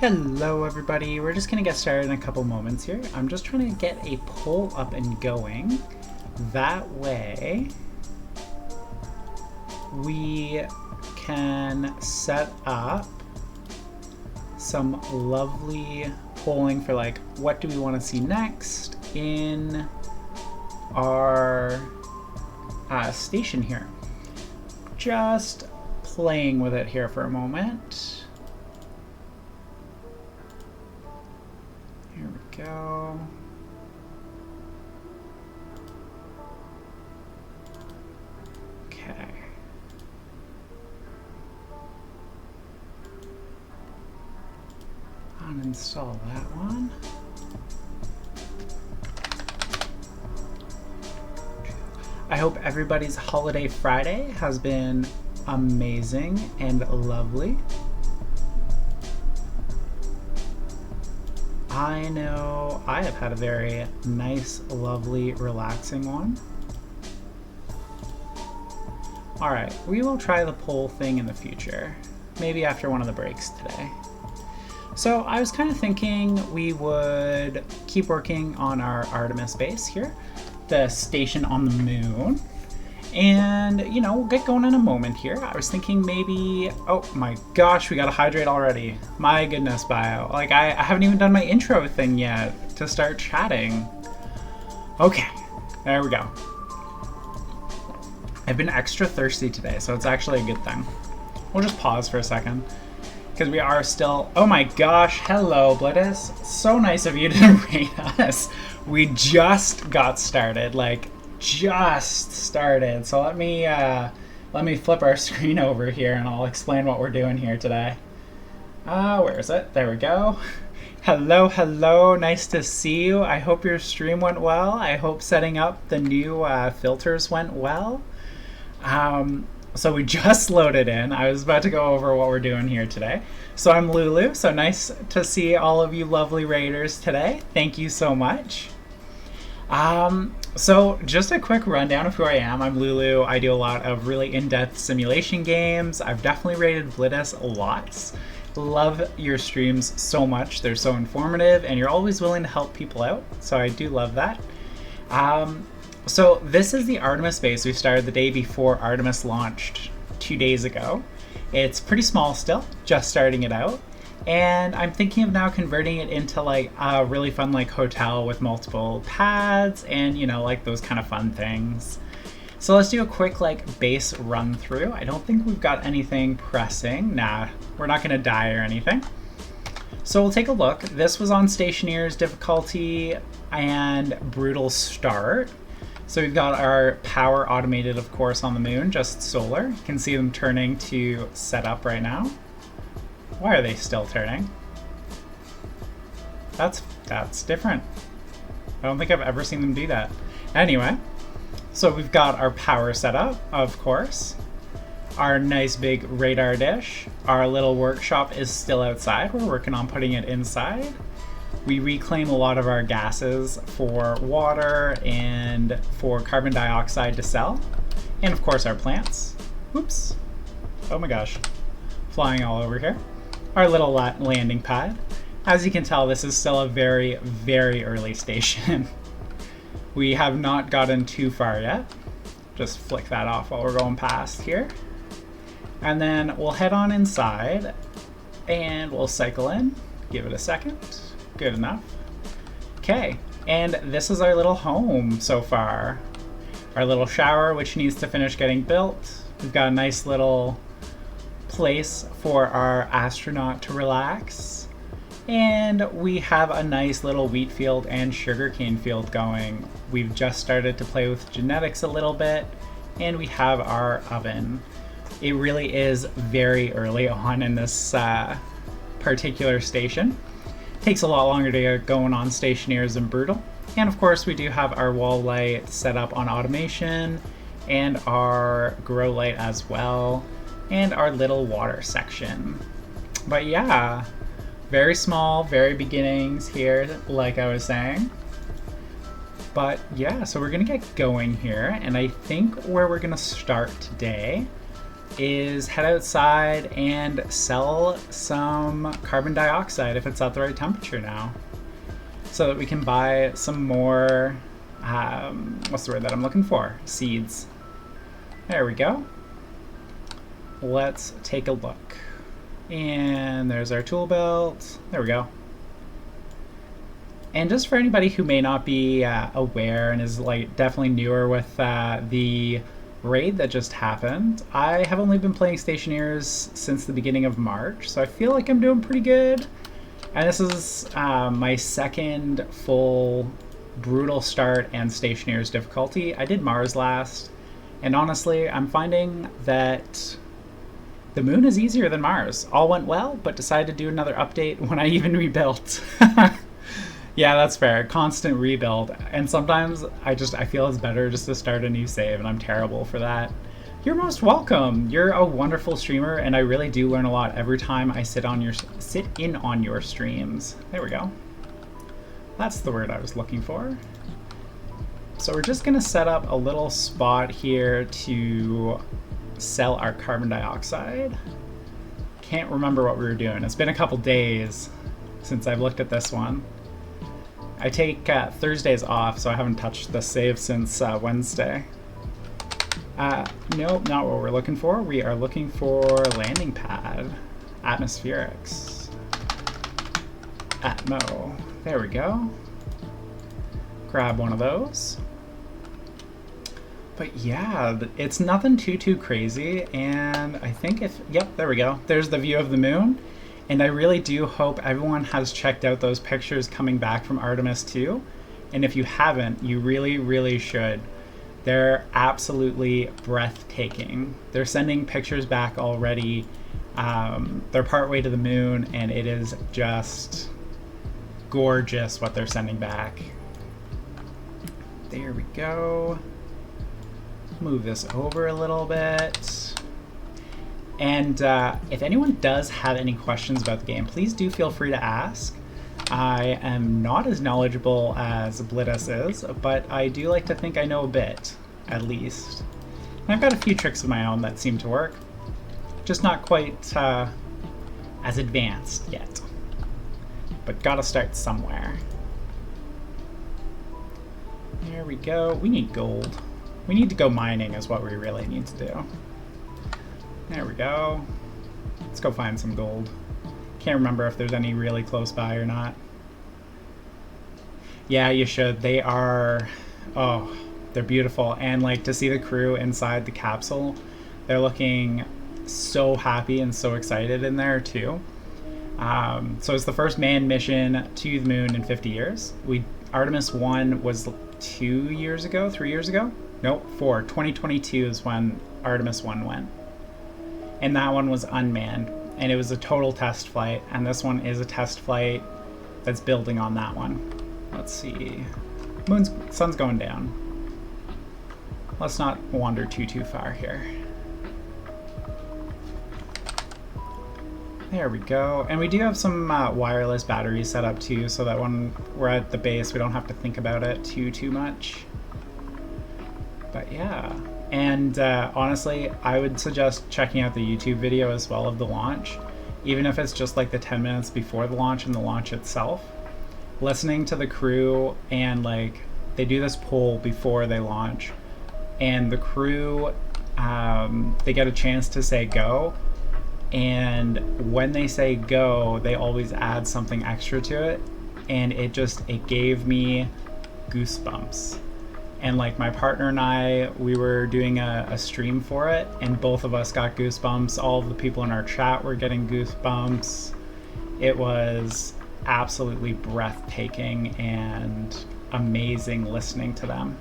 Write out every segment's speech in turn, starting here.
Hello everybody, we're just gonna get started in a couple moments here. I'm just trying to get a poll up and going. That way we can set up some lovely polling for like what do we want to see next in our station here. Just playing with it here for a moment. Here we go. Okay. Uninstall that one. I hope everybody's holiday Friday has been amazing and lovely. I know I have had a very nice, lovely, relaxing one. Alright, we will try the poll thing in the future. Maybe after one of the breaks today. So I was kind of thinking we would keep working on our Artemis base here, the station on the moon. And, you know, we'll get going in a moment here. I was thinking maybe, oh my gosh, we gotta hydrate already. My goodness, Bio. Like, I haven't even done my intro thing yet to start chatting. Okay, there we go. I've been extra thirsty today, so it's actually a good thing. We'll just pause for a second, because we are still, oh my gosh, hello, Blitus. So nice of you to rate us. We just got started, like, just started. So let me flip our screen over here and I'll explain what we're doing here today. Where is it? There we go. Hello, nice to see you. I hope your stream went well. I hope setting up the new filters went well. So we just loaded in. I was about to go over what we're doing here today. So I'm Lulu, so nice to see all of you lovely raiders today. Thank you so much. So just a quick rundown of who I am. I'm Lulu. I do a lot of really in-depth simulation games. I've definitely rated Blitus lots. Love your streams so much. They're so informative and you're always willing to help people out. So I do love that. So this is the Artemis base we started the day before Artemis launched 2 days ago. It's pretty small still, just starting it out. And I'm thinking of now converting it into like a really fun like hotel with multiple pads and, you know, like those kind of fun things. So let's do a quick like base run through. I don't think we've got anything pressing. Nah, we're not gonna die or anything. So we'll take a look. This was on Stationeers difficulty and brutal start. So we've got our power automated, of course, on the moon, just solar. You can see them turning to set up right now. Why are they still turning? That's different. I don't think I've ever seen them do that. Anyway, so we've got our power setup, of course. Our nice big radar dish. Our little workshop is still outside. We're working on putting it inside. We reclaim a lot of our gases for water and for carbon dioxide to sell. And of course our plants. Oops. Oh my gosh. Flying all over here. Our little landing pad. As you can tell, this is still a very, very early station. We have not gotten too far yet. Just flick that off while we're going past here. And then we'll head on inside and we'll cycle in. Give it a second. Good enough. Okay, and this is our little home so far. Our little shower, which needs to finish getting built. We've got a nice little place for our astronaut to relax. And we have a nice little wheat field and sugarcane field going. We've just started to play with genetics a little bit, and we have our oven. It really is very early on in this particular station. Takes a lot longer to get going on Stationeers and Brutal. And of course we do have our wall light set up on automation and our grow light as well and our little water section. But yeah, very small, very beginnings here, like I was saying. But yeah, so we're gonna get going here, and I think where we're gonna start today is head outside and sell some carbon dioxide if it's at the right temperature now, so that we can buy some more, what's the word that I'm looking for? Seeds. There we go. Let's take a look. And there's our tool belt. There we go. And just for anybody who may not be aware and is like definitely newer with the raid that just happened, I have only been playing Stationeers since the beginning of March, so I feel like I'm doing pretty good. And this is my second full brutal start and Stationeers difficulty. I did Mars last, and honestly, I'm finding that the moon is easier than Mars. All went well, but decided to do another update when I even rebuilt. Yeah, that's fair. Constant rebuild. And sometimes I feel it's better just to start a new save, and I'm terrible for that. You're most welcome. You're a wonderful streamer, and I really do learn a lot every time I sit in on your streams. There we go. That's the word I was looking for. So we're just gonna set up a little spot here to sell our carbon dioxide. Can't remember what we were doing. It's been a couple days since I've looked at this one. I take Thursdays off, so I haven't touched the save since Wednesday. Nope, not what we're looking for. We are looking for landing pad. Atmospherics. Atmo. There we go. Grab one of those. But yeah, it's nothing too crazy, and I think yep, there we go. There's the view of the moon. And I really do hope everyone has checked out those pictures coming back from Artemis 2. And if you haven't, you really should. They're absolutely breathtaking. They're sending pictures back already. They're partway to the moon, and it is just gorgeous what they're sending back. There we go. Move this over a little bit. And if anyone does have any questions about the game, please do feel free to ask. I am not as knowledgeable as Blittus is, but I do like to think I know a bit, at least. And I've got a few tricks of my own that seem to work, just not quite as advanced yet. But gotta start somewhere. There we go. We need gold. We need to go mining is what we really need to do. There we go. Let's go find some gold. Can't remember if there's any really close by or not. Yeah, you should. They are... oh, they're beautiful. And like to see the crew inside the capsule, they're looking so happy and so excited in there too. So it's the first manned mission to the moon in 50 years. Artemis 1 was 2 years ago, 3 years ago? Nope, 4. 2022 is when Artemis 1 went. And that one was unmanned, and it was a total test flight, and this one is a test flight that's building on that one. Let's see. Sun's going down. Let's not wander too far here. There we go. And we do have some wireless batteries set up too, so that when we're at the base, we don't have to think about it too much. But yeah. And honestly, I would suggest checking out the YouTube video as well of the launch, even if it's just like the 10 minutes before the launch and the launch itself. Listening to the crew, and like they do this poll before they launch, and the crew, they get a chance to say go, and when they say go, they always add something extra to it, and it gave me goosebumps. And like my partner and I, we were doing a stream for it, and both of us got goosebumps. All of the people in our chat were getting goosebumps. It was absolutely breathtaking and amazing listening to them.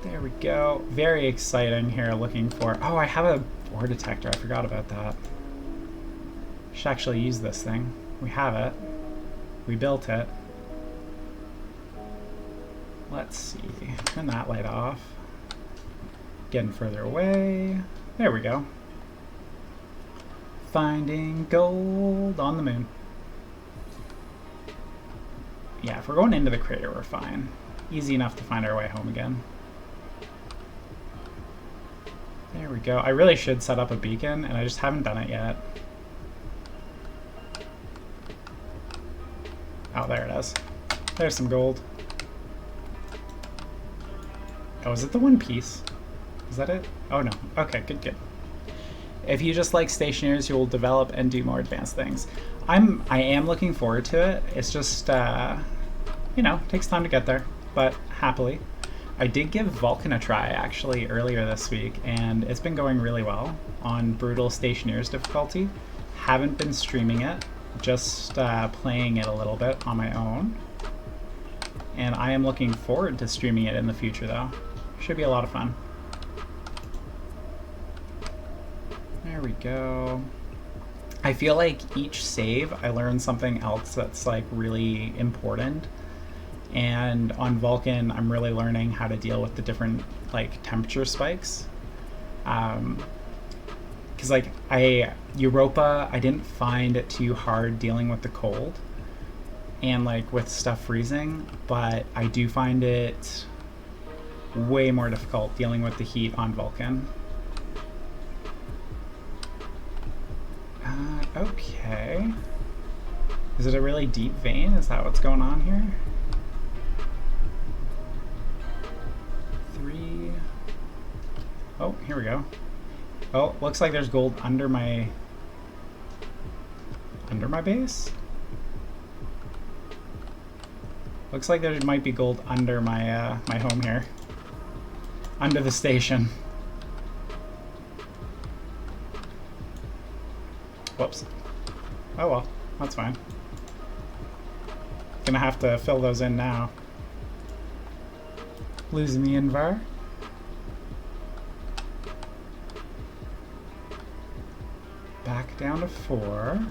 There we go. Very exciting here, looking for... oh, I have a ore detector. I forgot about that. Should actually use this thing. We have it. We built it. Let's see, turn that light off. Getting further away. There we go. Finding gold on the moon. Yeah, if we're going into the crater, we're fine. Easy enough to find our way home again. There we go. I really should set up a beacon, and I just haven't done it yet. Oh, there it is. There's some gold. Oh, is it the one piece? Is that it? Oh, no. Okay, good, good. If you just like Stationeers, you will develop and do more advanced things. I am looking forward to it. It's just, you know, takes time to get there, but happily. I did give Vulcan a try, actually, earlier this week, and it's been going really well on brutal Stationeers difficulty. Haven't been streaming it, just playing it a little bit on my own. And I am looking forward to streaming it in the future, though. Should be a lot of fun. There we go. I feel like each save I learn something else that's like really important. And on Vulcan, I'm really learning how to deal with the different like temperature spikes. Because like Europa, I didn't find it too hard dealing with the cold and like with stuff freezing, but I do find it way more difficult dealing with the heat on Vulcan. Okay. Is it a really deep vein? Is that what's going on here? 3. Oh, here we go. Oh, looks like there's gold under my base? Looks like there might be gold under my my home here. Under the station. Whoops. Oh well, that's fine. Gonna have to fill those in now. Losing the Invar. Back down to 4.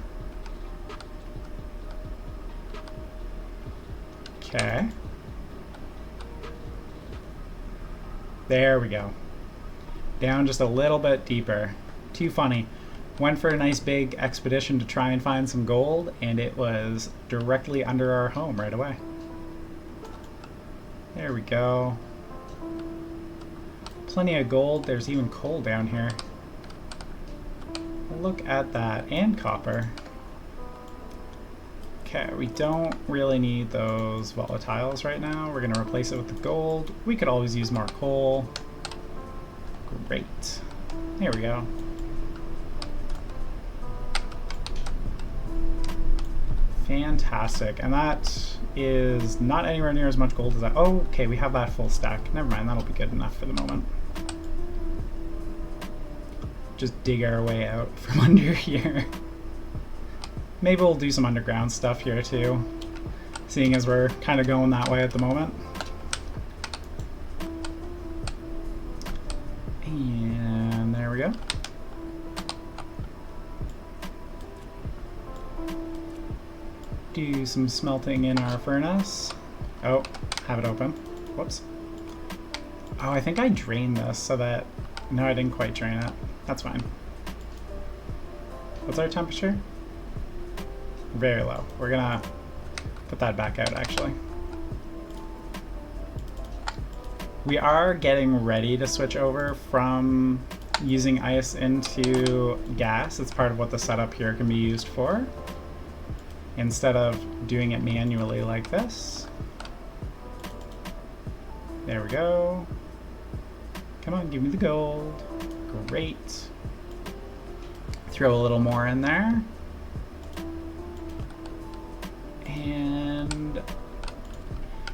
Okay. There we go. Down just a little bit deeper. Too funny. Went for a nice big expedition to try and find some gold, and it was directly under our home right away. There we go. Plenty of gold. There's even coal down here. Look at that. And copper. Okay, we don't really need those volatiles right now. We're going to replace it with the gold. We could always use more coal. Great. There we go. Fantastic. And that is not anywhere near as much gold as that. Oh, okay, we have that full stack. Never mind, that'll be good enough for the moment. Just dig our way out from under here. Maybe we'll do some underground stuff here too, seeing as we're kind of going that way at the moment. And there we go. Do some smelting in our furnace. Oh, have it open. Whoops. Oh, I think I drained this so that... No, I didn't quite drain it. That's fine. What's our temperature? Very low. We're gonna put that back out, actually. We are getting ready to switch over from using ice into gas. It's part of what the setup here can be used for. Instead of doing it manually like this. There we go. Come on, give me the gold. Great. Throw a little more in there. And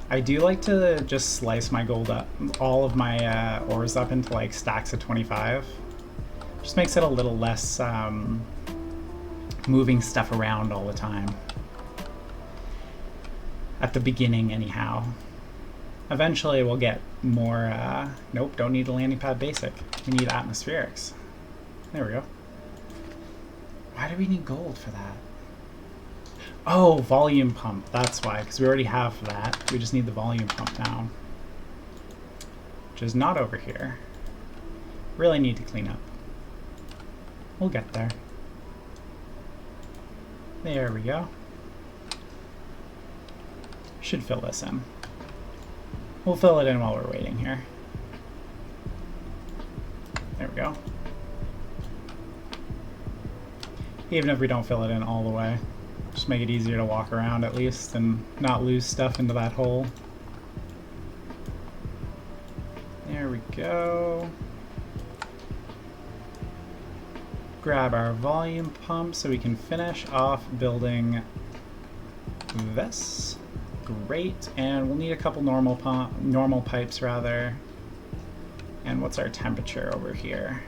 I do like to just slice my gold up, all of my ores up into like stacks of 25. Just makes it a little less moving stuff around all the time. At the beginning, anyhow. Eventually we'll get more, nope, don't need a landing pad basic. We need atmospherics. There we go. Why do we need gold for that? Oh, volume pump, that's why, because we already have that. We just need the volume pump now. Which is not over here. Really need to clean up. We'll get there. There we go. Should fill this in. We'll fill it in while we're waiting here. There we go. Even if we don't fill it in all the way. Just make it easier to walk around at least and not lose stuff into that hole. There we go. Grab our volume pump so we can finish off building this. Great, and we'll need a couple normal pipes rather. And what's our temperature over here?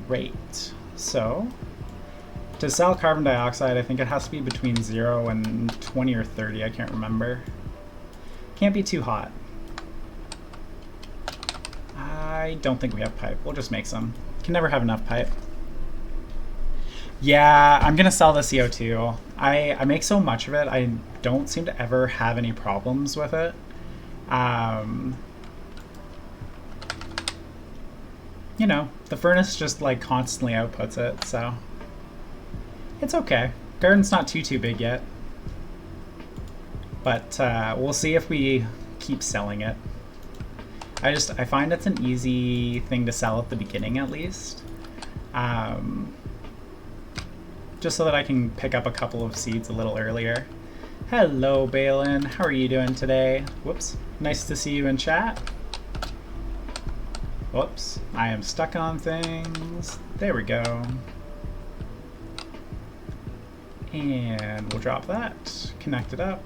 Great. So, to sell carbon dioxide, I think it has to be between 0 and 20 or 30, I can't remember. Can't be too hot. I don't think we have pipe. We'll just make some. Can never have enough pipe. Yeah, I'm gonna sell the CO2. I make so much of it, I don't seem to ever have any problems with it. You know, the furnace just like constantly outputs it, so it's okay. Garden's not too big yet, but we'll see if we keep selling it. I find it's an easy thing to sell at the beginning at least. Just so that I can pick up a couple of seeds a little earlier. Hello, Balin. How are you doing today? Whoops. Nice to see you in chat. Whoops. I am stuck on things. There we go. And we'll drop that. Connect it up.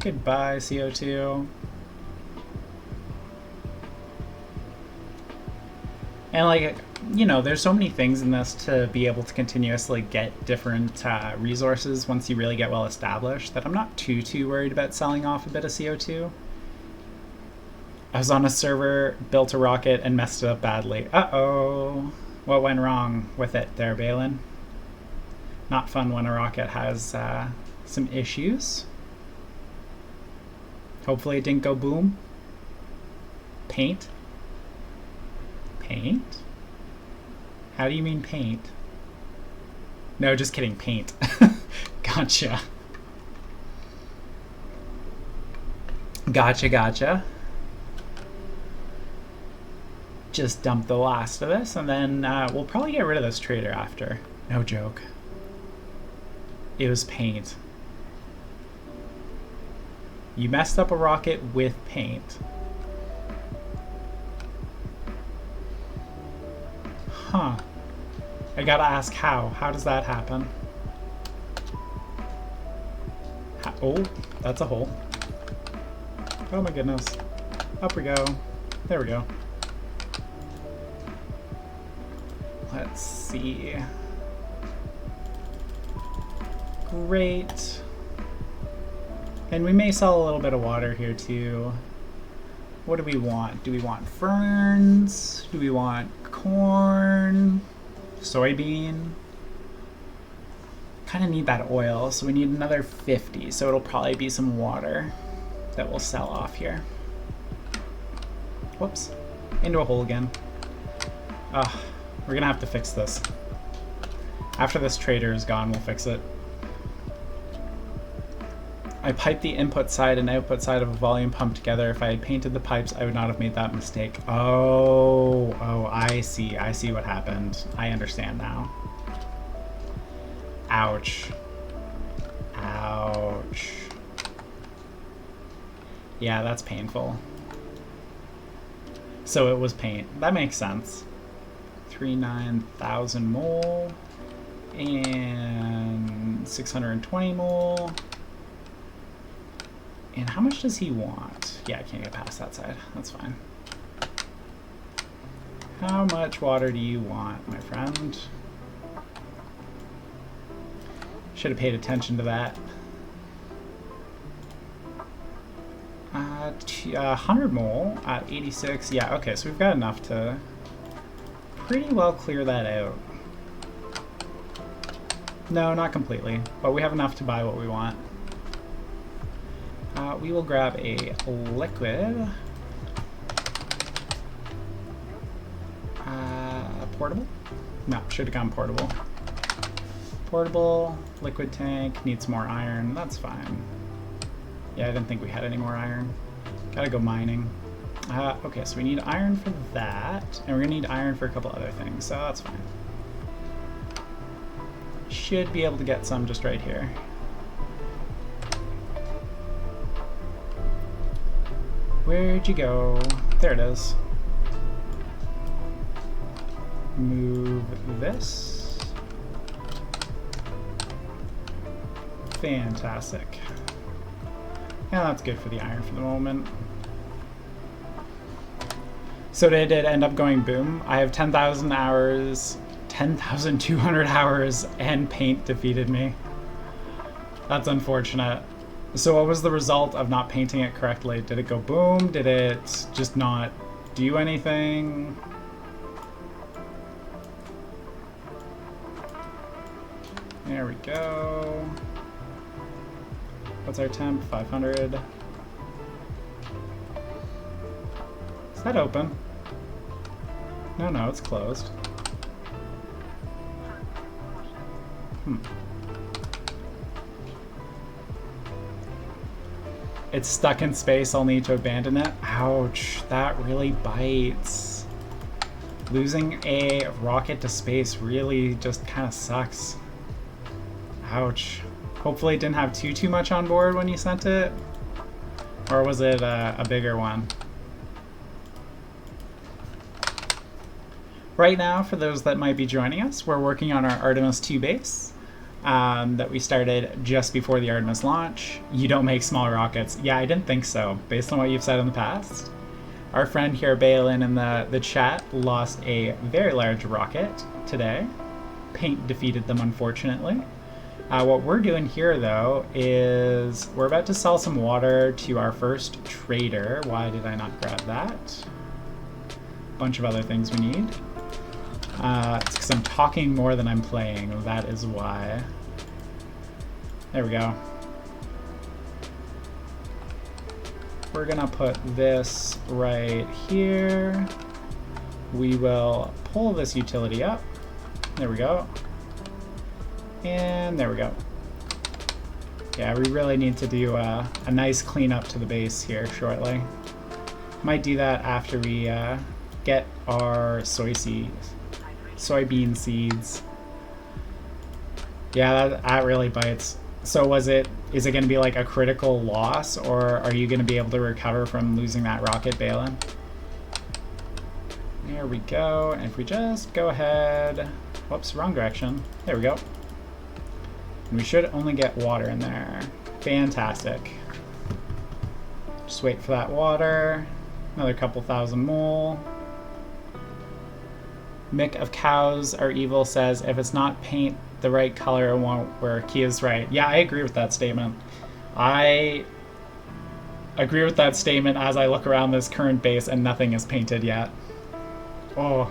Goodbye, CO2. And like, you know, there's so many things in this to be able to continuously get different resources once you really get well established that I'm not too worried about selling off a bit of CO2. I was on a server, built a rocket, and messed it up badly. Uh-oh. What went wrong with it there, Balin? Not fun when a rocket has some issues. Hopefully it didn't go boom. Paint? Paint? How do you mean paint? No, just kidding, paint. Gotcha. Gotcha. Just dump the last of this, and then we'll probably get rid of this trader after. No joke. It was paint. You messed up a rocket with paint. Huh. I gotta ask how. How does that happen? Oh, that's a hole. Oh my goodness. Up we go. There we go. Let's see. Great. And we may sell a little bit of water here too. What do we want? Do we want ferns? Do we want corn? Soybean? Kind of need that oil, so we need another 50, so it'll probably be some water that we'll sell off here. Whoops. Into a hole again. Ugh. We're gonna have to fix this. After this trader is gone, we'll fix it. I piped the input side and output side of a volume pump together. If I had painted the pipes, I would not have made that mistake. Oh, I see. I see what happened. I understand now. Ouch. Ouch. Yeah, that's painful. So it was paint. That makes sense. 39,000 mole and 620 mole. And how much does he want? Yeah, I can't get past that side. That's fine. How much water do you want, my friend? Should have paid attention to that. 100 mole at 86. Yeah, okay, so we've got enough to pretty well clear that out. No, not completely, but we have enough to buy what we want. We will grab a liquid. Portable? No, should have gone portable. Portable, liquid tank, needs more iron, that's fine. Yeah, I didn't think we had any more iron. Gotta go mining. Okay, so we need iron for that, and we're gonna need iron for a couple other things, so that's fine. Should be able to get some just right here. Where'd you go? There it is. Move this. Fantastic. Yeah, that's good for the iron for the moment. So did it end up going boom? I have 10,000 hours, 10,200 hours, and paint defeated me. That's unfortunate. So what was the result of not painting it correctly? Did it go boom? Did it just not do anything? There we go. What's our temp? 500. Is that open? No, it's closed. It's stuck in space, I'll need to abandon it. Ouch, that really bites. Losing a rocket to space really just kind of sucks. Ouch. Hopefully it didn't have too much on board when you sent it. Or was it a bigger one? Right now, for those that might be joining us, we're working on our Artemis 2 base that we started just before the Artemis launch. You don't make small rockets. Yeah, I didn't think so, based on what you've said in the past. Our friend here, Balin, in the chat, lost a very large rocket today. Paint defeated them, unfortunately. What we're doing here, though, is we're about to sell some water to our first trader. Why did I not grab that? Bunch of other things we need. It's because I'm talking more than I'm playing. That is why. There we go. We're gonna put this right here. We will pull this utility up. There we go. And there we go. Yeah, we really need to do a nice cleanup to the base here shortly. Might do that after we get our soybean seeds. Yeah, that really bites. So is it going to be like a critical loss, or are you going to be able to recover from losing that rocket, Balin? There we go. And if we just go ahead, whoops, wrong direction. There we go. And we should only get water in there. Fantastic. Just wait for that water. Another couple thousand mole. Mick of Cows Are Evil says, if it's not paint the right color, it won't work. He is right. Yeah, I agree with that statement. I agree with that statement as I look around this current base and nothing is painted yet. Oh,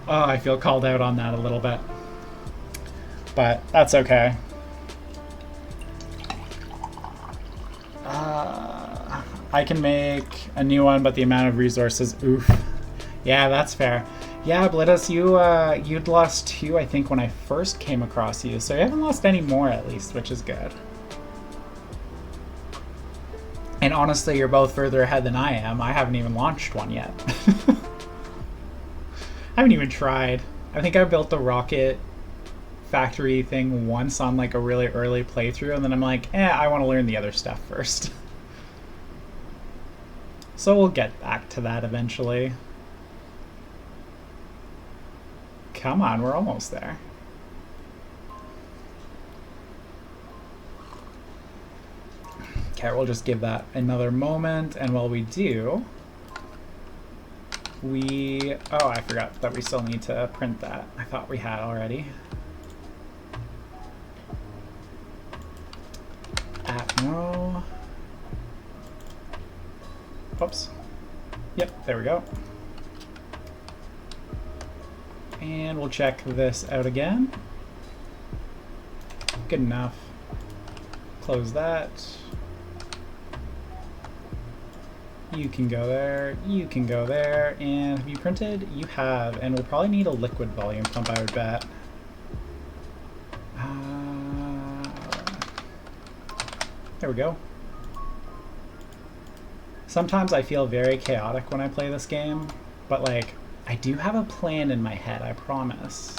I feel called out on that a little bit. But that's okay. I can make a new one, but the amount of resources, oof. Yeah, that's fair. Yeah, Blittus, you'd lost 2, I think, when I first came across you, so you haven't lost any more, at least, which is good. And honestly, you're both further ahead than I am. I haven't even launched one yet. I haven't even tried. I think I built the rocket factory thing once on like a really early playthrough, and then I'm like, I want to learn the other stuff first. So we'll get back to that eventually. Come on, we're almost there. Okay, we'll just give that another moment, and while we do, oh, I forgot that we still need to print that. I thought we had already. No. Oops. Yep, there we go. And we'll check this out again. Good enough. Close that. You can go there, you can go there, and have you printed? You have, and we'll probably need a liquid volume pump, I would bet. There we go. Sometimes I feel very chaotic when I play this game, but like, I do have a plan in my head, I promise.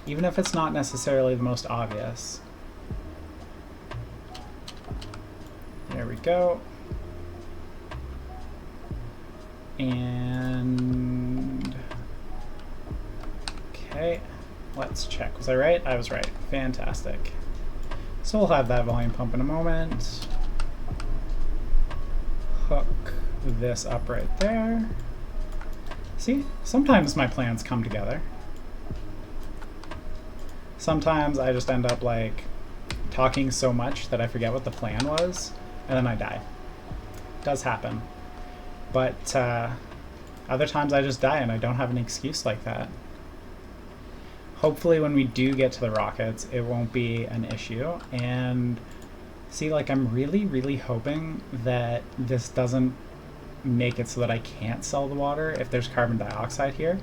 Even if it's not necessarily the most obvious. There we go. And okay, let's check. Was I right? I was right. Fantastic. So we'll have that volume pump in a moment. Hook this up right there. See, sometimes my plans come together. Sometimes I just end up like talking so much that I forget what the plan was, and then I die. It does happen. But other times I just die and I don't have an excuse like that. Hopefully when we do get to the rockets, it won't be an issue. And see, like, I'm really, really hoping that this doesn't make it so that I can't sell the water if there's carbon dioxide here.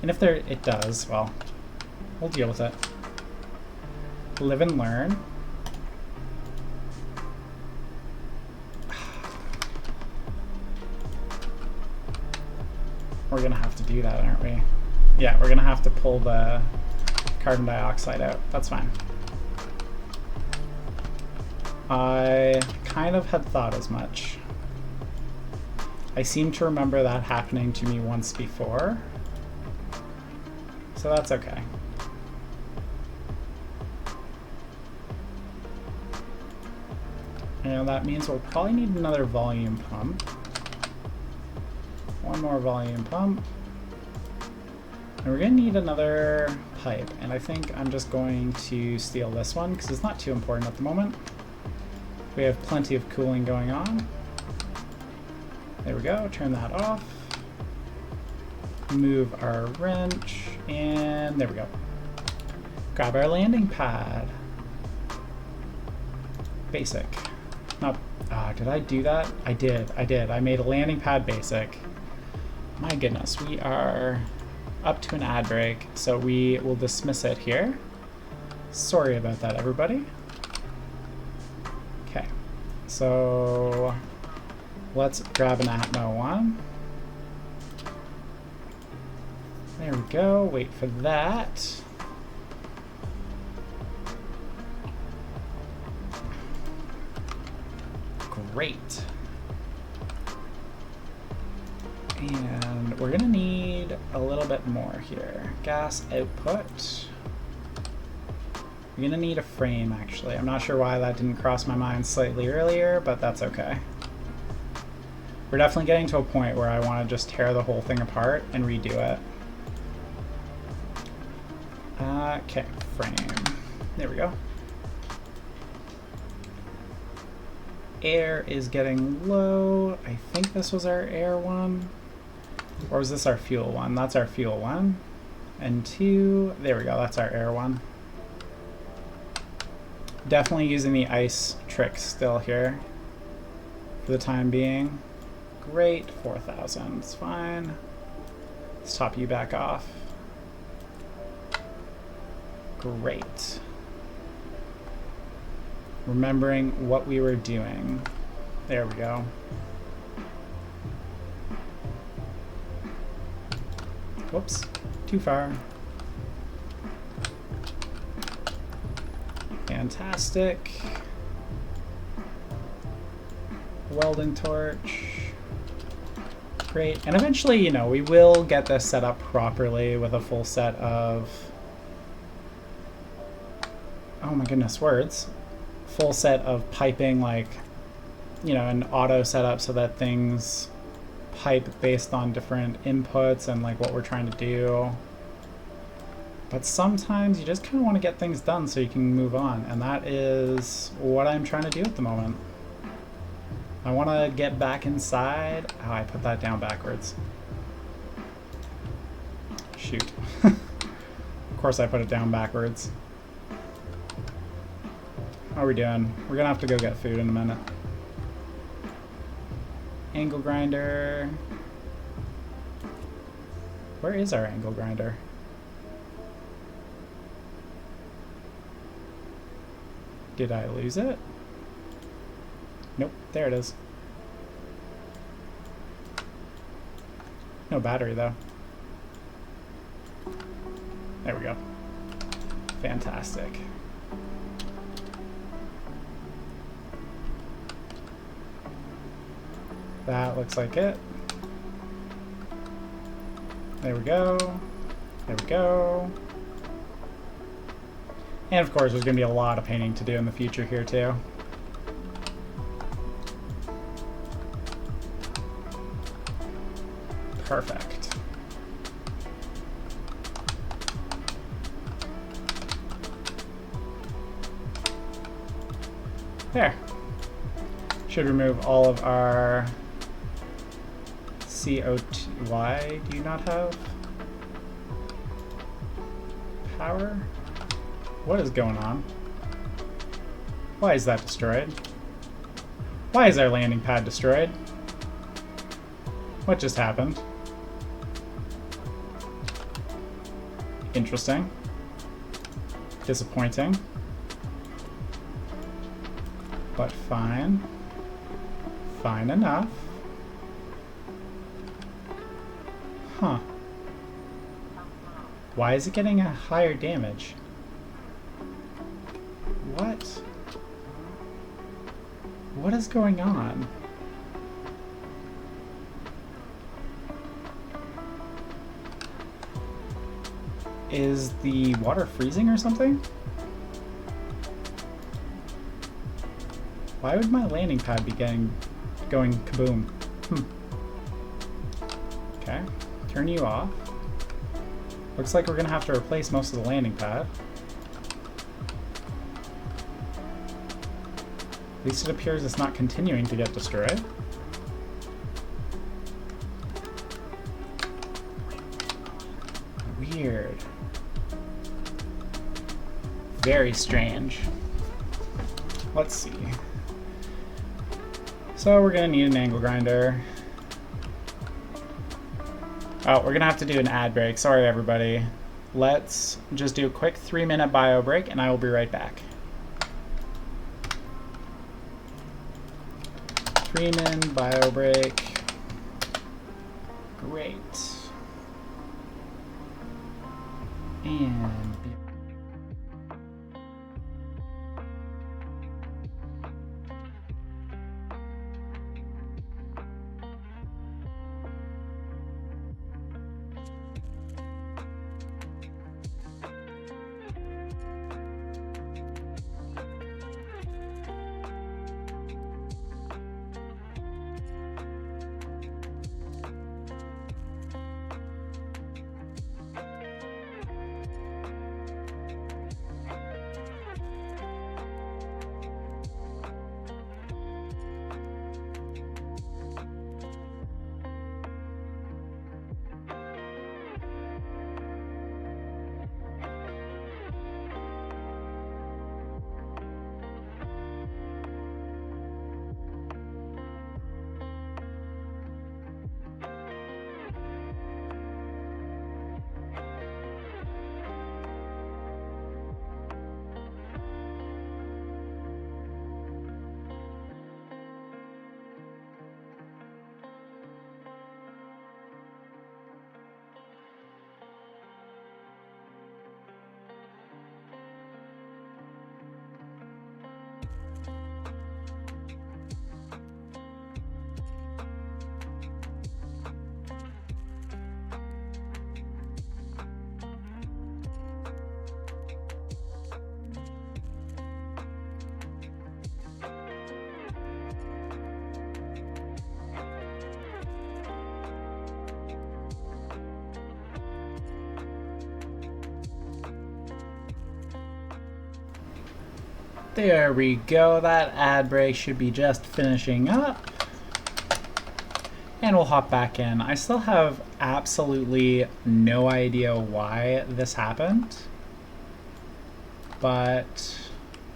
And if it does, well, we'll deal with it. Live and learn. We're gonna have to do that, aren't we? Yeah, we're gonna have to pull the carbon dioxide out. That's fine. I kind of had thought as much. I seem to remember that happening to me once before, so that's okay. And that means we'll probably need another volume pump. One more volume pump. And we're going to need another pipe. And I think I'm just going to steal this one because it's not too important at the moment. We have plenty of cooling going on. There we go. Turn that off. Move our wrench. And there we go. Grab our landing pad. Basic. Not, did I do that? I did. I made a landing pad basic. My goodness, we are up to an ad break, so we will dismiss it here. Sorry about that, everybody. Okay, so let's grab an Atmo one. There we go, wait for that. Great. And we're gonna need a little bit more here. Gas output. We're gonna need a frame, actually. I'm not sure why that didn't cross my mind slightly earlier, but that's okay. We're definitely getting to a point where I want to just tear the whole thing apart and redo it. Okay, frame. There we go. Air is getting low. I think this was our air one. Or was this our fuel one? That's our fuel one. And two, there we go, that's our air one. Definitely using the ice trick still here for the time being. Great, 4,000, it's fine. Let's top you back off. Great. Remembering what we were doing. There we go. Whoops, too far. Fantastic. Welding torch. Great. And eventually, you know, we will get this set up properly with a full set of, oh my goodness, words. Full set of piping, like, you know, an auto setup so that things pipe based on different inputs and like what we're trying to do. But sometimes you just kind of want to get things done so you can move on, and that is what I'm trying to do at the moment. I want to get back inside. Oh, I put that down backwards. Shoot. Of course I put it down backwards. How are we doing? We're gonna have to go get food in a minute. Angle grinder. Where is our angle grinder? Did I lose it? Nope, there it is. No battery, though. There we go. Fantastic. That looks like it. There we go. There we go. And of course, there's going to be a lot of painting to do in the future here, too. Perfect. There. Should remove all of our CO2. Why do you not have power? What is going on? Why is that destroyed? Why is our landing pad destroyed? What just happened? Interesting. Disappointing. But fine. Fine enough. Huh. Why is it getting a higher damage? What? What is going on? Is the water freezing or something? Why would my landing pad be going kaboom? Okay, turn you off. Looks like we're gonna have to replace most of the landing pad. At least it appears it's not continuing to get destroyed. Weird. Very strange. Let's see. So we're gonna need an angle grinder. Oh, we're gonna have to do an ad break. Sorry, everybody. Let's just do a quick 3-minute bio break, and I will be right back. 3-minute bio break. Great. And there we go. That ad break should be just finishing up. And we'll hop back in. I still have absolutely no idea why this happened. But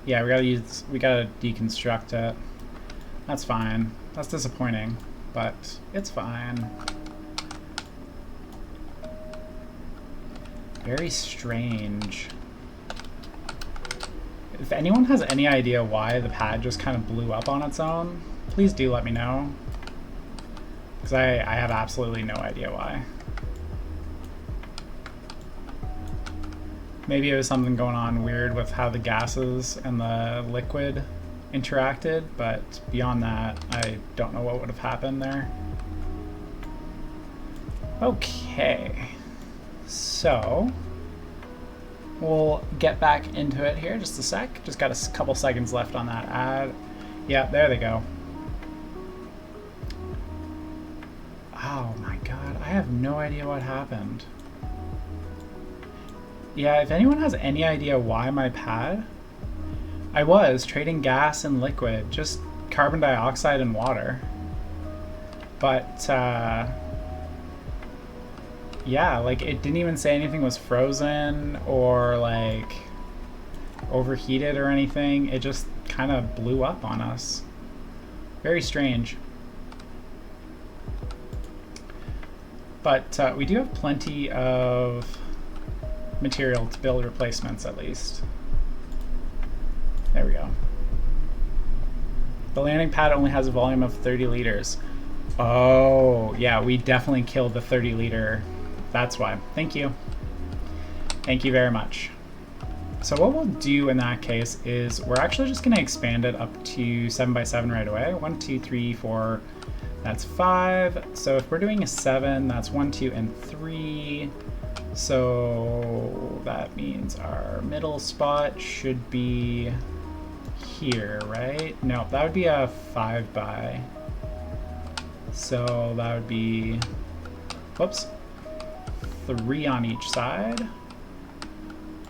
yeah, we gotta deconstruct it. That's fine. That's disappointing, but it's fine. Very strange. If anyone has any idea why the pad just kind of blew up on its own, please do let me know. Because I have absolutely no idea why. Maybe it was something going on weird with how the gases and the liquid interacted, but beyond that, I don't know what would have happened there. Okay, so we'll get back into it here just a sec. Just got a couple seconds left on that ad. Yeah, there they go. Oh my god, I have no idea what happened. Yeah, if anyone has any idea why my pad, I was trading gas and liquid, just carbon dioxide and water. But, yeah, like it didn't even say anything was frozen or like overheated or anything. It just kind of blew up on us. Very strange. But we do have plenty of material to build replacements at least. There we go. The landing pad only has a volume of 30 liters. Oh, yeah, we definitely killed the 30 liter. That's why. Thank you. Thank you very much. So what we'll do in that case is we're actually just going to expand it up to 7x7 right away. 1, 2, 3, 4. That's 5. So if we're doing a 7, that's 1, 2, and 3. So that means our middle spot should be here, right? No, that would be a 5 by. So that would be, whoops, 3 on each side.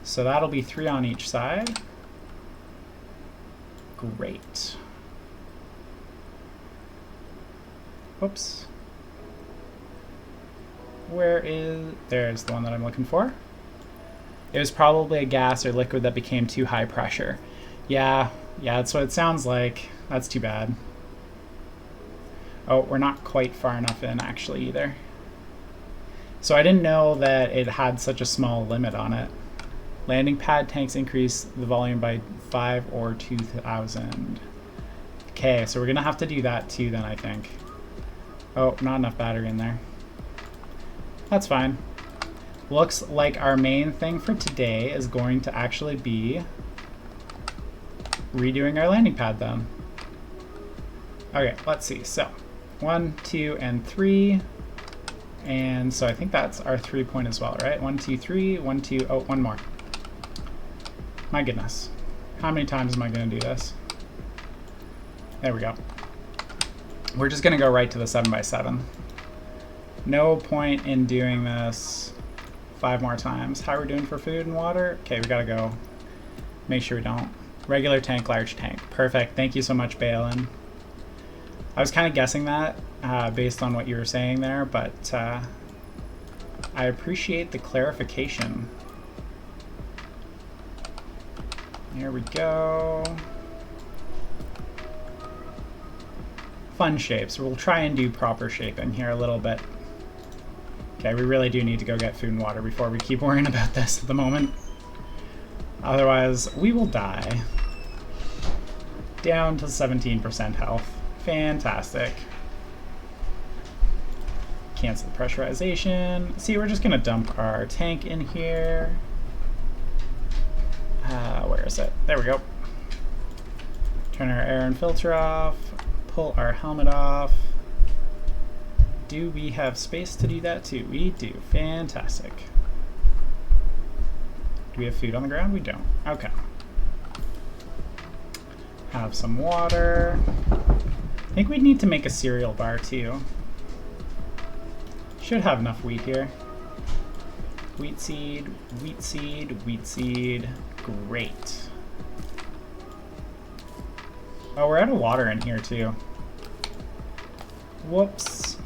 So that'll be 3 on each side. Great. Whoops. Where is, there's the one that I'm looking for. It was probably a gas or liquid that became too high pressure. Yeah, that's what it sounds like. That's too bad. Oh, we're not quite far enough in actually either. So I didn't know that it had such a small limit on it. Landing pad tanks increase the volume by 5 or 2,000. Okay, so we're gonna have to do that too then, I think. Oh, not enough battery in there. That's fine. Looks like our main thing for today is going to actually be redoing our landing pad then. Okay, let's see. So 1, 2, and 3. And so I think that's our 3 point as well, right? 1, 2, 3, 1, 2, oh, one more. My goodness. How many times am I going to do this? There we go. We're just going to go right to the 7x7. No point in doing this 5 more times. How are we doing for food and water? Okay, we got to go. Make sure we don't. Regular tank, large tank. Perfect. Thank you so much, Balin. I was kind of guessing that based on what you were saying there, but I appreciate the clarification. There we go. Fun shapes. We'll try and do proper shaping here a little bit. Okay, we really do need to go get food and water before we keep worrying about this at the moment. Otherwise, we will die. Down to 17% health. Fantastic. Cancel the pressurization. See, we're just gonna dump our tank in here. Where is it? There we go. Turn our air and filter off. Pull our helmet off. Do we have space to do that too? We do. Fantastic. Do we have food on the ground? We don't. Okay. Have some water. I think we need to make a cereal bar too. Should have enough wheat here. Wheat seed, wheat seed, wheat seed. Great. Oh, we're out of water in here too. Whoops.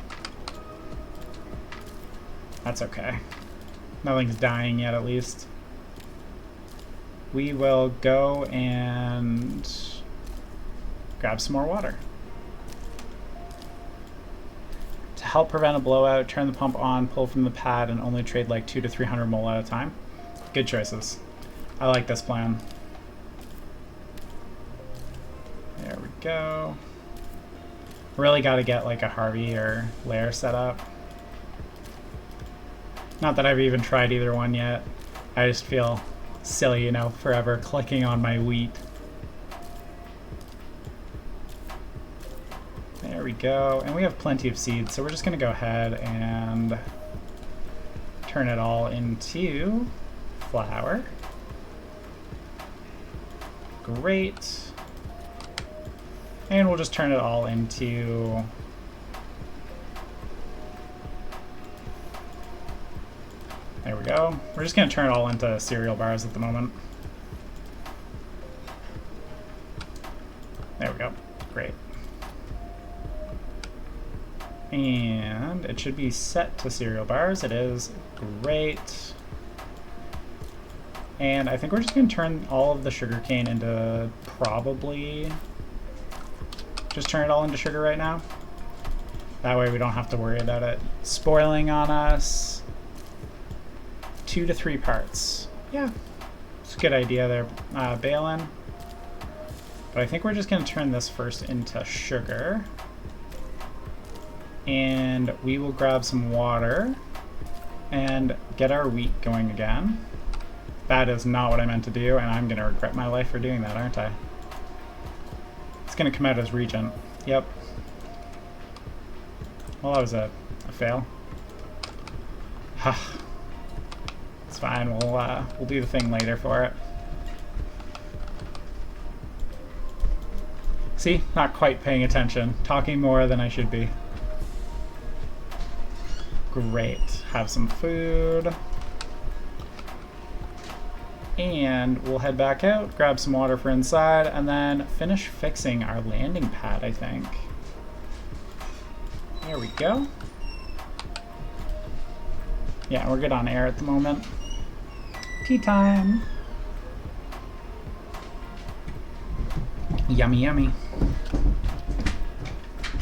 That's okay. Nothing's dying yet, at least. We will go and grab some more water. To help prevent a blowout, turn the pump on, pull from the pad, and only trade like 200 to 300 mol at a time. Good choices. I like this plan. There we go. Really got to get like a Harvey or layer set up. Not that I've even tried either one yet. I just feel silly, you know, forever clicking on my wheat. There we go. And we have plenty of seeds, so we're just going to go ahead and turn it all into flour. Great. And we'll just turn it all into there we go. We're just going to turn it all into cereal bars at the moment. There we go. Great. And it should be set to cereal bars. It is. Great. And I think we're just going to turn all of the sugarcane into probably just turn it all into sugar right now. That way we don't have to worry about it spoiling on us. 2 to 3 parts. Yeah, it's a good idea there, Balin. But I think we're just going to turn this first into sugar. And we will grab some water and get our wheat going again. That is not what I meant to do, and I'm going to regret my life for doing that, aren't I? It's going to come out as Regent. Yep. Well, that was a fail. It's fine. We'll do the thing later for it. See? Not quite paying attention. Talking more than I should be. Great. Have some food. And we'll head back out, grab some water for inside, and then finish fixing our landing pad, I think. There we go. Yeah, we're good on air at the moment. Tea time. Yummy, yummy.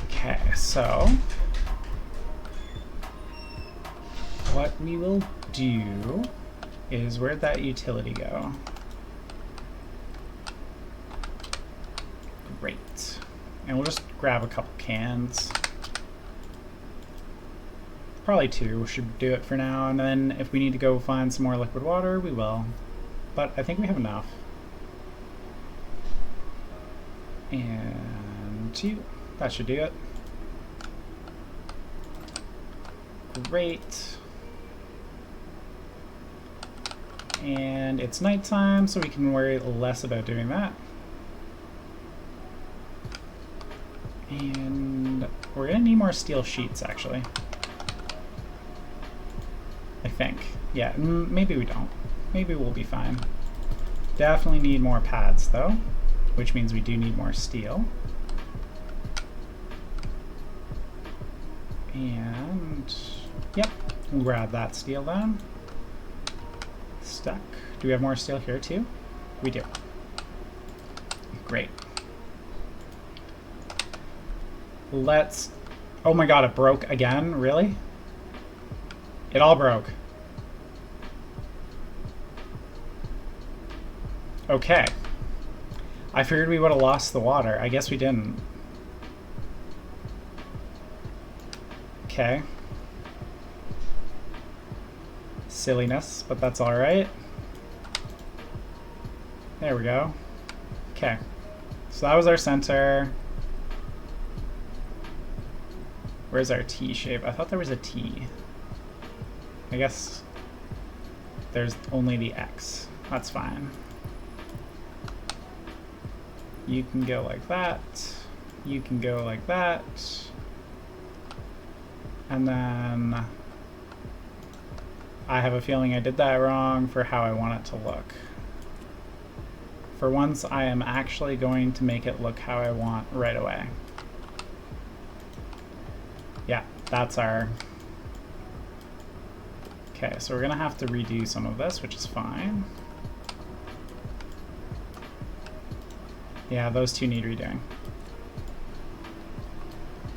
Okay, so what we will do is, where'd that utility go? Great. And we'll just grab a couple cans. Probably 2 should do it for now, and then if we need to go find some more liquid water, we will. But I think we have enough. And 2. That should do it. Great. And it's nighttime, so we can worry less about doing that. And we're gonna need more steel sheets, actually. I think. Yeah, maybe we don't. Maybe we'll be fine. Definitely need more pads, though, which means we do need more steel. And, yep, we'll grab that steel then. Stuck. Do we have more steel here too? We do. Great. Let's... Oh my god, it broke again? Really? It all broke. Okay. I figured we would have lost the water. I guess we didn't. Okay. Silliness, but that's alright. There we go. Okay. So that was our center. Where's our T shape? I thought there was a T. I guess there's only the X. That's fine. You can go like that. You can go like that. And then I have a feeling I did that wrong for how I want it to look. For once, I am actually going to make it look how I want right away. Yeah, that's our... Okay, so we're gonna have to redo some of this, which is fine. Yeah, those two need redoing.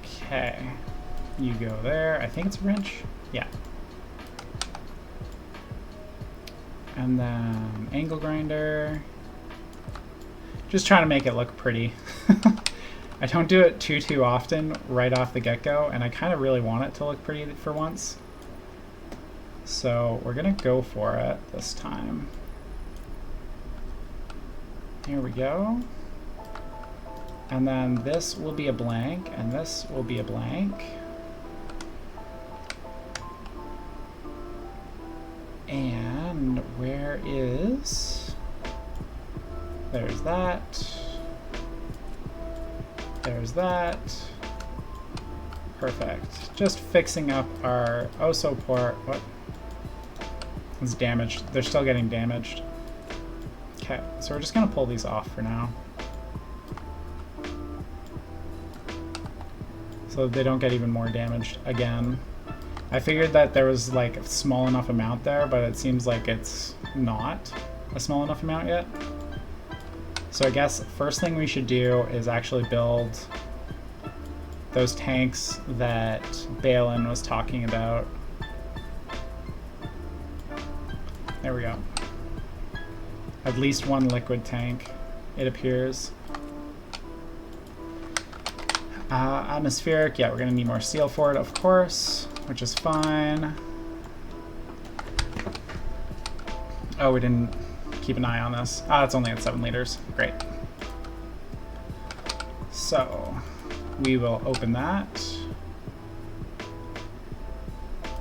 Okay, you go there. I think it's a wrench. Yeah. And then angle grinder. Just trying to make it look pretty. I don't do it too often right off the get-go, and I kind of really want it to look pretty for once. So we're gonna go for it this time. Here we go. And then this will be a blank, and this will be a blank. And where is... There's that. There's that. Perfect. Just fixing up our oh-so port. What? It's damaged. They're still getting damaged. Okay, so we're just gonna pull these off for now. So they don't get even more damaged again. I figured that there was like a small enough amount there, but it seems like it's not a small enough amount yet. So I guess first thing we should do is actually build those tanks that Balin was talking about. There we go. At least one liquid tank, it appears. Atmospheric, yeah, we're gonna need more steel for it, of course, which is fine. Oh, we didn't keep an eye on this. It's only at 7 liters. Great. So we will open that.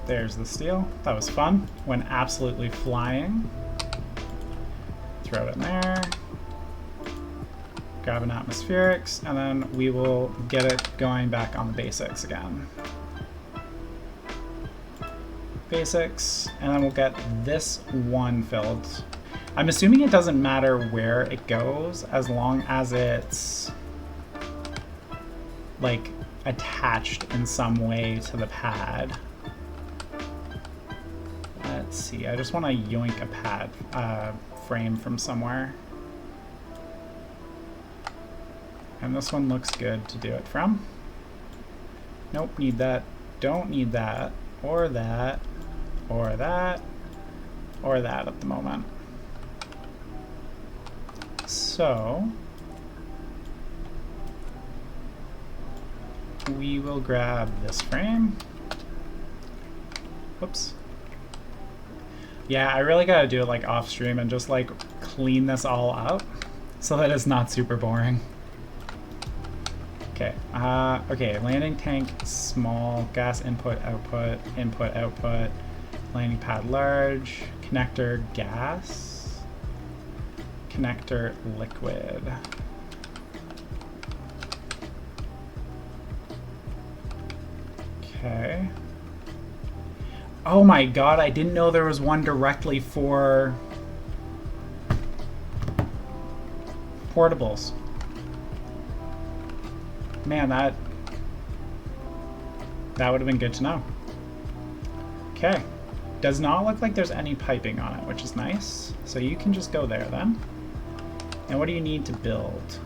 There's the steel. That was fun. Went absolutely flying. Throw it in there. Grab an atmospherics, and then we will get it going back on the basics again. Basics, and then we'll get this one filled. I'm assuming it doesn't matter where it goes as long as it's like attached in some way to the pad. Let's see, I just want to yoink a pad frame from somewhere. And this one looks good to do it from. Nope, need that. Don't need that. Or that. Or that. Or that at the moment. So we will grab this frame. Whoops. Yeah, I really gotta do it like off stream and just like clean this all up so that it's not super boring. Okay, okay, landing tank, small, gas input, output, input, output, landing pad large, connector, gas, connector, liquid. Okay. Oh my god, I didn't know there was one directly for portables. Man, that would have been good to know. Okay. Does not look like there's any piping on it, which is nice. So you can just go there then. And what do you need to build?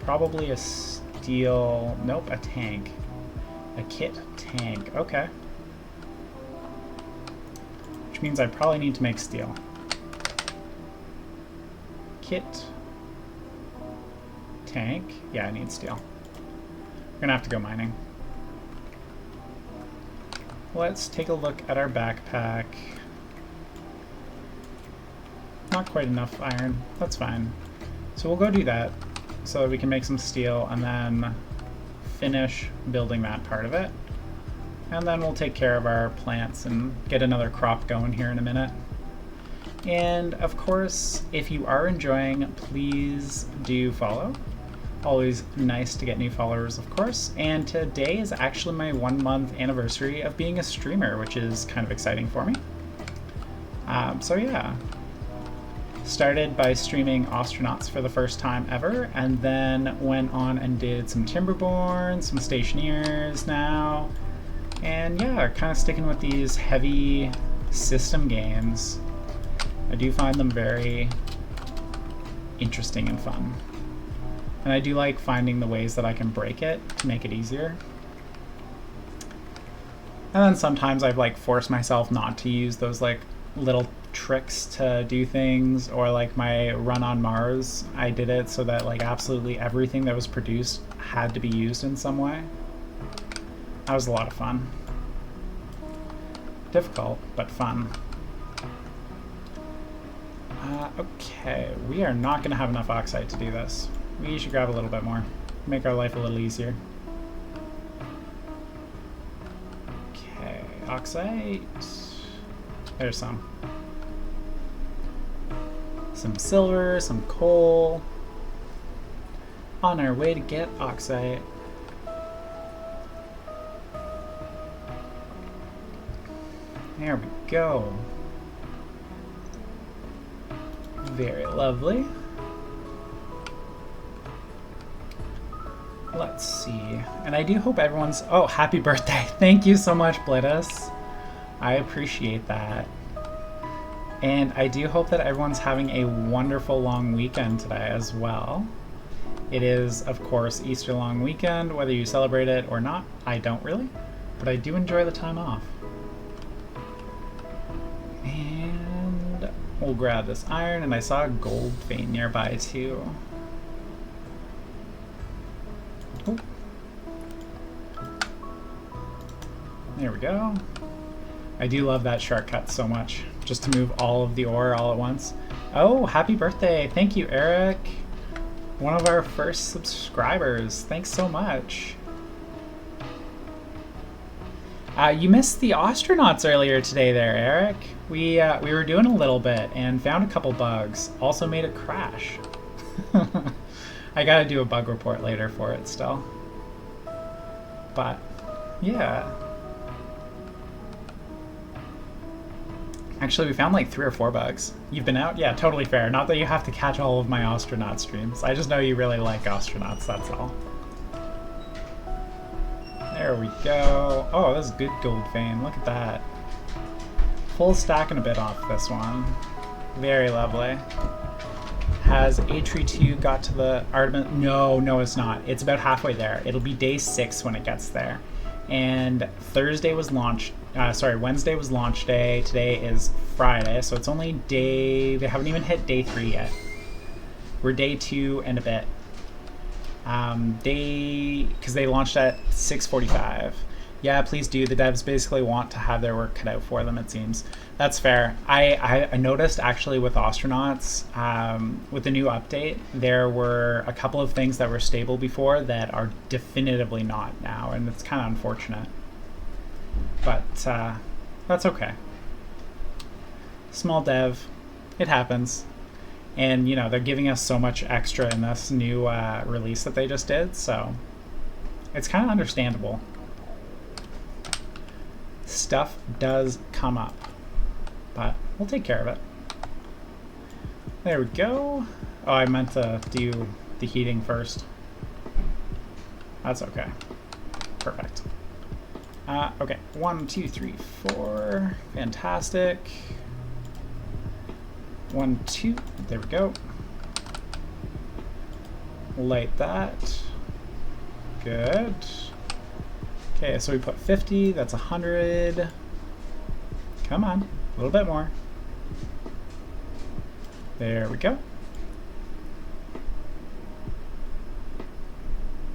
Probably a steel... Nope, a tank. A kit tank. Okay. Which means I probably need to make steel. Kit. Tank. Yeah, I need steel. We're gonna have to go mining. Let's take a look at our backpack. Not quite enough iron. That's fine. So we'll go do that so that we can make some steel and then finish building that part of it. And then we'll take care of our plants and get another crop going here in a minute. And of course, if you are enjoying, please do follow. Always nice to get new followers, of course. And today is actually my 1 month anniversary of being a streamer, which is kind of exciting for me. So yeah. Started by streaming Astronauts for the first time ever, and then went on and did some Timberborn, some Stationeers now. And yeah, kind of sticking with these heavy system games. I do find them very interesting and fun. And I do like finding the ways that I can break it to make it easier. And then sometimes I've like forced myself not to use those like little tricks to do things, or like my run on Mars, I did it so that like absolutely everything that was produced had to be used in some way. That was a lot of fun. Difficult, but fun. Okay, we are not going to have enough oxide to do this. We should grab a little bit more. Make our life a little easier. Okay, oxide. There's some. Some silver, some coal. On our way to get oxide. There we go. Very lovely. Let's see. And I do hope everyone's... Oh, happy birthday. Thank you so much, Blittus. I appreciate that. And I do hope that everyone's having a wonderful long weekend today as well. It is, of course, Easter long weekend, whether you celebrate it or not. I don't really, but I do enjoy the time off. And we'll grab this iron, and I saw a gold vein nearby too. Oh. There we go. I do love that shortcut so much, just to move all of the ore all at once. Oh, happy birthday. Thank you, Eric. One of our first subscribers. Thanks so much. You missed the astronauts earlier today there, Eric. We were doing a little bit and found a couple bugs. Also made it crash. I gotta do a bug report later for it still. But, yeah. Actually, we found like 3 or 4 bugs. You've been out? Yeah, totally fair. Not that you have to catch all of my astronaut streams. I just know you really like astronauts, that's all. There we go. Oh, that's good gold vein. Look at that. Full stack and a bit off this one. Very lovely. Has Atri 2 got to the Artemis? No, it's not. It's about halfway there. It'll be day 6 when it gets there. And Wednesday was launch day. Today is Friday, so it's only they haven't even hit day 3 yet. We're day 2 and a bit. Because they launched at 6:45. Yeah, please do. The devs basically want to have their work cut out for them, it seems. That's fair. I noticed actually with astronauts, with the new update, there were a couple of things that were stable before that are definitively not now, and it's kind of unfortunate. But that's okay. Small dev, it happens. And, you know, they're giving us so much extra in this new release that they just did, so it's kind of understandable. Stuff does come up, but we'll take care of it. There we go. Oh, I meant to do the heating first. That's okay. Perfect. Okay, 1, 2, 3, 4. Fantastic. 1, 2. There we go. Light that. Good. Okay, so we put 50. That's 100. Come on, a little bit more. There we go.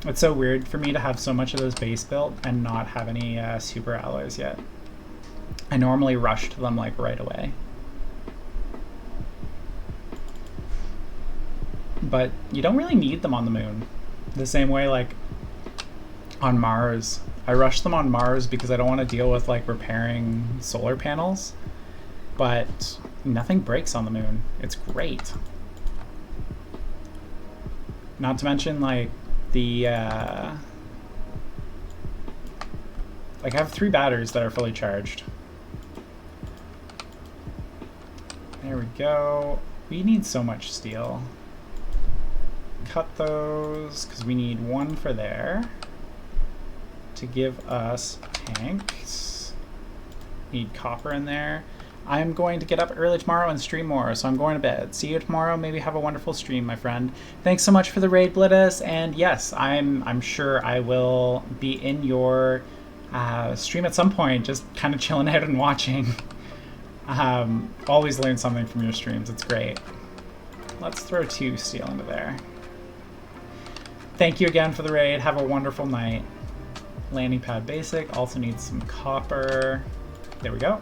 It's so weird for me to have so much of those base built and not have any super alloys yet. I normally rush to them like right away. But you don't really need them on the moon. The same way like on Mars. I rush them on Mars because I don't want to deal with like repairing solar panels. But nothing breaks on the moon. It's great. Not to mention like the like I have 3 batteries that are fully charged. There we go. We need so much steel. Cut those because we need 1 for there to give us tanks. Need copper in there. I'm going to get up early tomorrow and stream more, so I'm going to bed. See you tomorrow. Maybe have a wonderful stream, my friend. Thanks so much for the raid, Blittus. And yes, I'm sure I will be in your stream at some point, just kind of chilling out and watching. Always learn something from your streams. It's great. Let's throw 2 steel into there. Thank you again for the raid. Have a wonderful night. Landing pad basic. Also needs some copper. There we go.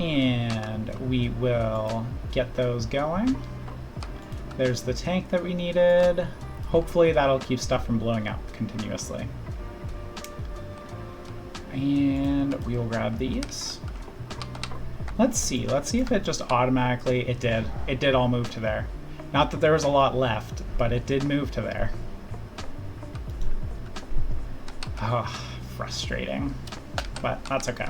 And we will get those going. There's the tank that we needed. Hopefully that'll keep stuff from blowing up continuously. And we will grab these. Let's see if it just automatically, it did all move to there. Not that there was a lot left, but it did move to there. Oh, frustrating, but that's okay.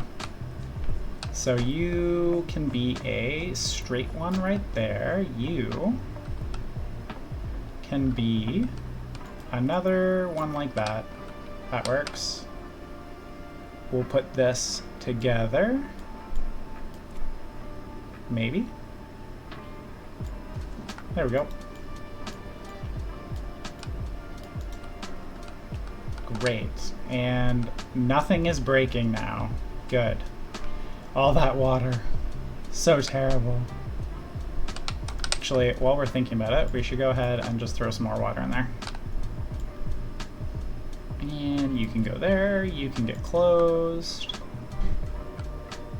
So you can be a straight one right there. You can be another one like that. That works. We'll put this together. Maybe. There we go. Great. And nothing is breaking now. Good. All that water. So terrible. Actually, while we're thinking about it, we should go ahead and just throw some more water in there. And you can go there. You can get closed.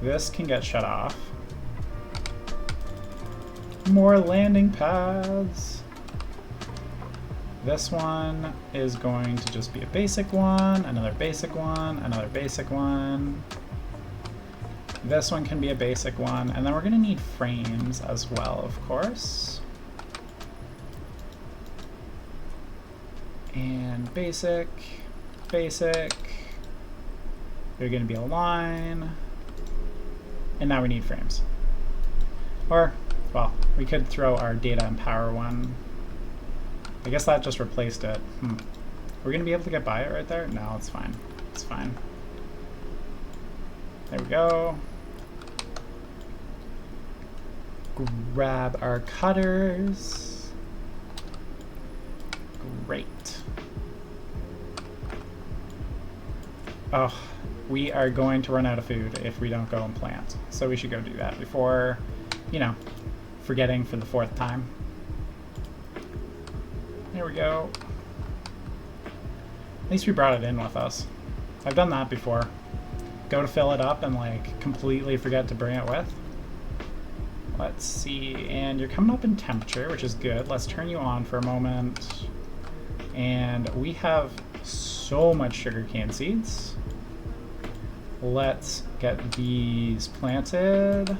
This can get shut off. More landing pads. This one is going to just be a basic one, another basic one, another basic one. This one can be a basic one, and then we're going to need frames as well, of course. And basic, basic. They're going to be a line. And now we need frames. Or, well, we could throw our data and power one. I guess that just replaced it. We're going to be able to get by it right there? No, it's fine. It's fine. There we go. Grab our cutters. Great. Oh, we are going to run out of food if we don't go and plant. So we should go do that before, you know, forgetting for the 4th time. There we go. At least we brought it in with us. I've done that before. Go to fill it up and like completely forget to bring it with. Let's see, and you're coming up in temperature, which is good. Let's turn you on for a moment. And we have so much sugarcane seeds. Let's get these planted.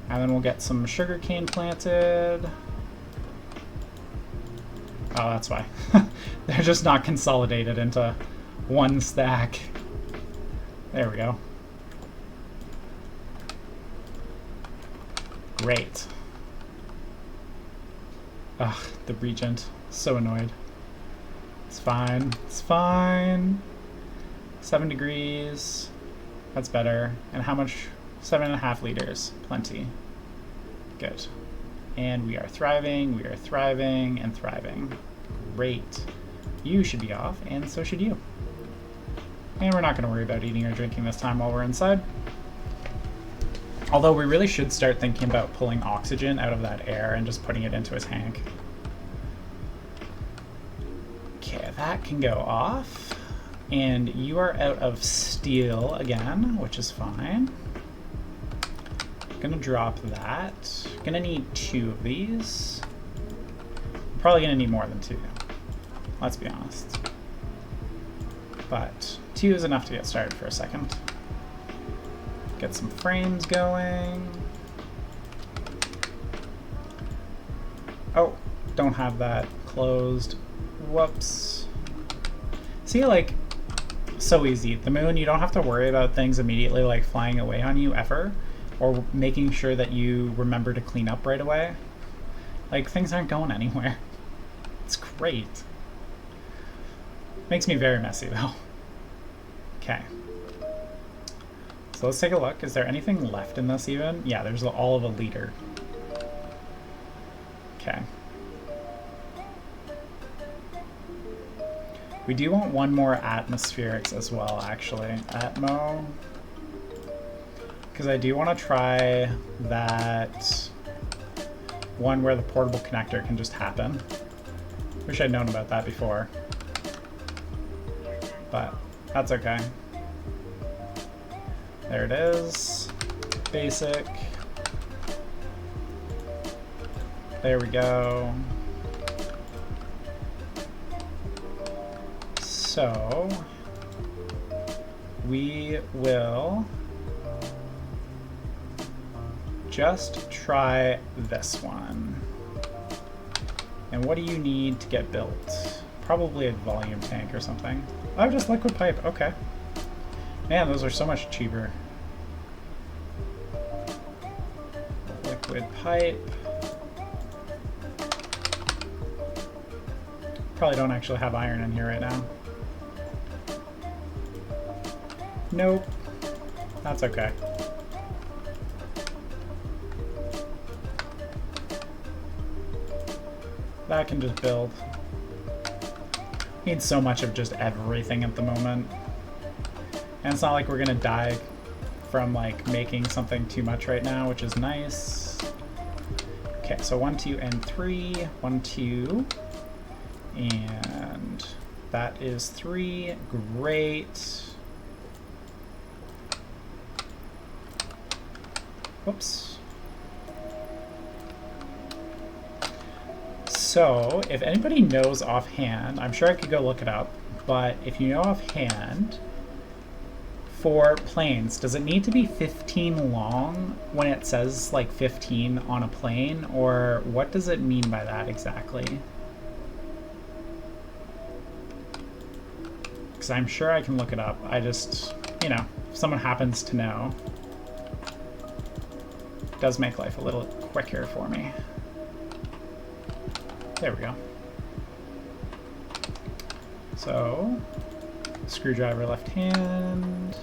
And then we'll get some sugarcane planted. Oh, that's why. They're just not consolidated into one stack. There we go. Great. Ugh, the regent. So annoyed. It's fine. It's fine. 7 degrees. That's better. And how much? 7.5 liters. Plenty. Good. And we are thriving, and thriving. Great. You should be off, and so should you. And we're not going to worry about eating or drinking this time while we're inside. Although we really should start thinking about pulling oxygen out of that air and just putting it into his tank. Okay, that can go off. And you are out of steel again, which is fine. Gonna drop that. Gonna need 2 of these. I'm probably gonna need more than 2. Let's be honest. But 2 is enough to get started for a second. Get some frames going. Oh, don't have that closed. Whoops. See, like, so easy. The moon, you don't have to worry about things immediately like flying away on you ever, or making sure that you remember to clean up right away. Like, things aren't going anywhere. It's great. Makes me very messy though. Okay. So let's take a look. Is there anything left in this even? Yeah, there's all of a liter. Okay. We do want 1 more atmospherics as well, actually. Atmo. Because I do want to try that one where the portable connector can just happen. Wish I'd known about that before. But that's okay. There it is. Basic. There we go. So we will just try this one. And what do you need to get built? Probably a volume tank or something. Oh, just liquid pipe. Okay. Man, those are so much cheaper. Liquid pipe. Probably don't actually have iron in here right now. Nope. That's okay. That can just build. Need so much of just everything at the moment. And it's not like we're gonna die from like making something too much right now, which is nice. Okay, so 1, 2, and 3. 1, 2. And that is 3. Great. Whoops. So, if anybody knows offhand, I'm sure I could go look it up, but if you know offhand, for planes, does it need to be 15 long when it says like 15 on a plane, or what does it mean by that exactly? Because I'm sure I can look it up. I just, you know, if someone happens to know, it does make life a little quicker for me. There we go. So, screwdriver left hand.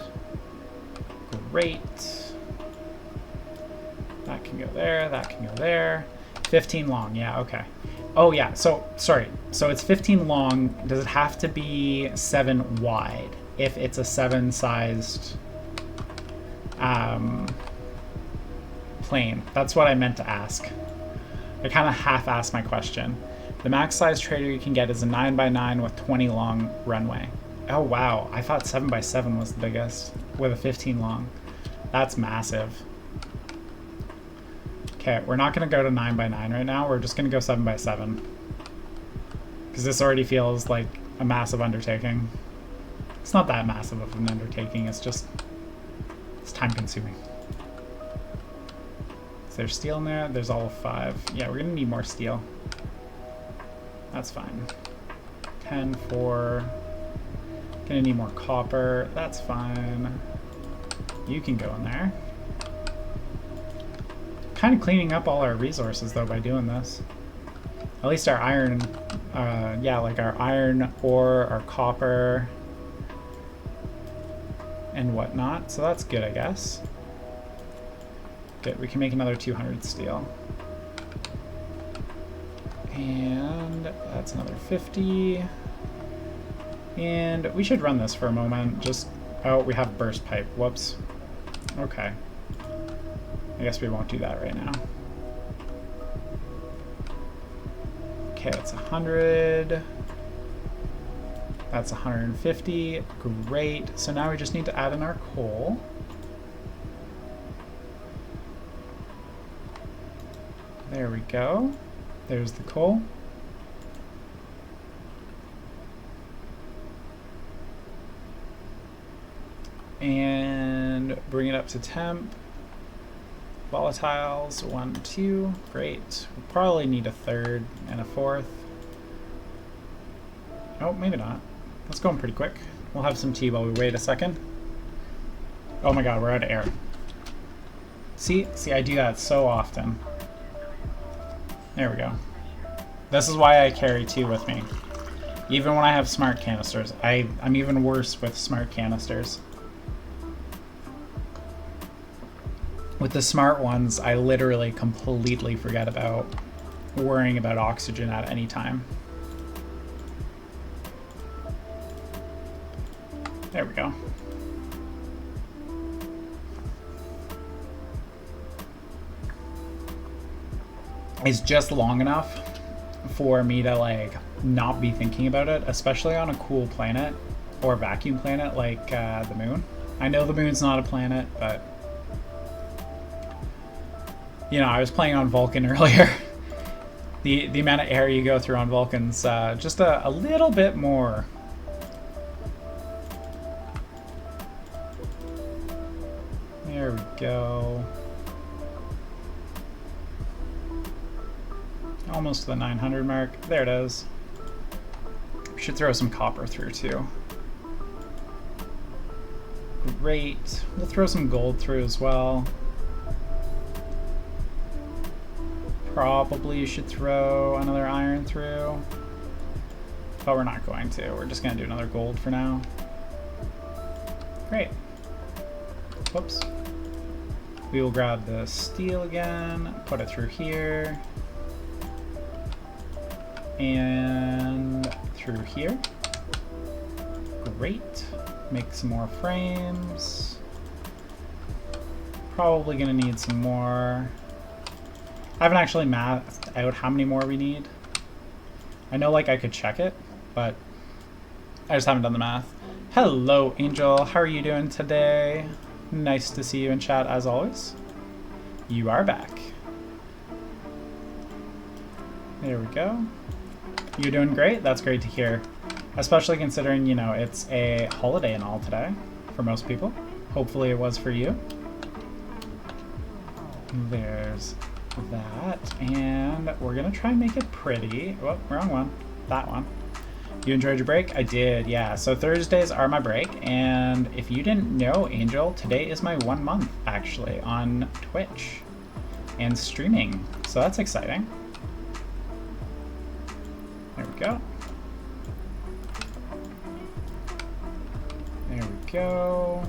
Great. That can go there, that can go there. 15 long, yeah, okay. Oh yeah, so, sorry. So it's 15 long. Does it have to be 7 wide if it's a 7-sized plane? That's what I meant to ask. I kind of half-asked my question. The max size trader you can get is a 9x9 with 20 long runway. Oh wow, I thought 7x7 was the biggest with a 15 long. That's massive. Okay, we're not gonna go to 9x9 right now. We're just gonna go 7x7. Because this already feels like a massive undertaking. It's not that massive of an undertaking, it's just, it's time consuming. Is there steel in there? There's all 5. Yeah, we're gonna need more steel. That's fine. 10 for... Gonna need more copper. That's fine. You can go in there. Kind of cleaning up all our resources though by doing this. At least our iron, yeah, like our iron ore, our copper, and whatnot. So that's good, I guess. Good, we can make another 200 steel. And that's another 50. And we should run this for a moment. Just, oh, we have burst pipe. Whoops. Okay. I guess we won't do that right now. Okay, that's 100. That's 150. Great. So now we just need to add in our coal. There we go. There's the coal. And bring it up to temp. Volatiles, 1, 2, great. We'll probably need a 3rd and a 4th. Oh, maybe not. That's going pretty quick. We'll have some tea while we wait a second. Oh my god, we're out of air. See, I do that so often. There we go. This is why I carry 2 with me. Even when I have smart canisters. I'm even worse with smart canisters. With the smart ones, I literally completely forget about worrying about oxygen at any time. There we go. is just long enough for me to like not be thinking about it, especially on a cool planet or vacuum planet like the moon. I know the moon's not a planet, but you know, I was playing on Vulcan earlier. The amount of air you go through on Vulcan's just a little bit more. There we go. Almost to the 900 mark. There it is. Should throw some copper through too. Great. We'll throw some gold through as well. Probably should throw another iron through. But we're not going to. We're just going to do another gold for now. Great. Whoops. We will grab the steel again, put it through here. And through here. Great. Make some more frames. Probably gonna need some more. I haven't actually mathed out how many more we need. I know like I could check it, but I just haven't done the math. Hello, Angel. How are you doing today? Nice to see you in chat as always. You are back. There we go. You're doing great. That's great to hear. Especially considering, you know, it's a holiday and all today for most people. Hopefully it was for you. There's that. And we're going to try and make it pretty. Oh, wrong one. That one. You enjoyed your break? I did, yeah. So Thursdays are my break. And if you didn't know, Angel, today is my 1 month, actually, on Twitch and streaming. So that's exciting. There we go. There we go.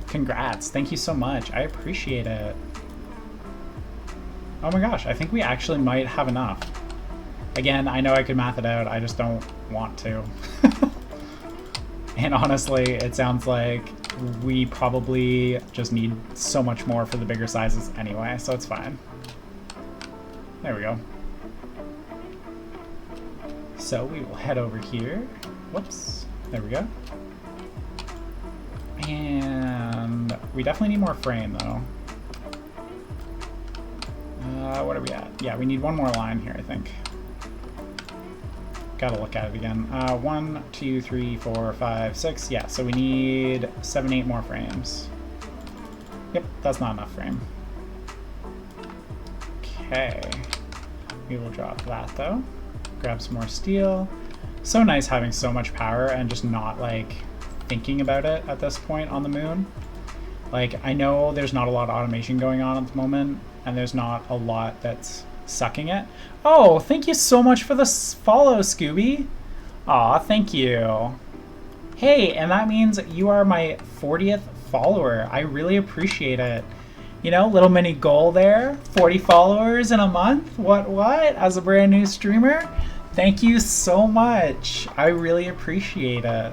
Congrats. Thank you so much. I appreciate it. Oh my gosh, I think we actually might have enough. Again, I know I could math it out, I just don't want to. And honestly, it sounds like we probably just need so much more for the bigger sizes anyway, so it's fine. There we go. So we will head over here. Whoops. There we go. And we definitely need more frame though. What are we at? Yeah, we need one more line here, I think. Gotta look at it again. 1, 2, 3, 4, 5, 6. Yeah, so we need 7, 8 more frames. Yep, that's not enough frame. Okay. We will drop that though. Grab some more steel. So nice having so much power and just not like thinking about it at this point on the moon. Like, I know there's not a lot of automation going on at the moment, and there's not a lot that's sucking it. Oh, thank you so much for the follow, Scooby. Aw, thank you. Hey, and that means you are my 40th follower. I really appreciate it. You know, little mini goal there. 40 followers in a month? What? As a brand new streamer? Thank you so much. I really appreciate it.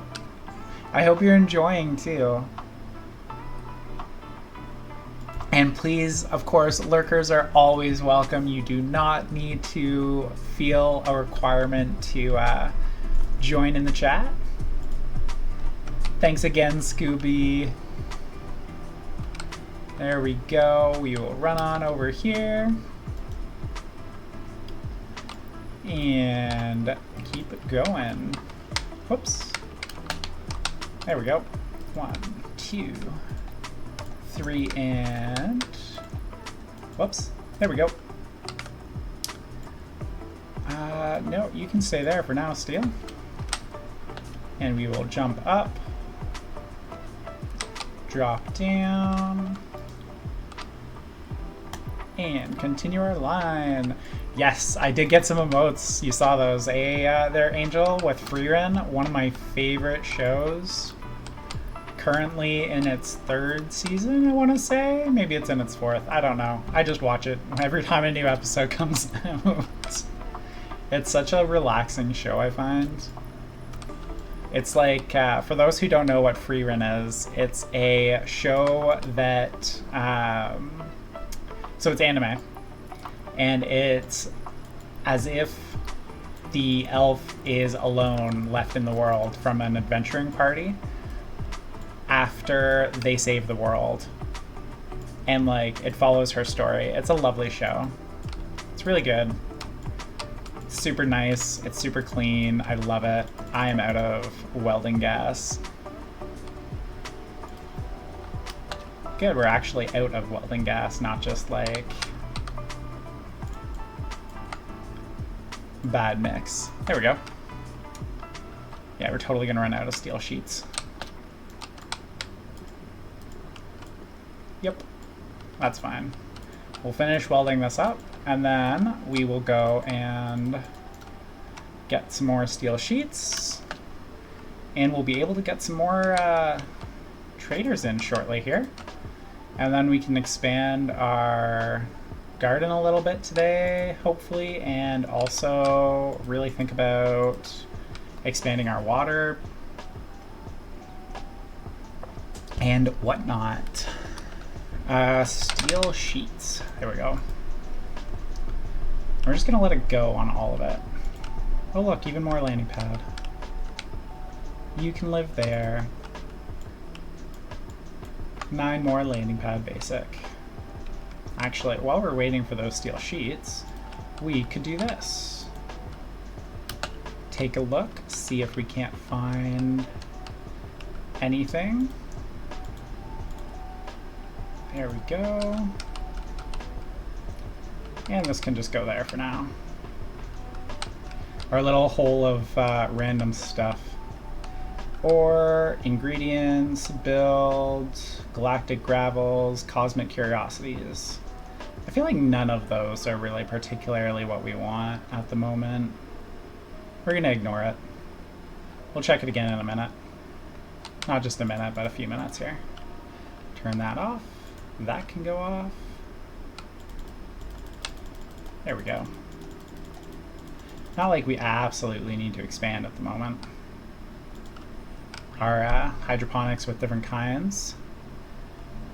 I hope you're enjoying too. And please, of course, lurkers are always welcome. You do not need to feel a requirement to join in the chat. Thanks again, Scooby. There we go. We will run on over here. And keep it going. Whoops. There we go. 1, 2, 3, and whoops. There we go. No, you can stay there for now, Steel. And we will jump up, drop down, and continue our line. Yes, I did get some emotes. You saw those. There, Angel, with Freerun, one of my favorite shows. Currently in its 3rd season, I want to say. Maybe it's in its 4th. I don't know. I just watch it every time a new episode comes out. It's such a relaxing show, I find. It's like, for those who don't know what Freerun is, it's a show that, so it's anime. And it's as if the elf is alone, left in the world from an adventuring party after they save the world. And like, it follows her story. It's a lovely show. It's really good. It's super nice. It's super clean. I love it. I am out of welding gas. Good, we're actually out of welding gas, not just like bad mix. There we go. Yeah, we're totally gonna run out of steel sheets. Yep, that's fine. We'll finish welding this up, and then we will go and get some more steel sheets, and we'll be able to get some more traders in shortly here. And then we can expand our garden a little bit today, hopefully, and also really think about expanding our water and whatnot. Steel sheets. There we go. We're just gonna let it go on all of it. Oh look, even more landing pad. You can live there. 9 more landing pad basic. Actually, while we're waiting for those steel sheets, we could do this. Take a look, see if we can't find anything. There we go. And this can just go there for now. Our little hole of random stuff. Or ingredients, build, galactic gravels, cosmic curiosities. I feel like none of those are really particularly what we want at the moment. We're gonna ignore it. We'll check it again in a minute. Not just a minute, but a few minutes here. Turn that off. That can go off. There we go. Not like we absolutely need to expand at the moment. Our hydroponics with different kinds.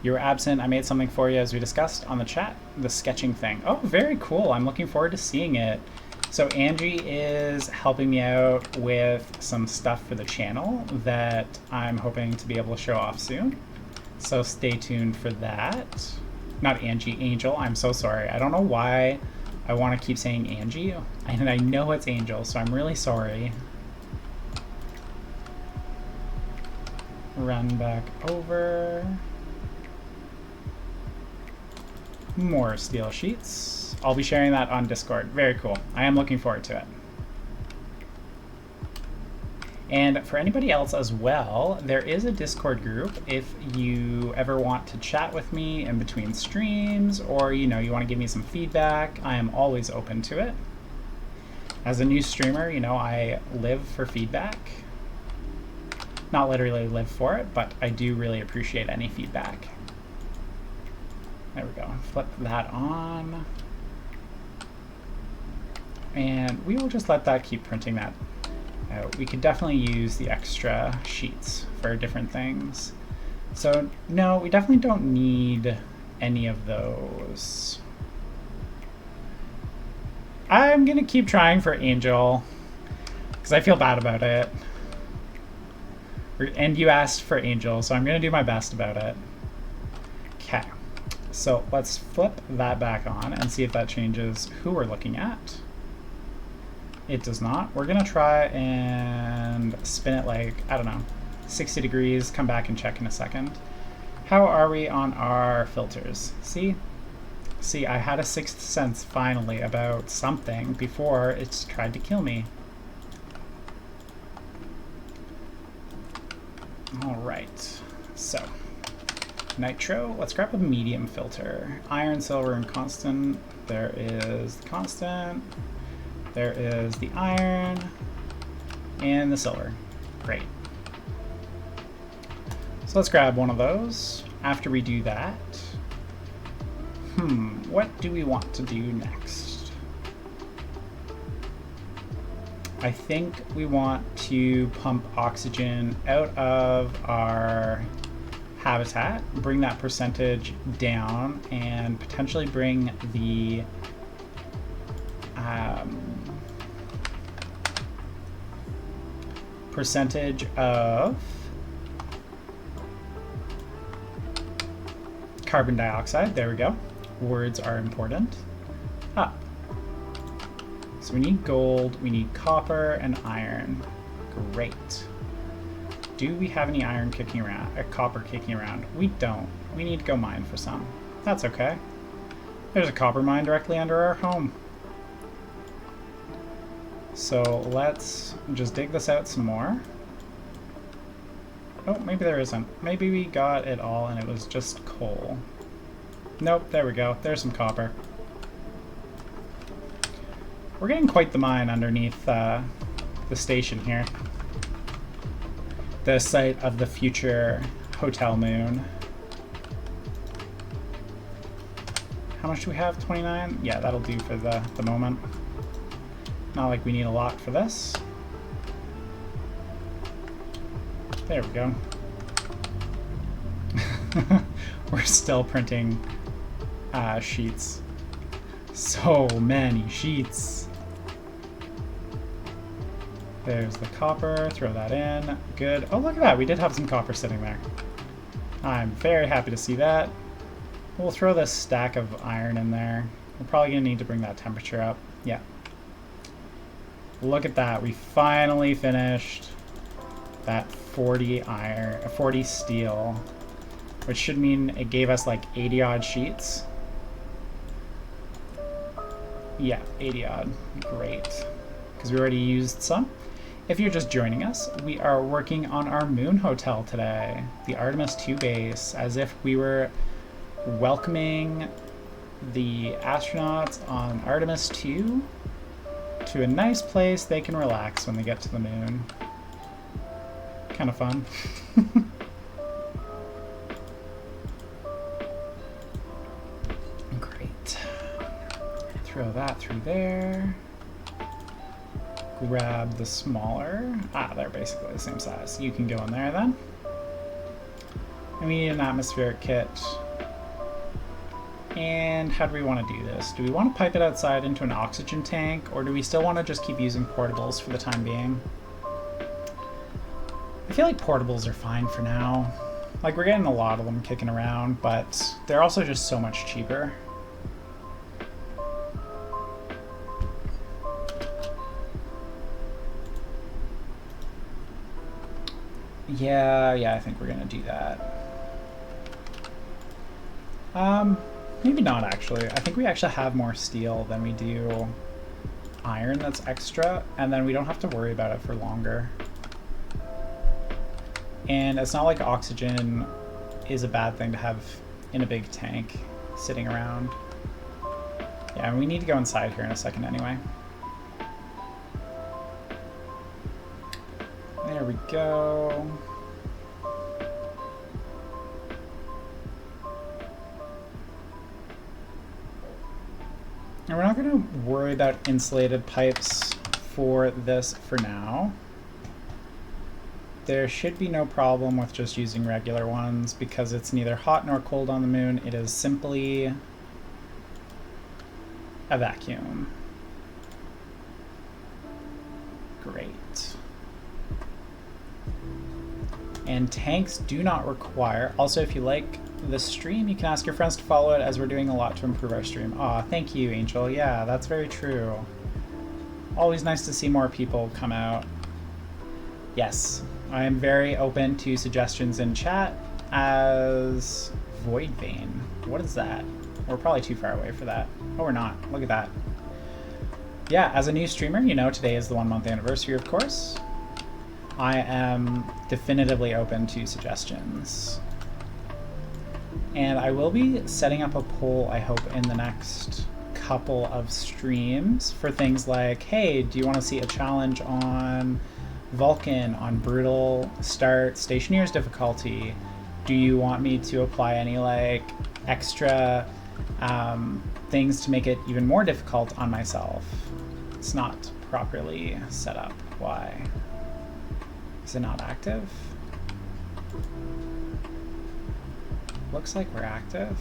You were absent. I made something for you as we discussed on the chat. The sketching thing. Oh, very cool. I'm looking forward to seeing it. So Angie is helping me out with some stuff for the channel that I'm hoping to be able to show off soon. So stay tuned for that. Not Angie, Angel. I'm so sorry. I don't know why I want to keep saying Angie. And I know it's Angel, so I'm really sorry. Run back over. More steel sheets. I'll be sharing that on Discord. Very cool. I am looking forward to it. And for anybody else as well, there is a Discord group if you ever want to chat with me in between streams, or you want to give me some feedback. I am always open to it. As a new streamer, I live for feedback. Not literally live for it, but I do really appreciate any feedback. There we go. Flip that on. And we will just let that keep printing that out. We could definitely use the extra sheets for different things. So no, we definitely don't need any of those. I'm gonna keep trying for Angel because I feel bad about it. And you asked for Angel, so I'm gonna do my best about it. Okay, so let's flip that back on and see if that changes who we're looking at. It does not. We're gonna try and spin it like, I don't know, 60 degrees, come back and check in a second. How are we on our filters? See, I had a sixth sense finally about something before it's tried to kill me. All right, so nitro, let's grab a medium filter. Iron, silver, and constant. There is the constant. There is the iron and the silver. Great. So let's grab one of those. After we do that, what do we want to do next? I think we want to pump oxygen out of our habitat, bring that percentage down, and potentially bring the percentage of carbon dioxide. There we go. Words are important. Ah. So we need gold, we need copper and iron. Great. Do we have any iron kicking around, copper kicking around? We don't. We need to go mine for some. That's okay. There's a copper mine directly under our home. So let's just dig this out some more. Oh, maybe there isn't. Maybe we got it all and it was just coal. Nope, there we go. There's some copper. We're getting quite the mine underneath the station here. The site of the future Hotel Moon. How much do we have? 29? Yeah, that'll do for the moment. Not like we need a lot for this. There we go. We're still printing sheets. So many sheets. There's the copper. Throw that in. Good. Oh, look at that. We did have some copper sitting there. I'm very happy to see that. We'll throw this stack of iron in there. We're probably going to need to bring that temperature up. Yeah. Look at that. We finally finished that 40 iron, 40 steel, which should mean it gave us like 80 odd sheets. Yeah, 80 odd. Great. Because we already used some. If you're just joining us, we are working on our moon hotel today, the Artemis 2 base, as if we were welcoming the astronauts on Artemis 2 to a nice place they can relax when they get to the moon. Kind of fun. Great. Throw that through there. Grab the smaller. Ah, they're basically the same size. You can go in there then. And we need an atmospheric kit. And how do we want to do this? Do we want to pipe it outside into an oxygen tank, or do we still want to just keep using portables for the time being? I feel like portables are fine for now. Like, we're getting a lot of them kicking around, but they're also just so much cheaper. Yeah, I think we're gonna do that. Maybe not actually. I think we actually have more steel than we do iron that's extra, and then we don't have to worry about it for longer. And it's not like oxygen is a bad thing to have in a big tank sitting around. Yeah, and we need to go inside here in a second anyway. There we go. And we're not going to worry about insulated pipes for this for now. There should be no problem with just using regular ones because it's neither hot nor cold on the moon. It is simply a vacuum. Great. And tanks do not require. Also, if you like the stream, you can ask your friends to follow it, as we're doing a lot to improve our stream. Aw, thank you, Angel. Yeah, that's very true. Always nice to see more people come out. Yes, I am very open to suggestions in chat as Void Vein. What is that? We're probably too far away for that. Oh, we're not. Look at that. Yeah, as a new streamer, you know today is the 1 month anniversary, of course. I am definitively open to suggestions. And I will be setting up a poll, I hope, in the next couple of streams for things like, hey, do you want to see a challenge on Vulcan, on Brutal Start Stationeers difficulty? Do you want me to apply any like extra things to make it even more difficult on myself? It's not properly set up. Why? Is it not active? Looks like we're active.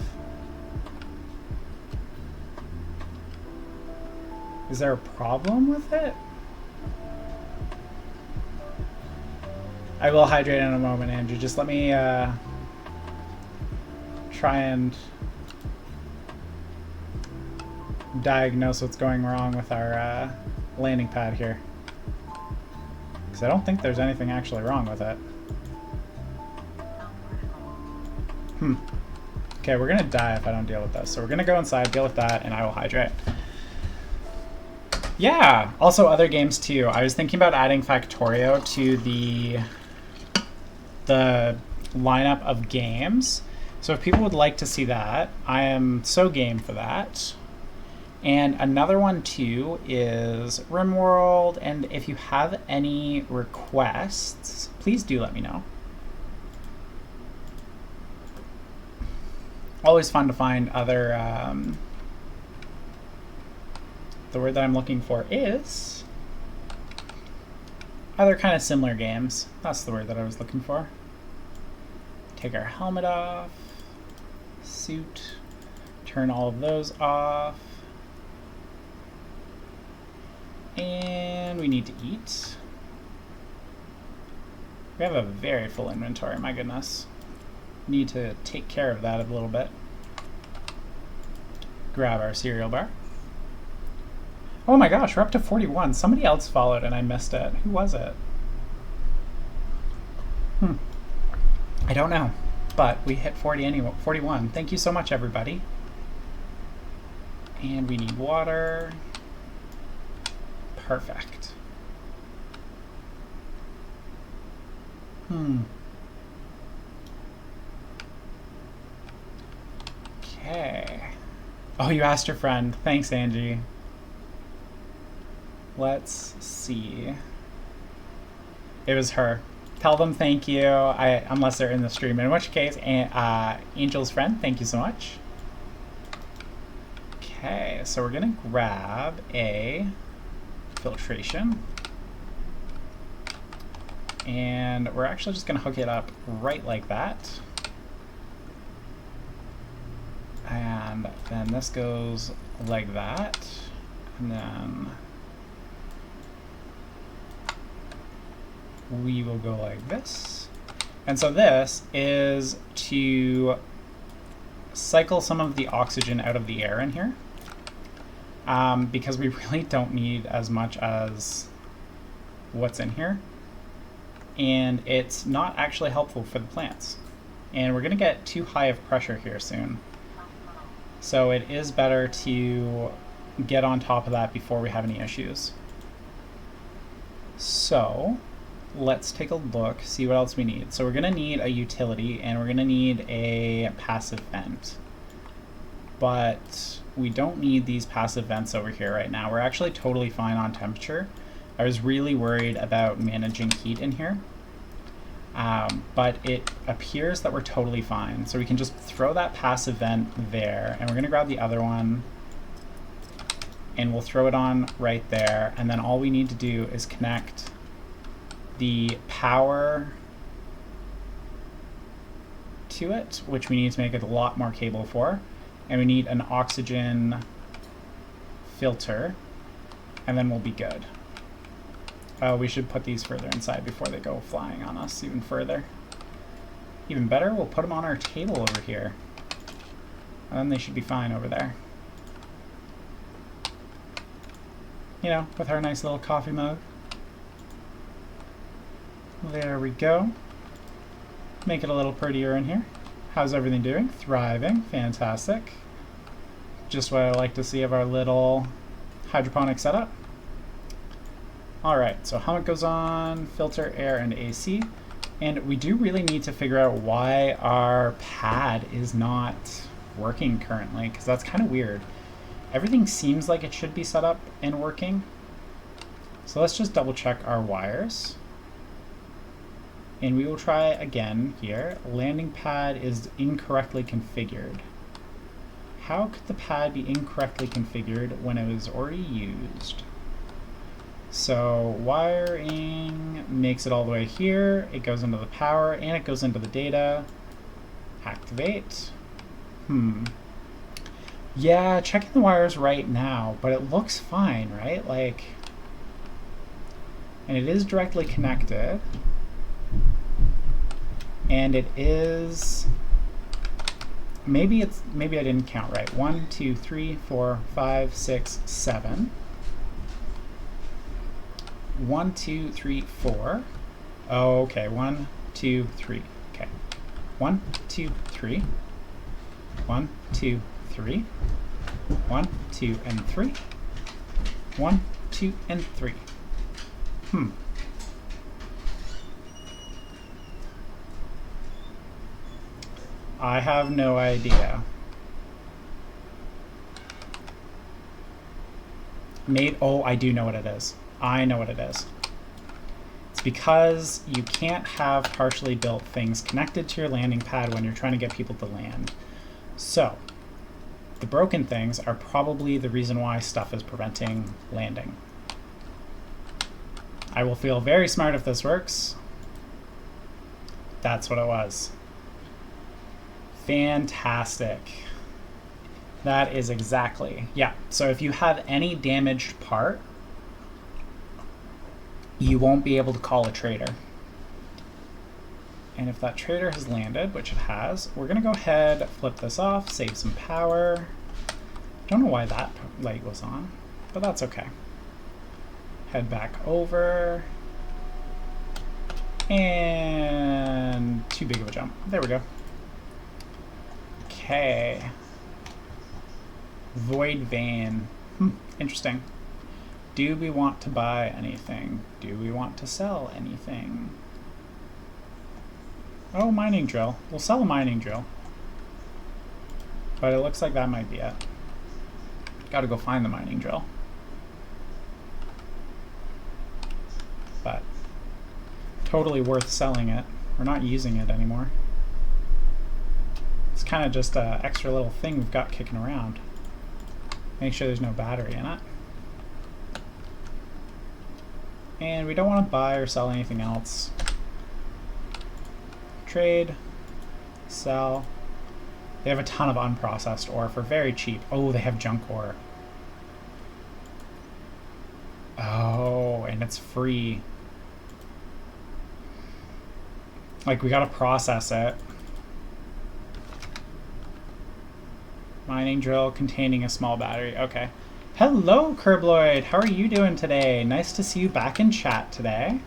Is there a problem with it? I will hydrate in a moment, Andrew. Just let me try and diagnose what's going wrong with our landing pad here. Because I don't think there's anything actually wrong with it. Okay, we're gonna die if I don't deal with this. So we're gonna go inside, deal with that, and I will hydrate. Yeah, also other games too. I was thinking about adding Factorio to the lineup of games. So if people would like to see that, I am so game for that. And another one too is RimWorld, and if you have any requests, please do let me know. Always fun to find other, the word that I'm looking for is other kind of similar games. That's the word that I was looking for. Take our helmet off, suit, turn all of those off. And we need to eat. We have a very full inventory, my goodness. Need to take care of that a little bit. Grab our cereal bar. Oh my gosh, we're up to 41. Somebody else followed and I missed it. Who was it? I don't know, but we hit 40 anyway. 41. Thank you so much, everybody. And we need water. Perfect. Okay. Oh, you asked your friend. Thanks, Angie. Let's see. It was her. Tell them thank you, unless they're in the stream. In which case, Angel's friend, thank you so much. Okay, so we're gonna grab a filtration. And we're actually just gonna hook it up right like that. And then this goes like that. And then we will go like this. And so this is to cycle some of the oxygen out of the air in here. Because we really don't need as much as what's in here. And it's not actually helpful for the plants. And we're going to get too high of pressure here soon. So it is better to get on top of that before we have any issues. So let's take a look, see what else we need. So we're going to need a utility and we're going to need a passive vent. But we don't need these passive vents over here right now. We're actually totally fine on temperature. I was really worried about managing heat in here. But it appears that we're totally fine. So we can just throw that passive vent there, and we're gonna grab the other one, and we'll throw it on right there. And then all we need to do is connect the power to it, which we need to make it a lot more cable for. And we need an oxygen filter, and then we'll be good. We should put these further inside before they go flying on us even further. Even better, we'll put them on our table over here. And then they should be fine over there. You know, with our nice little coffee mug. There we go. Make it a little prettier in here. How's everything doing? Thriving. Fantastic. Just what I like to see of our little hydroponic setup. Alright, so helmet goes on, filter, air, and AC. And we do really need to figure out why our pad is not working currently, because that's kind of weird. Everything seems like it should be set up and working. So let's just double check our wires. And we will try again here. Landing pad is incorrectly configured. How could the pad be incorrectly configured when it was already used? So wiring makes it all the way here. It goes into the power and it goes into the data. Activate. Yeah, checking the wires right now, but it looks fine, right? Like, and it is directly connected. And it is, maybe I didn't count right. 1, 2, 3, 4, 5, 6, 7. 1, 2, 3, 4. Oh, okay, 1, 2, 3. Okay. 1, 2, 3. 1, 2, 3. 1, 2, and 3. 1, 2, and 3. I have no idea. Oh, I do know what it is. I know what it is. It's because you can't have partially built things connected to your landing pad when you're trying to get people to land. So, the broken things are probably the reason why stuff is preventing landing. I will feel very smart if this works. That's what it was. Fantastic. That is exactly, yeah. So if you have any damaged part, you won't be able to call a trader. And if that trader has landed, which it has, we're gonna go ahead, flip this off, save some power. Don't know why that light was on, but that's okay. Head back over. And too big of a jump. There we go. Okay. Void vein. Interesting. Do we want to buy anything? Do we want to sell anything? Oh, mining drill. We'll sell a mining drill. But it looks like that might be it. Gotta go find the mining drill. But totally worth selling it. We're not using it anymore. It's kind of just an extra little thing we've got kicking around. Make sure there's no battery in it. And we don't want to buy or sell anything else. Trade, sell. They have a ton of unprocessed ore for very cheap. Oh, they have junk ore. Oh, and it's free. Like, we gotta process it. Mining drill containing a small battery. Okay. Hello, Kerbloid. How are you doing today? Nice to see you back in chat today.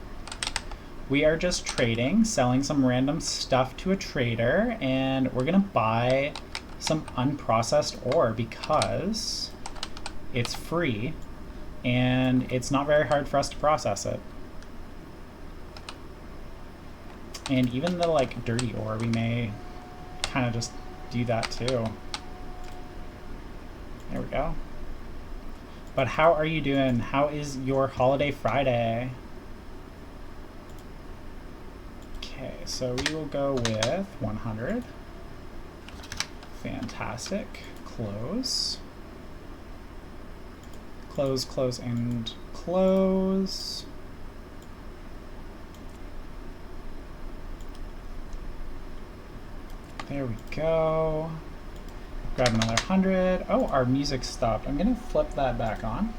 We are just trading, selling some random stuff to a trader, and we're gonna buy some unprocessed ore because it's free and it's not very hard for us to process it. And even the like dirty ore, we may kind of just do that too. There we go. But how are you doing? How is your holiday Friday? Okay, so we will go with 100. Fantastic. Close. Close, close, and close. There we go. Grab another 100. Oh, our music stopped. I'm gonna flip that back on.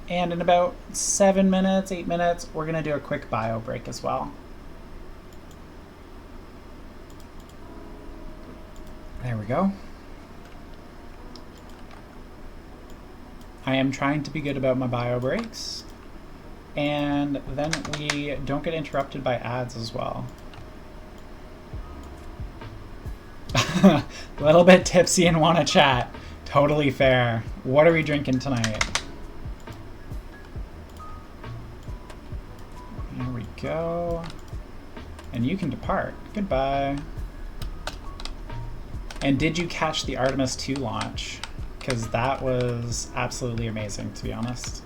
And in about 7 minutes, 8 minutes, we're gonna do a quick bio break as well. There we go. I am trying to be good about my bio breaks. And then we don't get interrupted by ads as well. A little bit tipsy and want to chat. Totally fair. What are we drinking tonight? There we go. And you can depart. Goodbye. And did you catch the Artemis 2 launch? Because that was absolutely amazing, to be honest.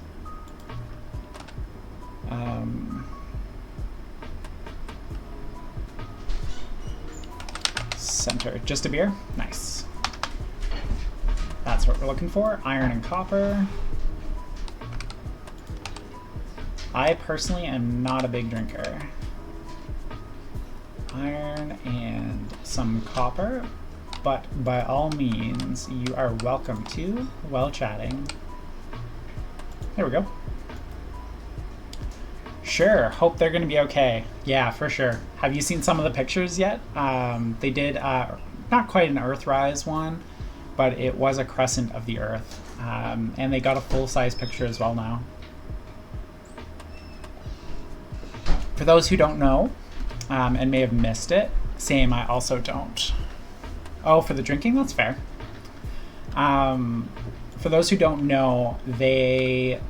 Center. Just a beer? Nice. That's what we're looking for. Iron and copper. I personally am not a big drinker. Iron and some copper. but by all means, you are welcome to while chatting. There we go. Sure, hope they're going to be okay. Yeah, for sure. Have you seen some of the pictures yet? They did not quite an Earthrise one, but it was a crescent of the Earth. And they got a full-size picture as well now. For those who don't know, and may have missed it, same, I also don't. Oh, for the drinking? That's fair. For those who don't know, they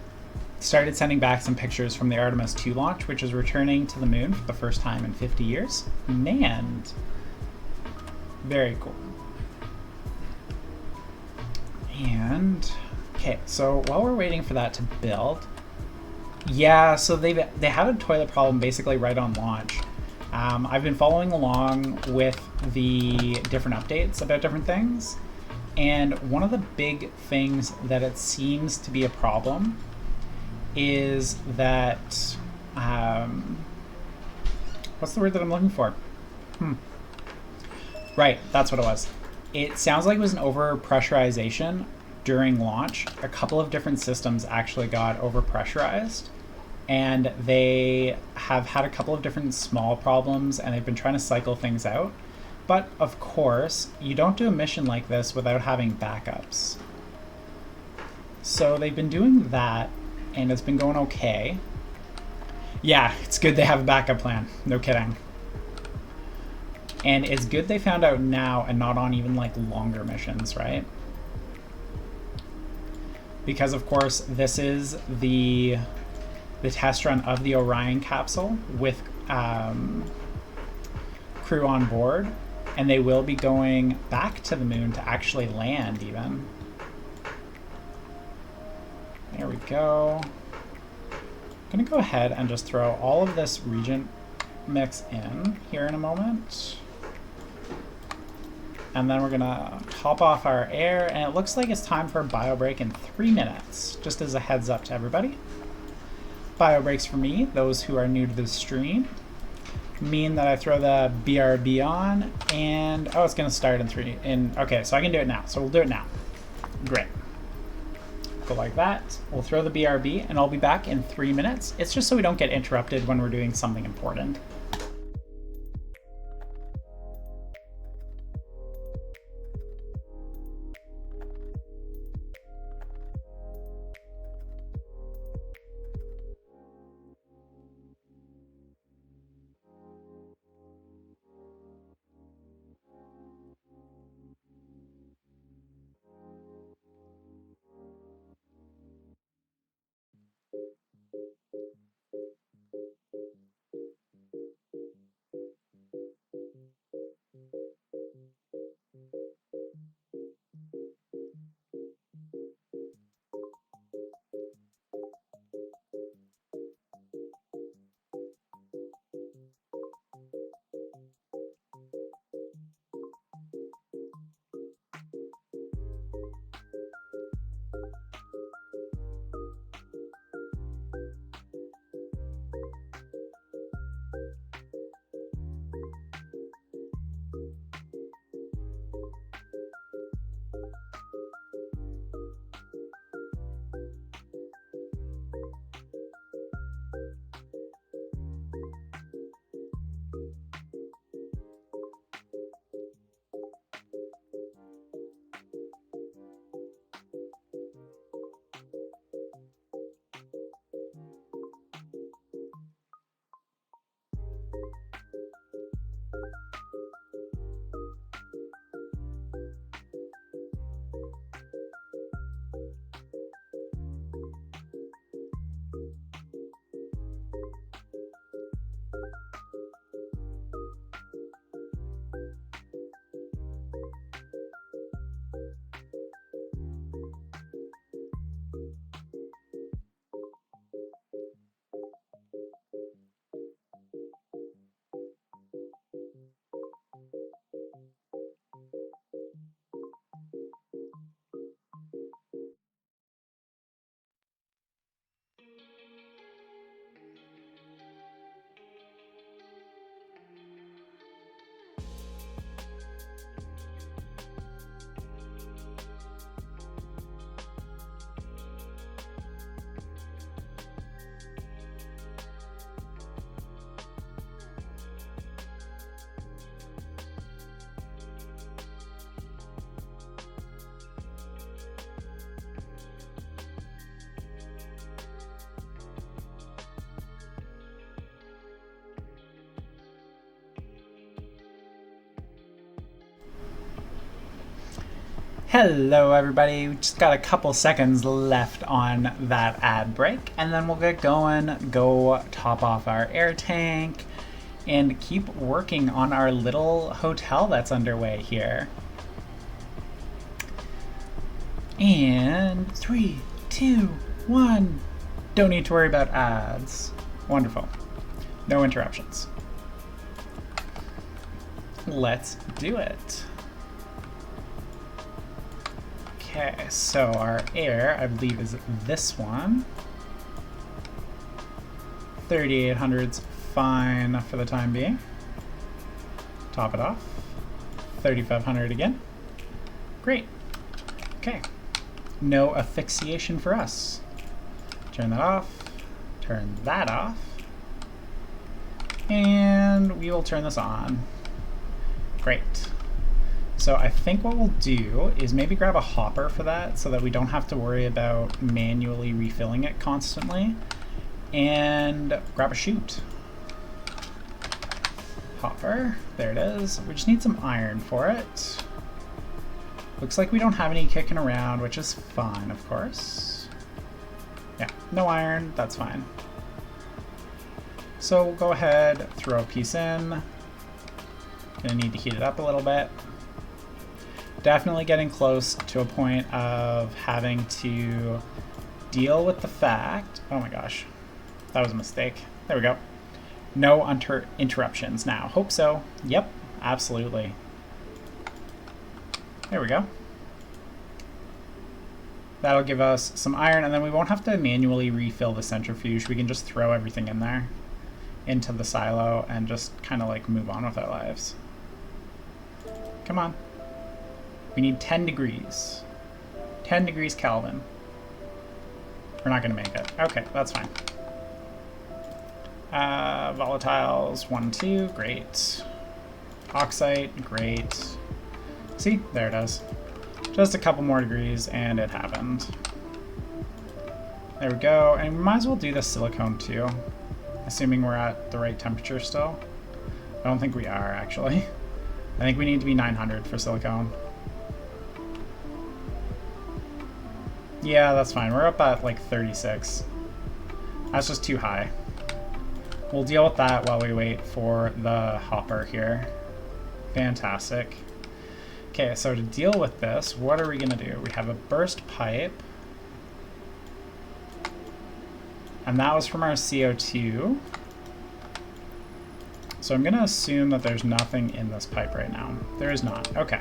started sending back some pictures from the Artemis 2 launch, which is returning to the moon for the first time in 50 years. Man, very cool. And, okay, so while we're waiting for that to build, yeah, so they had a toilet problem basically right on launch. I've been following along with the different updates about different things, and one of the big things that it seems to be a problem is that, what's the word that I'm looking for? Right, that's what it was. It sounds like it was an overpressurization during launch. A couple of different systems actually got overpressurized, and they have had a couple of different small problems, and they've been trying to cycle things out. But of course, you don't do a mission like this without having backups. So they've been doing that, and it's been going okay. Yeah, it's good they have a backup plan. No kidding. And it's good they found out now and not on even like longer missions, right? Because of course this is the test run of the Orion capsule with crew on board, and they will be going back to the moon to actually land even. There we go. I'm gonna go ahead and just throw all of this region mix in here in a moment. And then we're gonna top off our air, and it looks like it's time for a bio break in 3 minutes, just as a heads up to everybody. Bio breaks for me, those who are new to the stream, mean that I throw the BRB on, and oh, it's gonna start okay, so I can do it now, so we'll do it now. Great. Go like that. We'll throw the BRB, and I'll be back in 3 minutes. It's just so we don't get interrupted when we're doing something important. Hello everybody, we just got a couple seconds left on that ad break and then we'll get going, go top off our air tank and keep working on our little hotel that's underway here. And 3, 2, 1, don't need to worry about ads. Wonderful, no interruptions. Let's do it. Okay, so our air, I believe, is this one. 3800's fine for the time being. Top it off. 3500 again. Great. Okay. No asphyxiation for us. Turn that off. Turn that off. And we will turn this on. Great. So I think what we'll do is maybe grab a hopper for that so that we don't have to worry about manually refilling it constantly. And grab a chute. Hopper, there it is. We just need some iron for it. Looks like we don't have any kicking around, which is fine, of course. Yeah, no iron, that's fine. So we'll go ahead, throw a piece in. Gonna need to heat it up a little bit. Definitely getting close to a point of having to deal with the fact, oh my gosh, that was a mistake. There we go. No interruptions now. Hope so. Yep, absolutely. There we go. That'll give us some iron and then we won't have to manually refill the centrifuge. We can just throw everything in there into the silo and just kind of like move on with our lives. Come on. We need 10 degrees. 10 degrees Kelvin. We're not going to make it. Okay, that's fine. Volatiles, 1, 2, great. Oxide, great. See, there it is. Just a couple more degrees and it happened. There we go, and we might as well do the silicone too. Assuming we're at the right temperature still. I don't think we are, actually. I think we need to be 900 for silicone. Yeah, that's fine. We're up at like 36. That's just too high. We'll deal with that while we wait for the hopper here. Fantastic. Okay, so to deal with this, what are we going to do? We have a burst pipe. And that was from our CO2. So I'm going to assume that there's nothing in this pipe right now. There is not. Okay.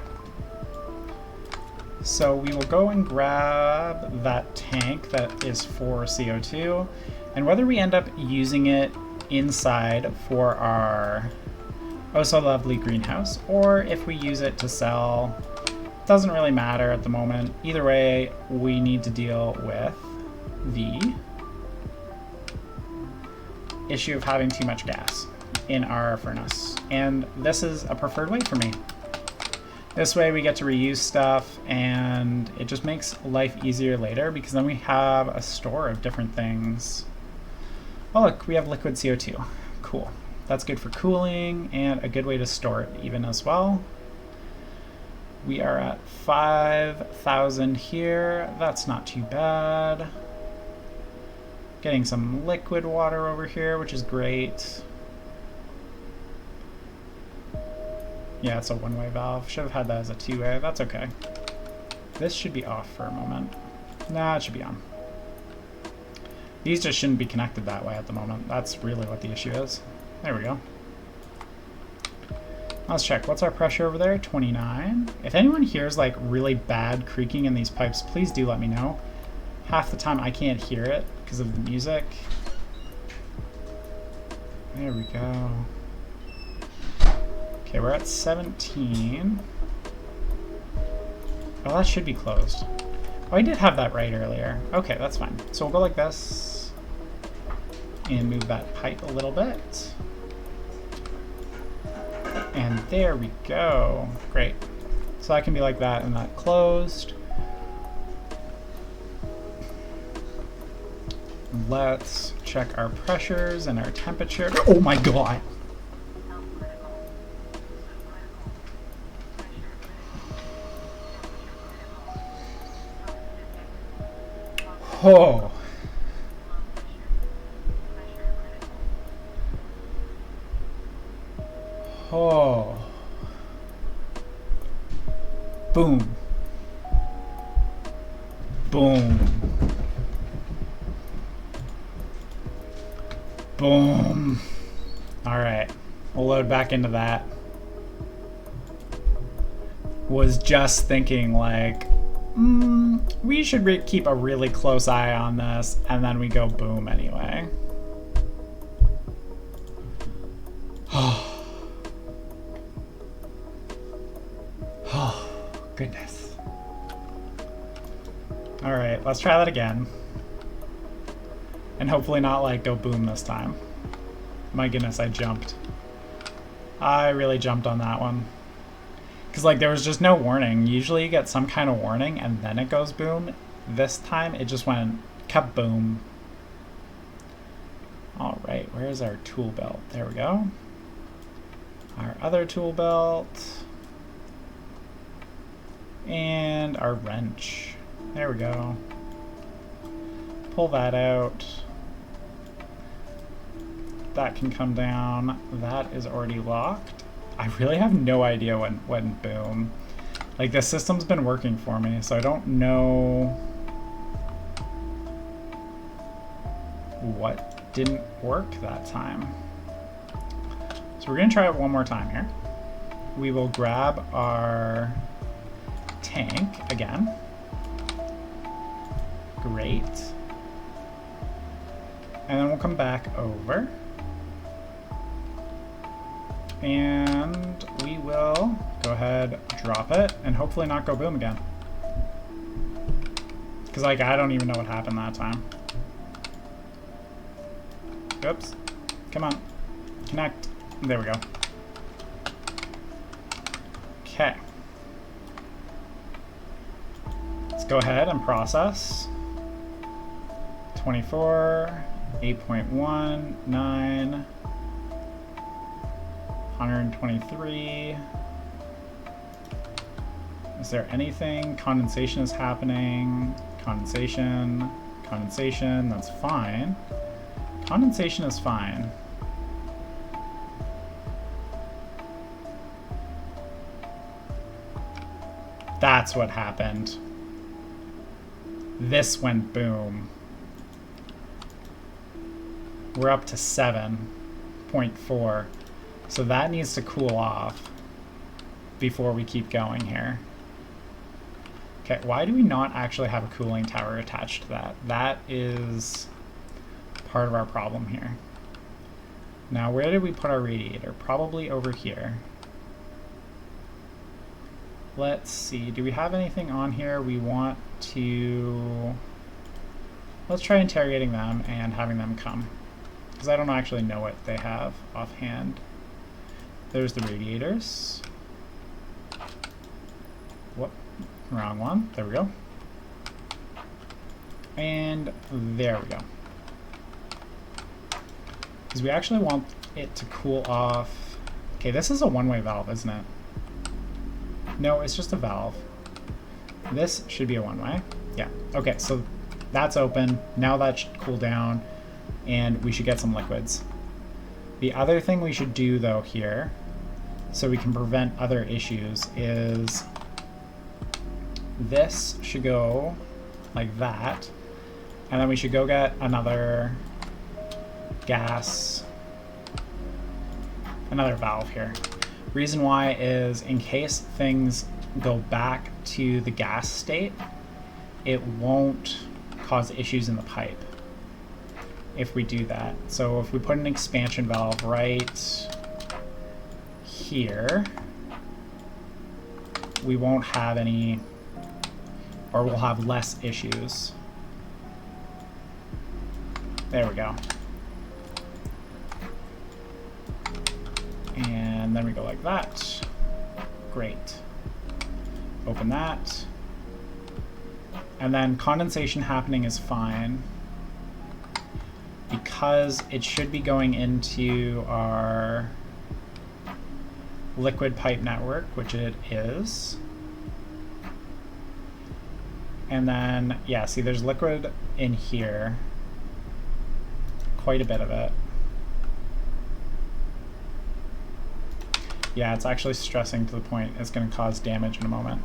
So we will go and grab that tank that is for CO2, and whether we end up using it inside for our oh so lovely greenhouse, or if we use it to sell, doesn't really matter at the moment. Either way, we need to deal with the issue of having too much gas in our furnace, and this is a preferred way for me. This way we get to reuse stuff and it just makes life easier later because then we have a store of different things. Oh look, we have liquid CO2. Cool. That's good for cooling and a good way to store it even as well. We are at 5,000 here. That's not too bad. Getting some liquid water over here, which is great. Yeah, it's a one-way valve. Should have had that as a two-way. That's okay. This should be off for a moment. Nah, it should be on. These just shouldn't be connected that way at the moment. That's really what the issue is. There we go. Let's check. What's our pressure over there? 29. If anyone hears like really bad creaking in these pipes, please do let me know. Half the time I can't hear it because of the music. There we go. Okay, we're at 17. Oh, that should be closed. Oh, I did have that right earlier. Okay, that's fine. So we'll go like this and move that pipe a little bit. And there we go. Great. So that can be like that and that closed. Let's check our pressures and our temperature. Oh my god! Oh. Oh. Boom. Boom. Boom. All right. We'll load back into that. Was just thinking like, we should keep a really close eye on this, and then we go boom anyway. Oh, goodness. All right, let's try that again. And hopefully not like go boom this time. My goodness, I jumped. I really jumped on that one. Because like there was just no warning. Usually you get some kind of warning and then it goes boom. This time it just went kaboom. All right, where's our tool belt? There we go. Our other tool belt. And our wrench. There we go. Pull that out. That can come down. That is already locked. I really have no idea when went boom. Like the system's been working for me, so I don't know what didn't work that time. So we're gonna try it one more time here. We will grab our tank again. Great. And then we'll come back over. And we will go ahead, drop it, and hopefully not go boom again. Because like I don't even know what happened that time. Oops. Come on. Connect. There we go. Okay. Let's go ahead and process. 24, 8.1, 9, 123. Is there anything? Condensation is happening. Condensation, condensation, that's fine. Condensation is fine. That's what happened. This went boom. We're up to 7.4. So that needs to cool off before we keep going here. Okay, why do we not actually have a cooling tower attached to that? That is part of our problem here. Now, where did we put our radiator? Probably over here. Let's see, do we have anything on here we want to... Let's try interrogating them and having them come. Because I don't actually know what they have offhand. There's the radiators. Whoop, wrong one. There we go. And there we go. Because we actually want it to cool off. Okay, this is a one-way valve, isn't it? No, it's just a valve. This should be a one-way. Yeah. Okay, so that's open. Now that should cool down, and we should get some liquids. The other thing we should do, though, here, so we can prevent other issues, is this should go like that, and then we should go get another gas, another valve here. Reason why is in case things go back to the gas state, it won't cause issues in the pipe if we do that. So if we put an expansion valve right here, we won't have any, or we'll have less issues. There we go. And then we go like that. Great. Open that. And then condensation happening is fine, because it should be going into our liquid pipe network, which it is. And then, yeah, see there's liquid in here. Quite a bit of it. Yeah, it's actually stressing to the point it's going to cause damage in a moment.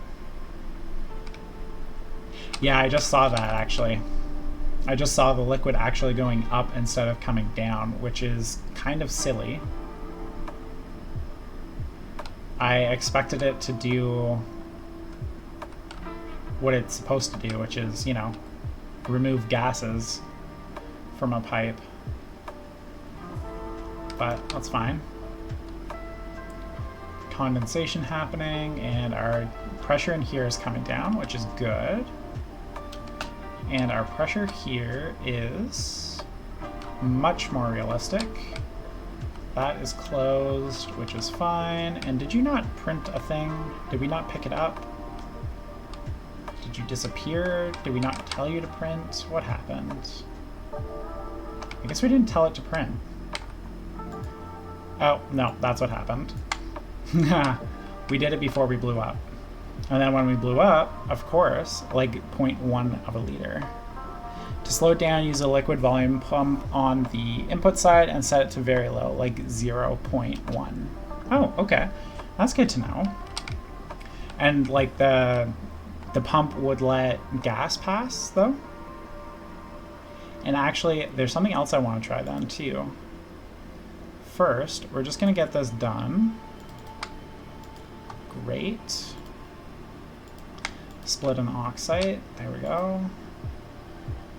Yeah, I just saw that actually. I just saw the liquid actually going up instead of coming down, which is kind of silly. I expected it to do what it's supposed to do, which is, you know, remove gases from a pipe. But that's fine. Condensation happening, and our pressure in here is coming down, which is good. And our pressure here is much more realistic. That is closed, which is fine. And did you not print a thing? Did we not pick it up? Did you disappear? Did we not tell you to print? What happened? I guess we didn't tell it to print. Oh, no, that's what happened. We did it before we blew up. And then when we blew up, of course, like 0.1 of a liter. To slow it down, use a liquid volume pump on the input side and set it to very low, like 0.1. Oh, okay. That's good to know. And like the pump would let gas pass, though? And actually, there's something else I want to try then, too. First, we're just going to get this done. Great. Split an oxide. There we go.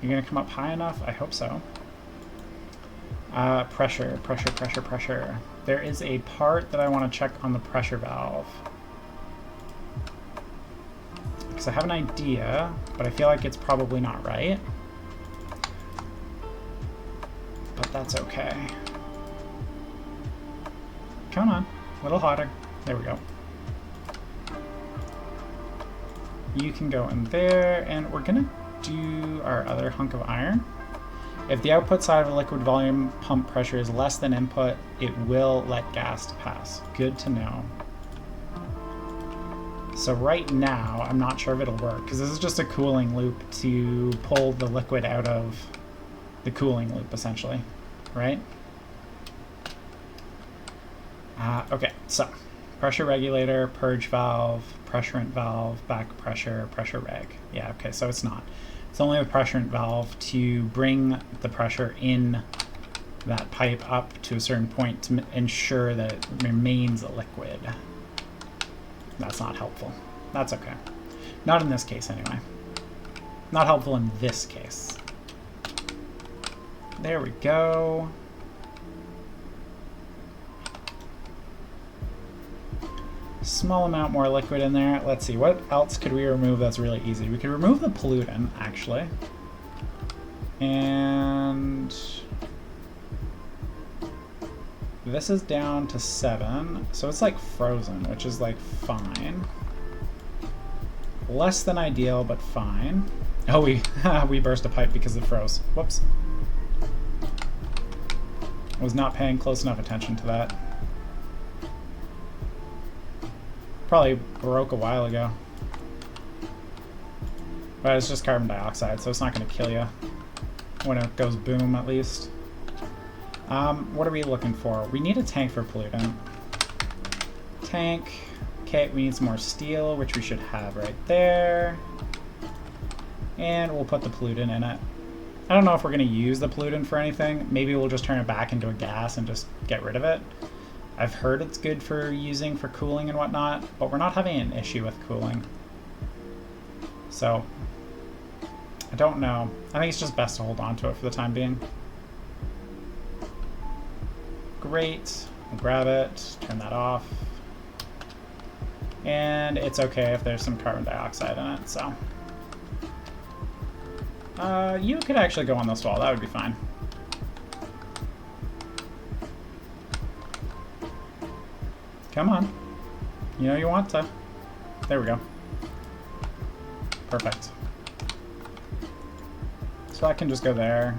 You're going to come up high enough? I hope so. Pressure, pressure, pressure, pressure. There is a part that I want to check on the pressure valve. Because I have an idea, but I feel like it's probably not right. But that's okay. Come on, a little hotter. There we go. You can go in there, and we're gonna do our other hunk of iron. If the output side of a liquid volume pump pressure is less than input, it will let gas pass. Good to know. So right now, I'm not sure if it'll work, because this is just a cooling loop to pull the liquid out of the cooling loop, essentially, right? Okay, so pressure regulator, purge valve, pressurant valve, back pressure, pressure reg. Yeah, okay, so it's not. It's only a pressurant valve to bring the pressure in that pipe up to a certain point to ensure that it remains a liquid. That's not helpful. That's okay. Not in this case, anyway. Not helpful in this case. There we go. Small amount more liquid in there. Let's see, what else could we remove that's really easy? We could remove the pollutant, actually. And this is down to 7, so it's like frozen, which is like fine. Less than ideal, but fine. Oh, we burst a pipe because it froze. Whoops. I was not paying close enough attention to that. Probably broke a while ago. But it's just carbon dioxide, so it's not going to kill you when it goes boom, at least. What are we looking for? We need a tank for pollutant. Tank. Okay, we need some more steel, which we should have right there. And we'll put the pollutant in it. I don't know if we're going to use the pollutant for anything. Maybe we'll just turn it back into a gas and just get rid of it. I've heard it's good for using for cooling and whatnot, but we're not having an issue with cooling. So, I don't know. I think it's just best to hold on to it for the time being. Great. We'll grab it, turn that off. And it's okay if there's some carbon dioxide in it, so. You could actually go on this wall, that would be fine. Come on. You know you want to. There we go. Perfect. So I can just go there.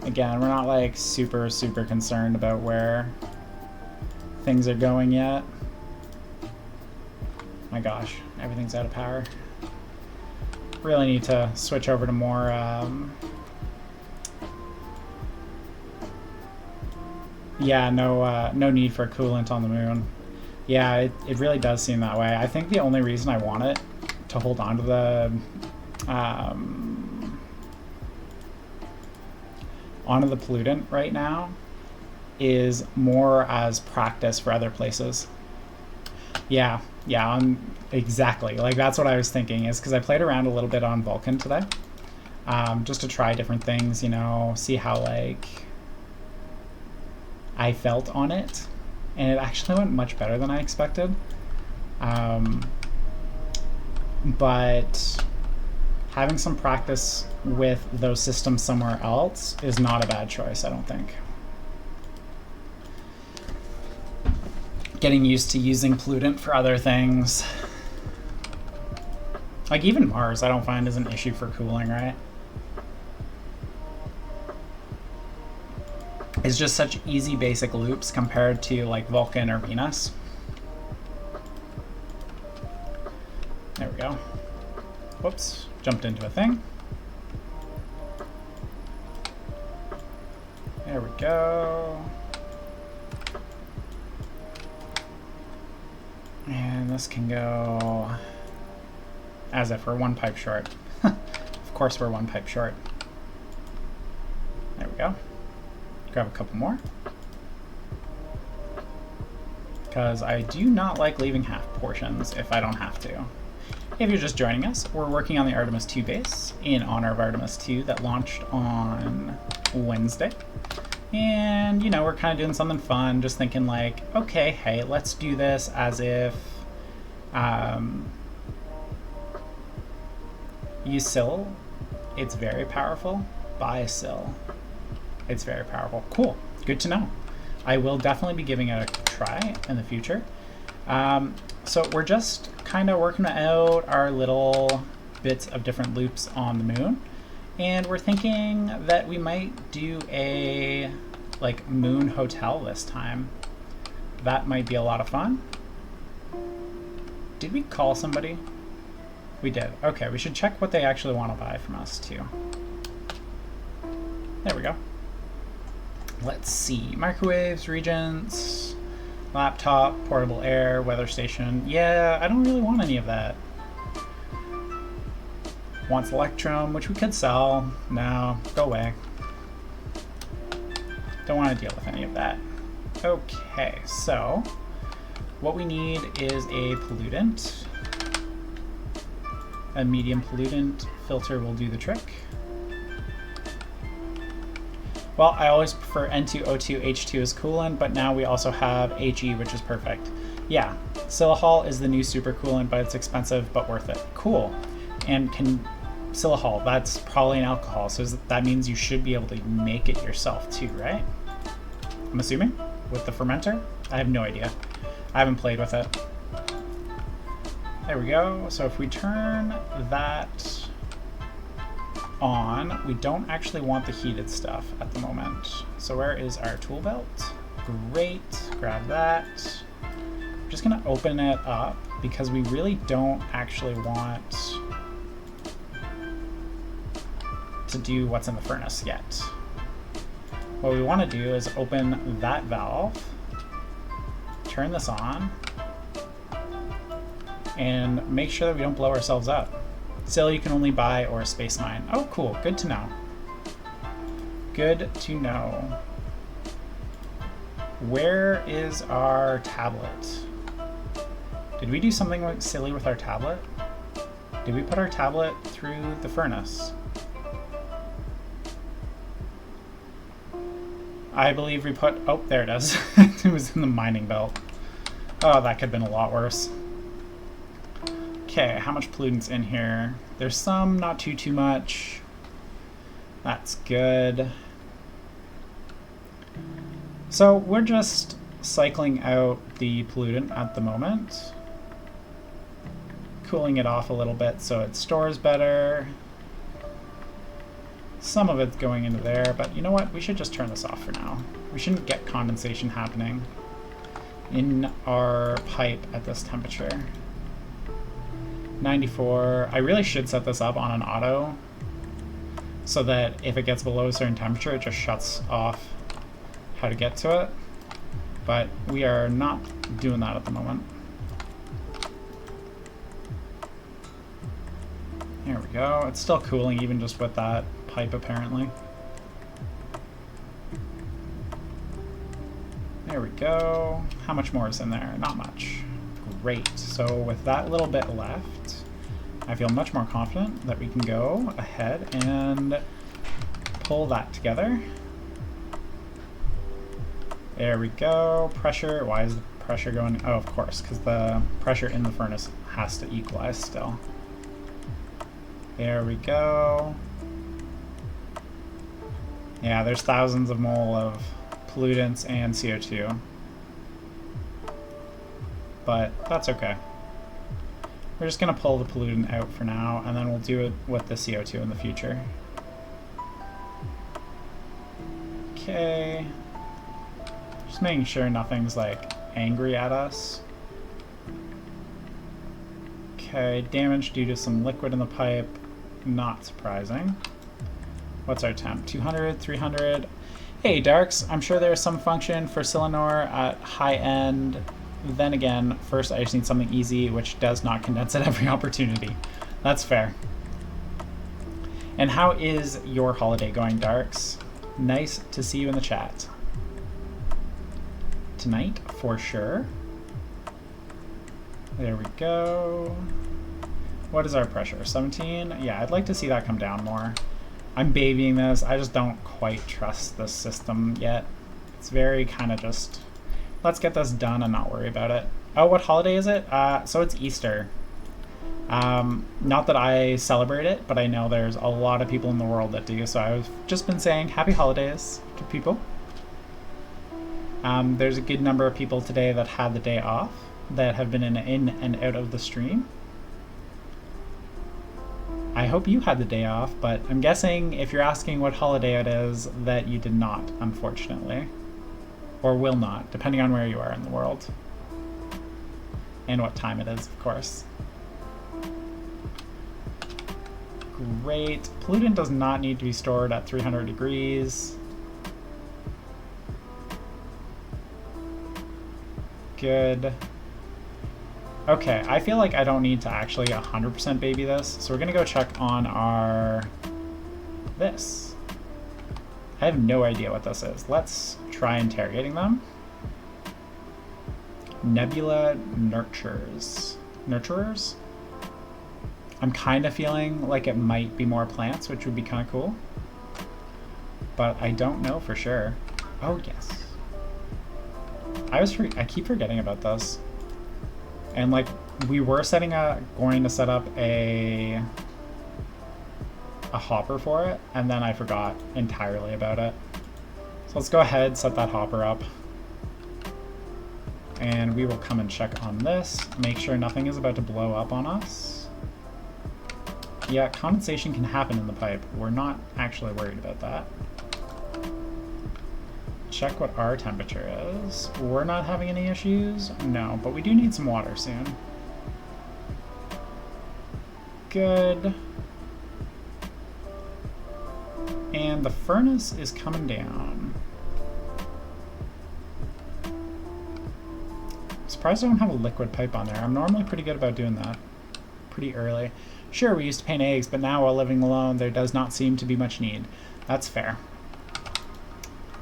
Again, we're not like super concerned about where things are going yet. My gosh. everything's out of power. Really need to switch over to more yeah, no need for coolant on the moon. Yeah, it really does seem that way. I think the only reason I want it to hold on to the onto the pollutant right now is more as practice for other places. Yeah, exactly. Like, that's what I was thinking, is because I played around a little bit on Vulcan today, just to try different things, you know, see how, like, I felt on it, and it actually went much better than I expected. But having some practice with those systems somewhere else is not a bad choice, I don't think. Getting used to using pollutant for other things. Like, even Mars, I don't find is an issue for cooling, right? It's just such easy basic loops compared to, like, Vulcan or Venus. There we go. Whoops, jumped into a thing. There we go. And this can go as if we're one pipe short. Of course we're one pipe short. There we go. Grab a couple more. Because I do not like leaving half portions if I don't have to. If you're just joining us, we're working on the Artemis 2 base in honor of Artemis 2 that launched on Wednesday. And, you know, we're kind of doing something fun, just thinking like, okay, hey, let's do this as if use Syl. It's very powerful. Buy Syl. It's very powerful. Cool. Good to know. I will definitely be giving it a try in the future. So we're just kind of working out our little bits of different loops on the moon. And we're thinking that we might do a like moon hotel this time. That might be a lot of fun. Did we call somebody? We did. Okay, we should check what they actually want to buy from us too. There we go. Let's see. Microwaves, regents, laptop, portable air, weather station. Yeah, I don't really want any of that. Wants electrum, which we could sell. No, go away. Don't want to deal with any of that. Okay, so what we need is a pollutant. A medium pollutant filter will do the trick. Well, I always prefer N2O2 H2 as coolant, but now we also have HE, which is perfect. Yeah, Silahol is the new super coolant, but it's expensive, but worth it. Cool. And Silahol, that's probably an alcohol, so that means you should be able to make it yourself too, right? I'm assuming? With the fermenter? I have no idea. I haven't played with it. There we go. So if we turn that on, we don't actually want the heated stuff at the moment. So where is our tool belt? Great, grab that. I'm just gonna open it up because we really don't actually want to do what's in the furnace yet. What we want to do is open that valve, turn this on, and make sure that we don't blow ourselves up. Still, you can only buy or space mine. Oh, cool. Good to know. Good to know. Where is our tablet? Did we do something silly with our tablet? Did we put our tablet through the furnace? I believe we put... Oh, there it is. It was in the mining belt. Oh, that could have been a lot worse. Okay, how much pollutant's in here? There's some, not too much. That's good. So we're just cycling out the pollutant at the moment. Cooling it off a little bit so it stores better. Some of it's going into there, but you know what? We should just turn this off for now. We shouldn't get condensation happening in our pipe at this temperature. 94. I really should set this up on an auto so that if it gets below a certain temperature, it just shuts off how to get to it. But we are not doing that at the moment. There we go. It's still cooling even just with that pipe apparently. There we go. How much more is in there? Not much. Great. So with that little bit left, I feel much more confident that we can go ahead and pull that together. There we go. Pressure. Why is the pressure going? Oh, of course, because the pressure in the furnace has to equalize still. There we go. Yeah, there's thousands of mole of pollutants and CO2. But that's okay. We're just going to pull the pollutant out for now, and then we'll do it with the CO2 in the future. Okay. Just making sure nothing's like angry at us. Okay, damage due to some liquid in the pipe. Not surprising. What's our temp? 200, 300. Hey, Darks, I'm sure there's some function for Silanor at high end. Then again, first I just need something easy, which does not condense at every opportunity. That's fair. And how is your holiday going, Darks? Nice to see you in the chat. Tonight, for sure. There we go. What is our pressure? 17? Yeah, I'd like to see that come down more. I'm babying this. I just don't quite trust this system yet. It's very kind of just, let's get this done and not worry about it. Oh, what holiday is it? So it's Easter. Not that I celebrate it, but I know there's a lot of people in the world that do, so I've just been saying happy holidays to people. There's a good number of people today that had the day off that have been in and out of the stream. I hope you had the day off, but I'm guessing if you're asking what holiday it is, that you did not, unfortunately. Or will not, depending on where you are in the world. And what time it is, of course. Great. Pollutant does not need to be stored at 300 degrees. Good. Okay, I feel like I don't need to actually 100% baby this, so we're gonna go check on our... this. I have no idea what this is. Let's try interrogating them. Nebula nurturers. Nurturers? I'm kind of feeling like it might be more plants, which would be kind of cool. But I don't know for sure. Oh, yes. I keep forgetting about this. And like, we were going to set up a hopper for it, and then I forgot entirely about it. So let's go ahead, set that hopper up. And we will come and check on this, make sure nothing is about to blow up on us. Yeah, condensation can happen in the pipe. We're not actually worried about that. Check what our temperature is. We're not having any issues? No, but we do need some water soon. Good. And the furnace is coming down. I'm surprised I don't have a liquid pipe on there. I'm normally pretty good about doing that pretty early. Sure, we used to paint eggs, but now while living alone, there does not seem to be much need. That's fair.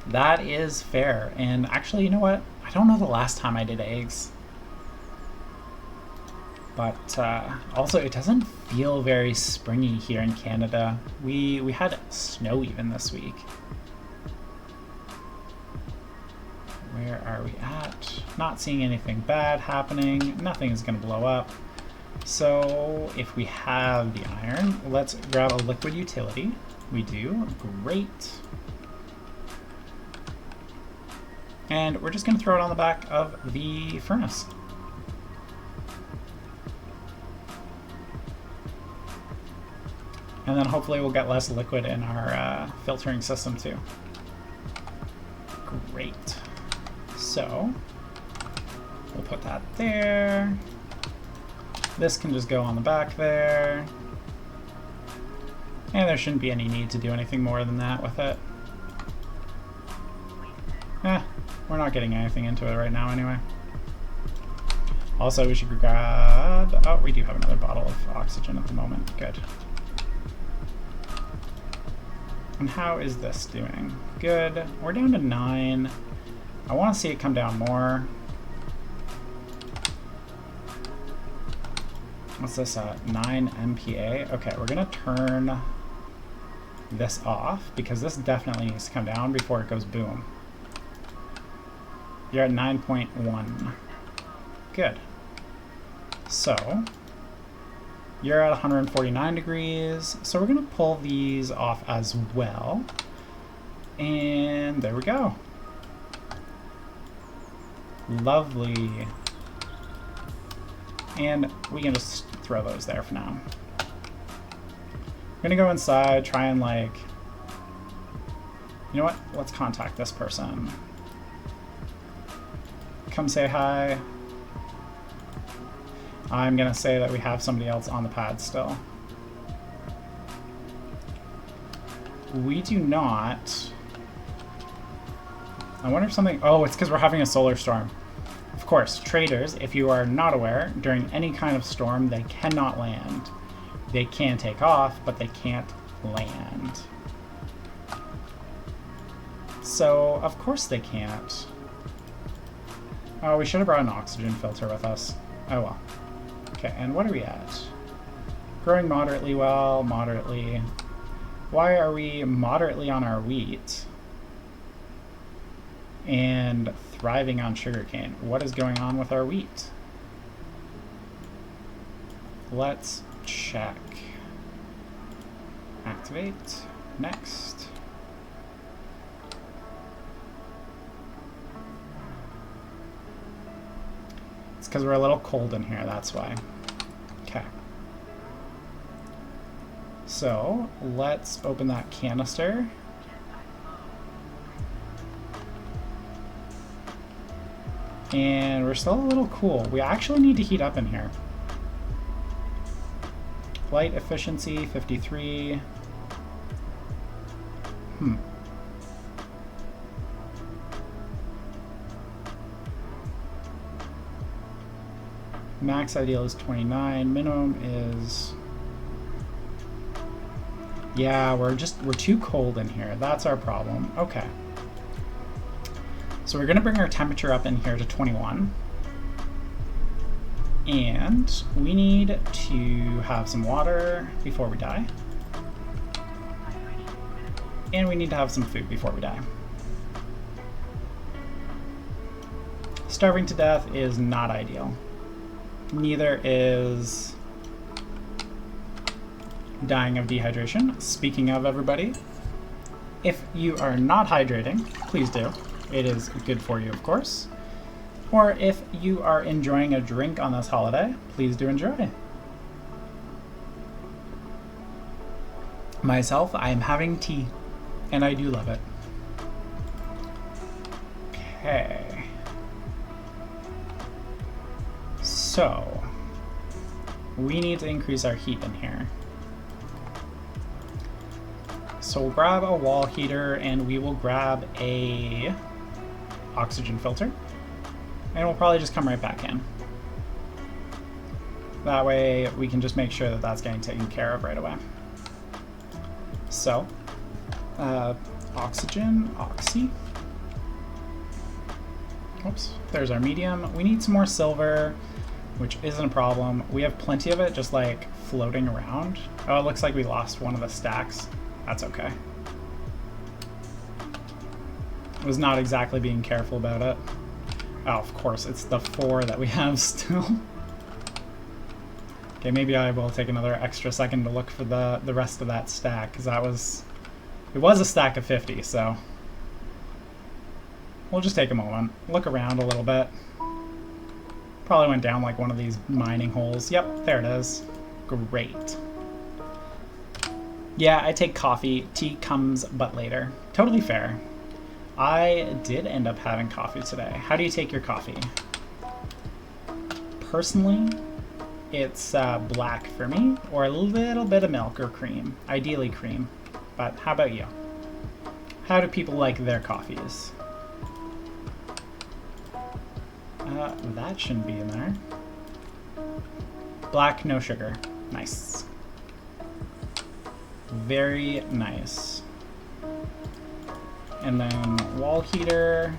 That is fair. And actually, you know what? I don't know the last time I did eggs. But also, it doesn't feel very springy here in Canada. We had snow even this week. Where are we at? Not seeing anything bad happening. Nothing is going to blow up. So if we have the iron, let's grab a liquid utility. We do. Great. And we're just going to throw it on the back of the furnace. And then hopefully we'll get less liquid in our filtering system too. Great. So we'll put that there. This can just go on the back there. And there shouldn't be any need to do anything more than that with it. We're not getting anything into it right now anyway. Also, we should grab... Oh, we do have another bottle of oxygen at the moment. Good. And how is this doing? Good. We're down to 9. I want to see it come down more. What's this at? 9 MPa? Okay, we're going to turn this off because this definitely needs to come down before it goes boom. You're at 9.1. Good. So, you're at 149 degrees. So we're going to pull these off as well. And there we go. Lovely. And we can just throw those there for now. I'm gonna go inside, try and like... You know what? Let's contact this person. Come say hi. I'm gonna say that we have somebody else on the pad still. We do not... I wonder if something... Oh, it's because we're having a solar storm. Of course, traders, if you are not aware, during any kind of storm, they cannot land. They can take off, but they can't land. So, of course they can't. Oh, we should have brought an oxygen filter with us. Oh well. Okay, and what are we at? Growing moderately well, moderately. Why are we moderately on our wheat? And thriving on sugarcane. What is going on with our wheat? Let's check. Activate. Next. It's because we're a little cold in here, that's why. Okay. So, let's open that canister. And we're still a little cool. We actually need to heat up in here. Light efficiency, 53. Max ideal is 29. Minimum is... Yeah, we're too cold in here. That's our problem. Okay. So we're going to bring our temperature up in here to 21. And we need to have some water before we die. And we need to have some food before we die. Starving to death is not ideal. Neither is dying of dehydration. Speaking of, everybody, if you are not hydrating, please do. It is good for you, of course. Or if you are enjoying a drink on this holiday, please do enjoy. Myself, I am having tea, and I do love it. Okay. So, we need to increase our heat in here. So we'll grab a wall heater, and we will grab a oxygen filter, and we'll probably just come right back in. That way we can just make sure that that's getting taken care of right away. So, oxygen, oxy. Oops, there's our medium. We need some more silver, which isn't a problem. We have plenty of it just like floating around. Oh, it looks like we lost one of the stacks. That's okay. Was not exactly being careful about it. Oh, of course, it's the 4 that we have still. Okay, maybe I will take another extra second to look for the rest of that stack, because it was a stack of 50, so we'll just take a moment, look around a little bit. Probably went down like one of these mining holes. Yep, there it is. Great. Yeah, I take coffee. Tea comes but later. Totally fair. I did end up having coffee today. How do you take your coffee? Personally, it's black for me, or a little bit of milk or cream. Ideally cream. But how about you? How do people like their coffees? That shouldn't be in there. Black, no sugar. Nice. Very nice. And then wall heater.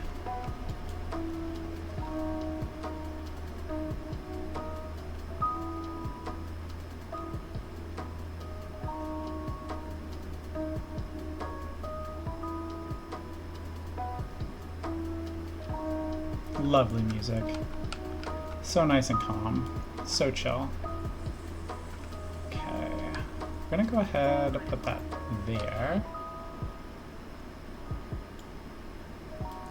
Lovely music. So nice and calm. So chill. Okay. I'm gonna go ahead and put that there.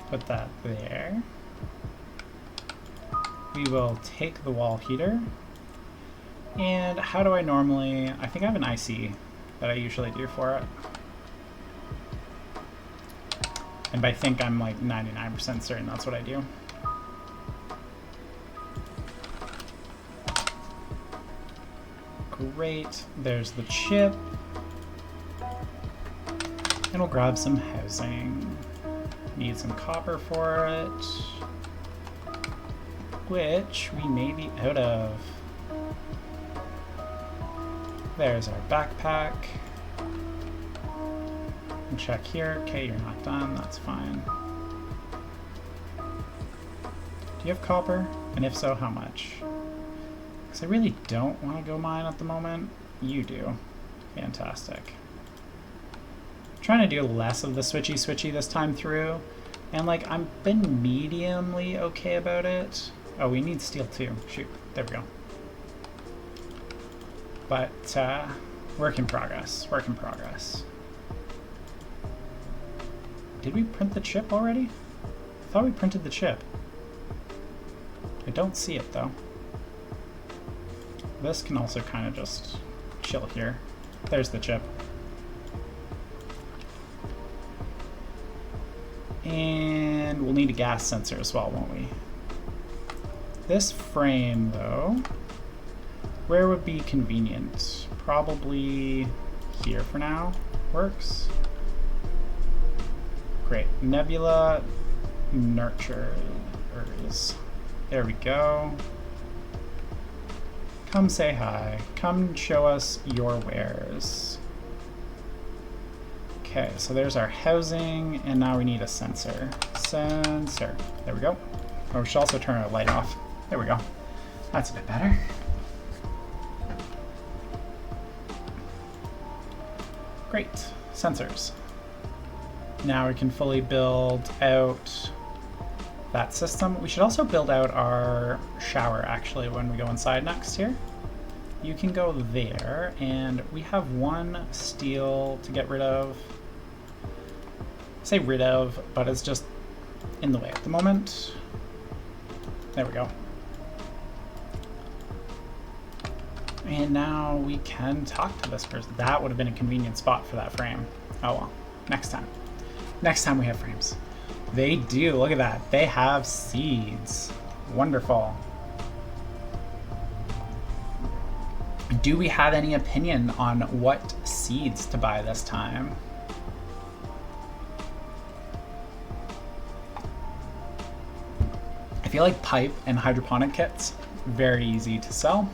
Put that there. We will take the wall heater. And how do I normally... I think I have an IC that I usually do for it. And by think, I'm like 99% certain that's what I do. Great. There's the chip. And we'll grab some housing. Need some copper for it, which we may be out of. There's our backpack. And check here. Okay, you're not done. That's fine. Do you have copper? And if so, how much? Because I really don't want to go mine at the moment. You do. Fantastic. Trying to do less of the switchy this time through, and like I've been mediumly okay about it. Oh, we need steel too. Shoot, there we go. But work in progress. Work in progress. Did we print the chip already? I thought we printed the chip. I don't see it though. This can also kind of just chill here. There's the chip. And we'll need a gas sensor as well, won't we? This frame, though, where would be convenient? Probably here for now. Works. Great. Nebula nurturers. There we go. Come say hi. Come show us your wares. Okay, so there's our housing, and now we need a sensor. Sensor. There we go. Or we should also turn our light off. There we go. That's a bit better. Great. Sensors. Now we can fully build out that system. We should also build out our shower, actually, when we go inside next here. You can go there, and we have one steel to get rid of. Say rid of, but it's just in the way at the moment. There we go. And now we can talk to this person. That would have been a convenient spot for that frame. Oh well, next time. Next time we have frames. They do, look at that. They have seeds. Wonderful. Do we have any opinion on what seeds to buy this time? I feel like pipe and hydroponic kits, very easy to sell.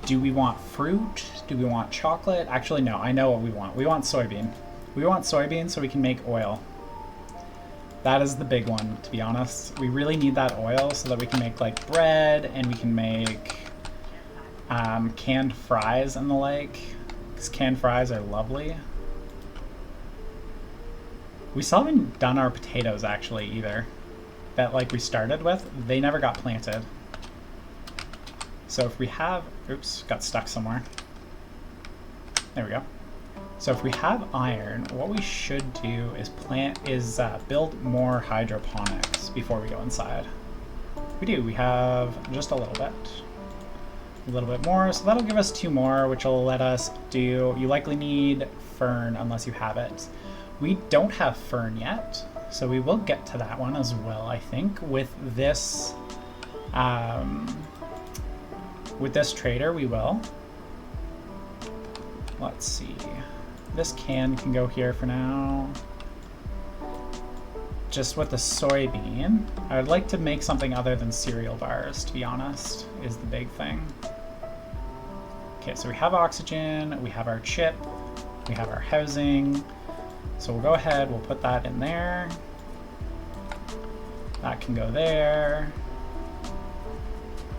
Do we want fruit? Do we want chocolate? Actually, no, I know what we want. We want soybean. We want soybean so we can make oil. That is the big one, to be honest. We really need that oil so that we can make like bread, and we can make canned fries and the like, because canned fries are lovely. We still haven't done our potatoes actually either. That like we started with, they never got planted. So if we have, oops, got stuck somewhere. There we go. So if we have iron, what we should do is build more hydroponics before we go inside. We do, we have just a little bit more. So that'll give us 2 more, which will let us do, you likely need fern unless you have it. We don't have fern yet, so we will get to that one as well, I think, with this With this trader, we will. Let's see. This can go here for now. Just with the soybean. I would like to make something other than cereal bars, to be honest, is the big thing. Okay, so we have oxygen, we have our chip, we have our housing. So we'll go ahead, we'll put that in there. That can go there.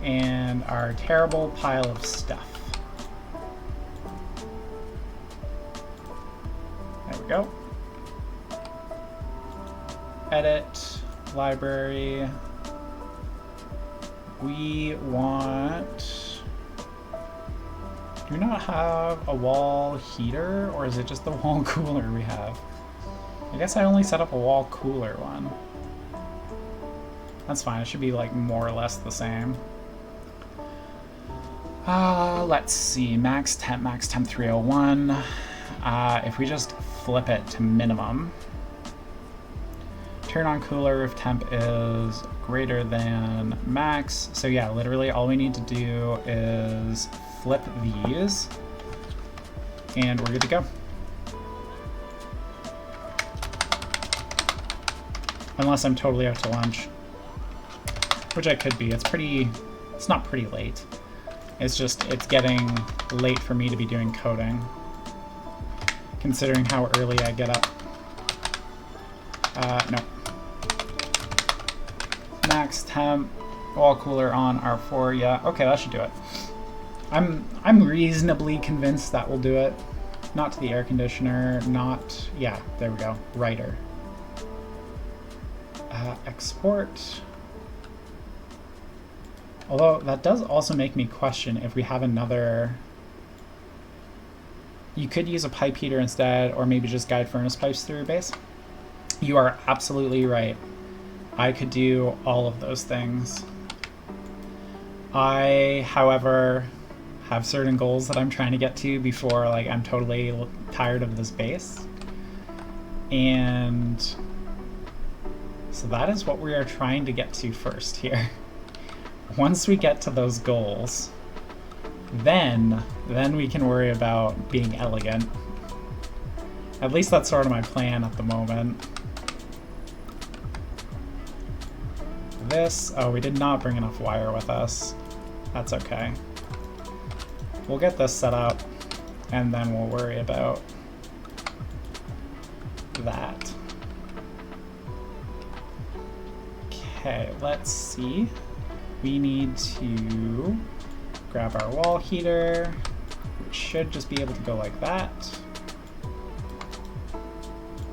And our terrible pile of stuff. There we go. Edit, library. We want... Do we not have a wall heater, or is it just the wall cooler we have? I guess I only set up a wall cooler one. That's fine, it should be like more or less the same. Let's see, max temp 301. If we just flip it to minimum, turn on cooler if temp is greater than max. So yeah, literally all we need to do is flip these and we're good to go. Unless I'm totally out to lunch, which I could be. It's not pretty late. It's just, it's getting late for me to be doing coding, considering how early I get up. No. Max temp, wall cooler on R4, yeah, okay, that should do it. I'm reasonably convinced that will do it. Not to the air conditioner, not, yeah, there we go, writer. Export. Although that does also make me question if we have another... You could use a pipe heater instead, or maybe just guide furnace pipes through your base. You are absolutely right. I could do all of those things. I, however, have certain goals that I'm trying to get to before like I'm totally tired of this base. And so that is what we are trying to get to first here. Once we get to those goals, then we can worry about being elegant. At least that's sort of my plan at the moment. This, oh, we did not bring enough wire with us. That's okay. We'll get this set up, and then we'll worry about that. Okay, let's see. We need to grab our wall heater, which should just be able to go like that.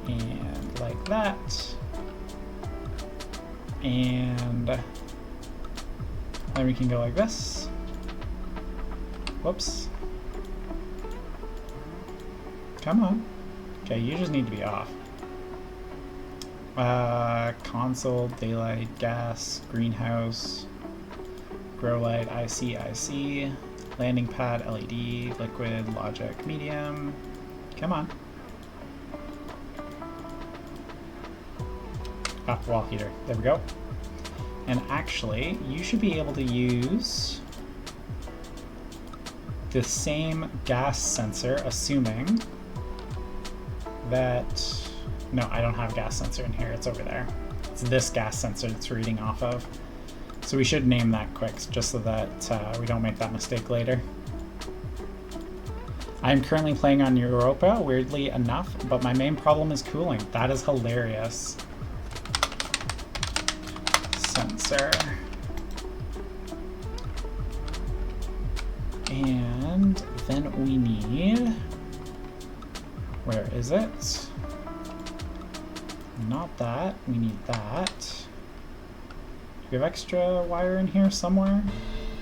And like that. And then we can go like this. Whoops. Come on. Okay, you just need to be off. Console, daylight, gas, greenhouse, grow light, IC, landing pad, LED, liquid, logic, medium. Come on. Ah, wall heater. There we go. And actually, you should be able to use the same gas sensor, assuming that... No, I don't have gas sensor in here. It's over there. It's this gas sensor it's reading off of. So we should name that quick, just so that we don't make that mistake later. I'm currently playing on Europa, weirdly enough, but my main problem is cooling. That is hilarious. Sensor. And then we need... Where is it? Not that. We need that. Do we have extra wire in here somewhere?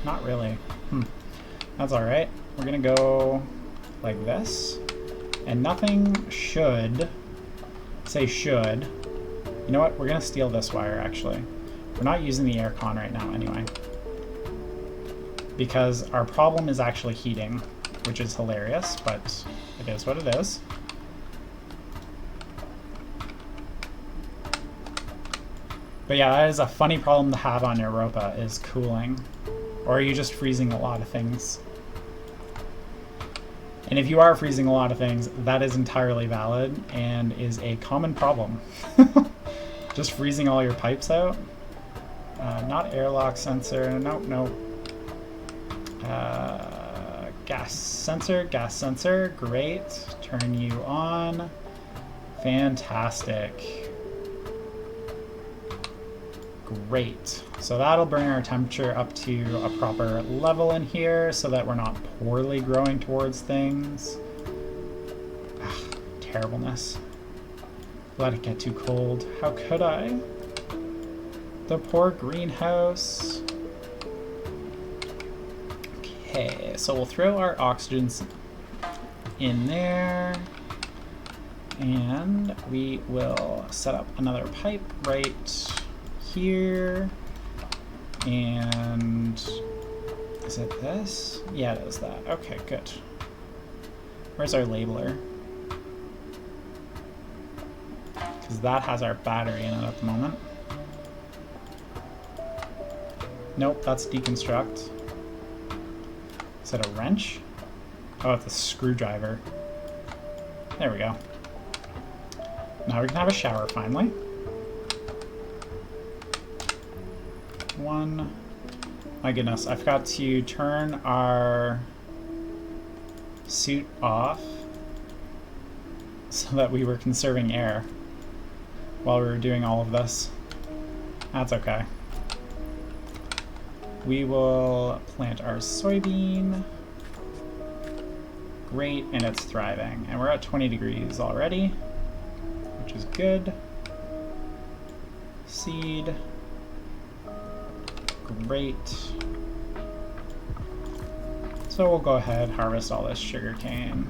Not really. That's alright. We're gonna go like this. And nothing should... Say should. You know what? We're gonna steal this wire, actually. We're not using the aircon right now, anyway. Because our problem is actually heating, which is hilarious, but it is what it is. But yeah, that is a funny problem to have on Europa, is cooling. Or are you just freezing a lot of things? And if you are freezing a lot of things, that is entirely valid and is a common problem. Just freezing all your pipes out. Not airlock sensor, nope. Gas sensor, great. Turn you on. Fantastic. Great. So that'll bring our temperature up to a proper level in here so that we're not poorly growing towards things. Ugh, terribleness. Let it get too cold. How could I? The poor greenhouse. Okay, so we'll throw our oxygens in there. And we will set up another pipe right here. And is it this? Yeah, it is that. Okay, good. Where's our labeler? Because that has our battery in it at the moment. Nope, that's deconstruct. Is it a wrench? Oh, it's a screwdriver. There we go. Now we can have a shower finally. One. My goodness, I forgot to turn our suit off so that we were conserving air while we were doing all of this. That's okay. We will plant our soybean. Great, and it's thriving. And we're at 20 degrees already, which is good. Seed. Great. So we'll go ahead, harvest all this sugar cane.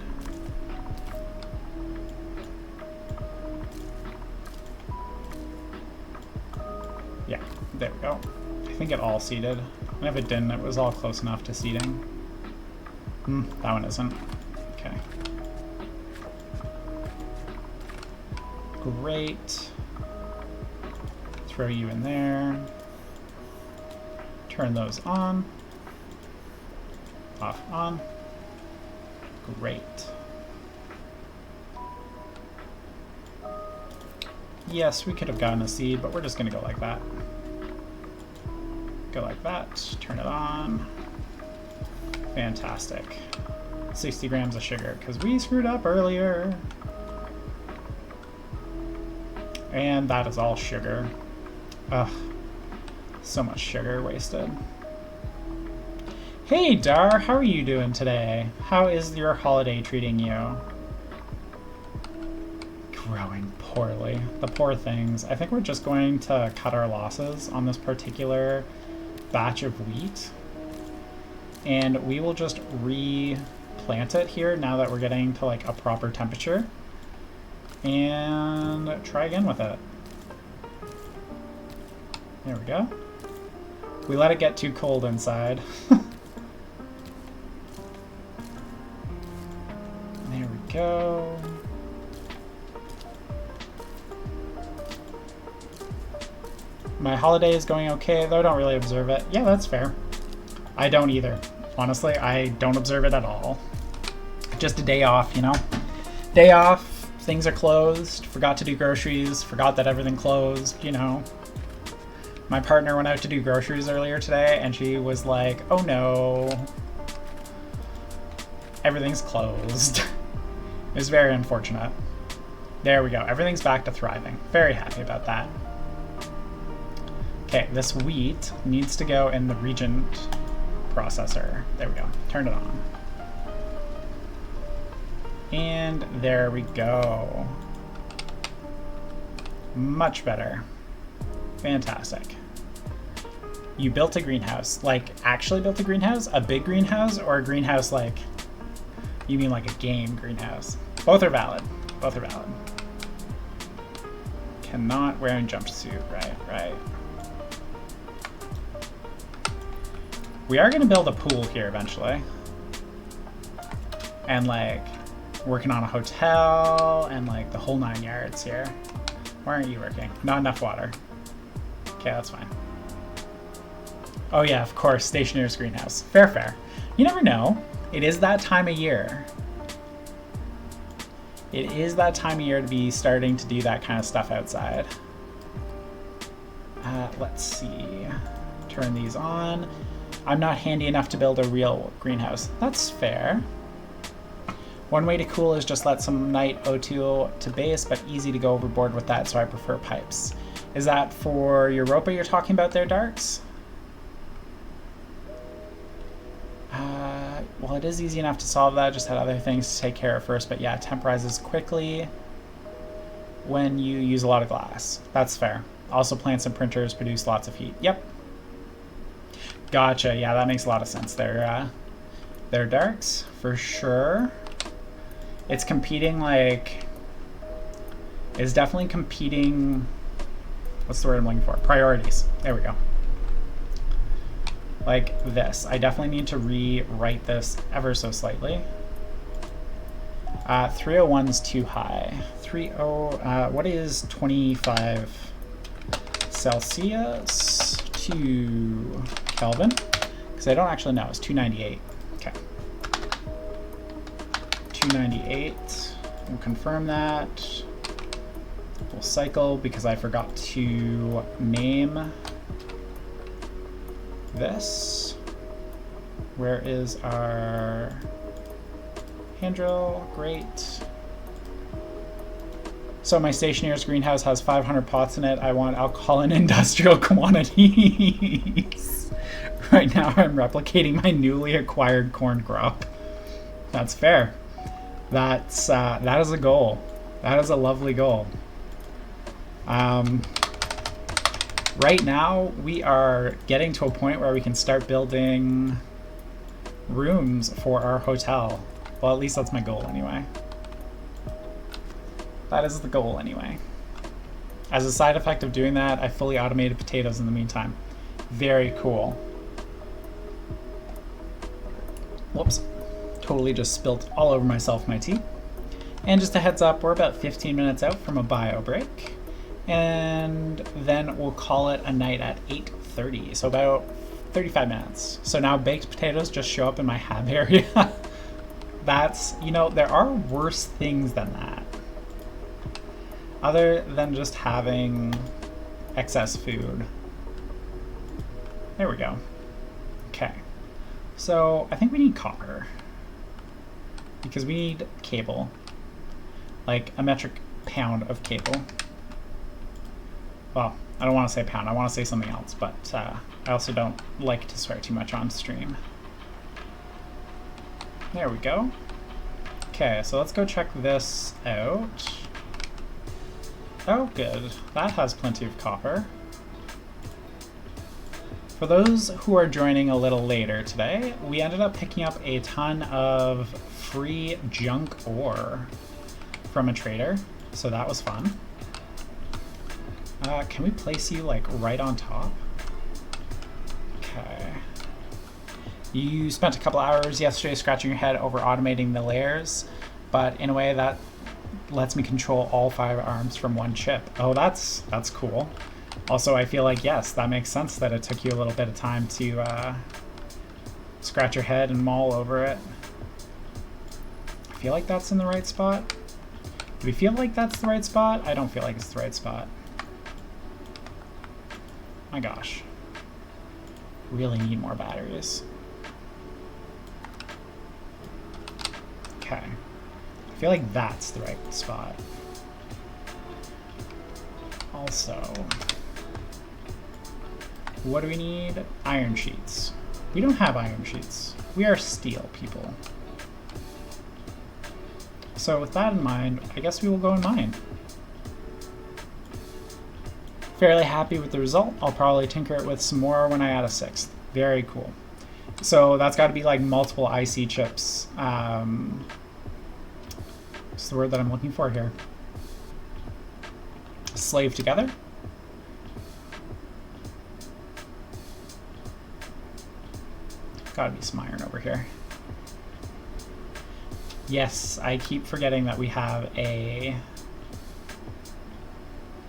Yeah, there we go. I think it all seeded. And if it didn't, it was all close enough to seeding. That one isn't. Okay. Great. Throw you in there. Turn those on. Off, on. Great. Yes, we could have gotten a seed, but we're just gonna go like that. Go like that, turn it on. Fantastic. 60 grams of sugar, because we screwed up earlier. And that is all sugar. Ugh. So much sugar wasted. Hey Dar, how are you doing today? How is your holiday treating you? Growing poorly. The poor things. I think we're just going to cut our losses on this particular batch of wheat. And we will just replant it here now that we're getting to like a proper temperature. And try again with it. There we go. We let it get too cold inside. There we go. My holiday is going okay, though I don't really observe it. Yeah, that's fair. I don't either. Honestly, I don't observe it at all. Just a day off, you know? Day off, things are closed, forgot to do groceries, forgot that everything closed, you know? My partner went out to do groceries earlier today, and she was like, oh no, everything's closed. It was very unfortunate. There we go, everything's back to thriving. Very happy about that. Okay, this wheat needs to go in the Regent processor. There we go, turn it on. And there we go. Much better. Fantastic. You built a greenhouse. Like, actually built a greenhouse? A big greenhouse? Or a greenhouse like... You mean like a game greenhouse? Both are valid. Both are valid. Cannot wear a jumpsuit. Right. We are going to build a pool here eventually. And like, working on a hotel and like the whole 9 yards here. Why aren't you working? Not enough water. Okay, that's fine. Oh yeah, of course, Stationeers greenhouse. Fair, fair. You never know. It is that time of year. It is that time of year to be starting to do that kind of stuff outside. Let's see. Turn these on. I'm not handy enough to build a real greenhouse. That's fair. One way to cool is just let some night O2 to base, but easy to go overboard with that, so I prefer pipes. Is that for Europa you're talking about there, Darks? Well, it is easy enough to solve that, just had other things to take care of first, but yeah, temporizes quickly when you use a lot of glass. That's fair. Also, plants and printers produce lots of heat. Yep. Gotcha. Yeah, that makes a lot of sense there. There, Darks, for sure. It's competing, like... It's definitely competing... What's the word I'm looking for? Priorities. There we go. Like this. I definitely need to rewrite this ever so slightly. 301's too high. What is 25 Celsius to Kelvin? Because I don't actually know. It's 298. Okay. 298. We'll confirm that. We'll cycle because I forgot to name this. Where is our hand drill? Great. So my Stationeers greenhouse has 500 pots in it. I want alcohol in industrial quantities. Right now I'm replicating my newly acquired corn crop. That's fair. That is a goal. That is a lovely goal. Right now, we are getting to a point where we can start building rooms for our hotel. Well, at least that's my goal anyway. That is the goal anyway. As a side effect of doing that, I fully automated potatoes in the meantime. Very cool. Whoops. Totally just spilt all over myself my tea. And just a heads up, we're about 15 minutes out from a bio break. And then we'll call it a night at 8:30, so about 35 minutes. So now baked potatoes just show up in my hab area. That's, you know, there are worse things than that. Other than just having excess food. There we go. Okay. So I think we need copper. Because we need cable. Like a metric pound of cable. Well, I don't want to say pound, I want to say something else, but I also don't like to swear too much on stream. There we go. Okay, so let's go check this out. Oh, good. That has plenty of copper. For those who are joining a little later today, we ended up picking up a ton of free junk ore from a trader, so that was fun. Can we place you, like, right on top? Okay. You spent a couple hours yesterday scratching your head over automating the layers, but in a way that lets me control all 5 arms from one chip. Oh, that's cool. Also, I feel like, yes, that makes sense that it took you a little bit of time to scratch your head and maul over it. I feel like that's in the right spot. Do we feel like that's the right spot? I don't feel like it's the right spot. My gosh. Really need more batteries. Okay. I feel like that's the right spot. Also, what do we need? Iron sheets. We don't have iron sheets. We are steel people. So with that in mind, I guess we will go and mine. Fairly happy with the result. I'll probably tinker it with some more when I add a 6th. Very cool. So that's got to be like multiple IC chips. What's the word that I'm looking for here? Slave together. Gotta be some iron over here. Yes, I keep forgetting that we have a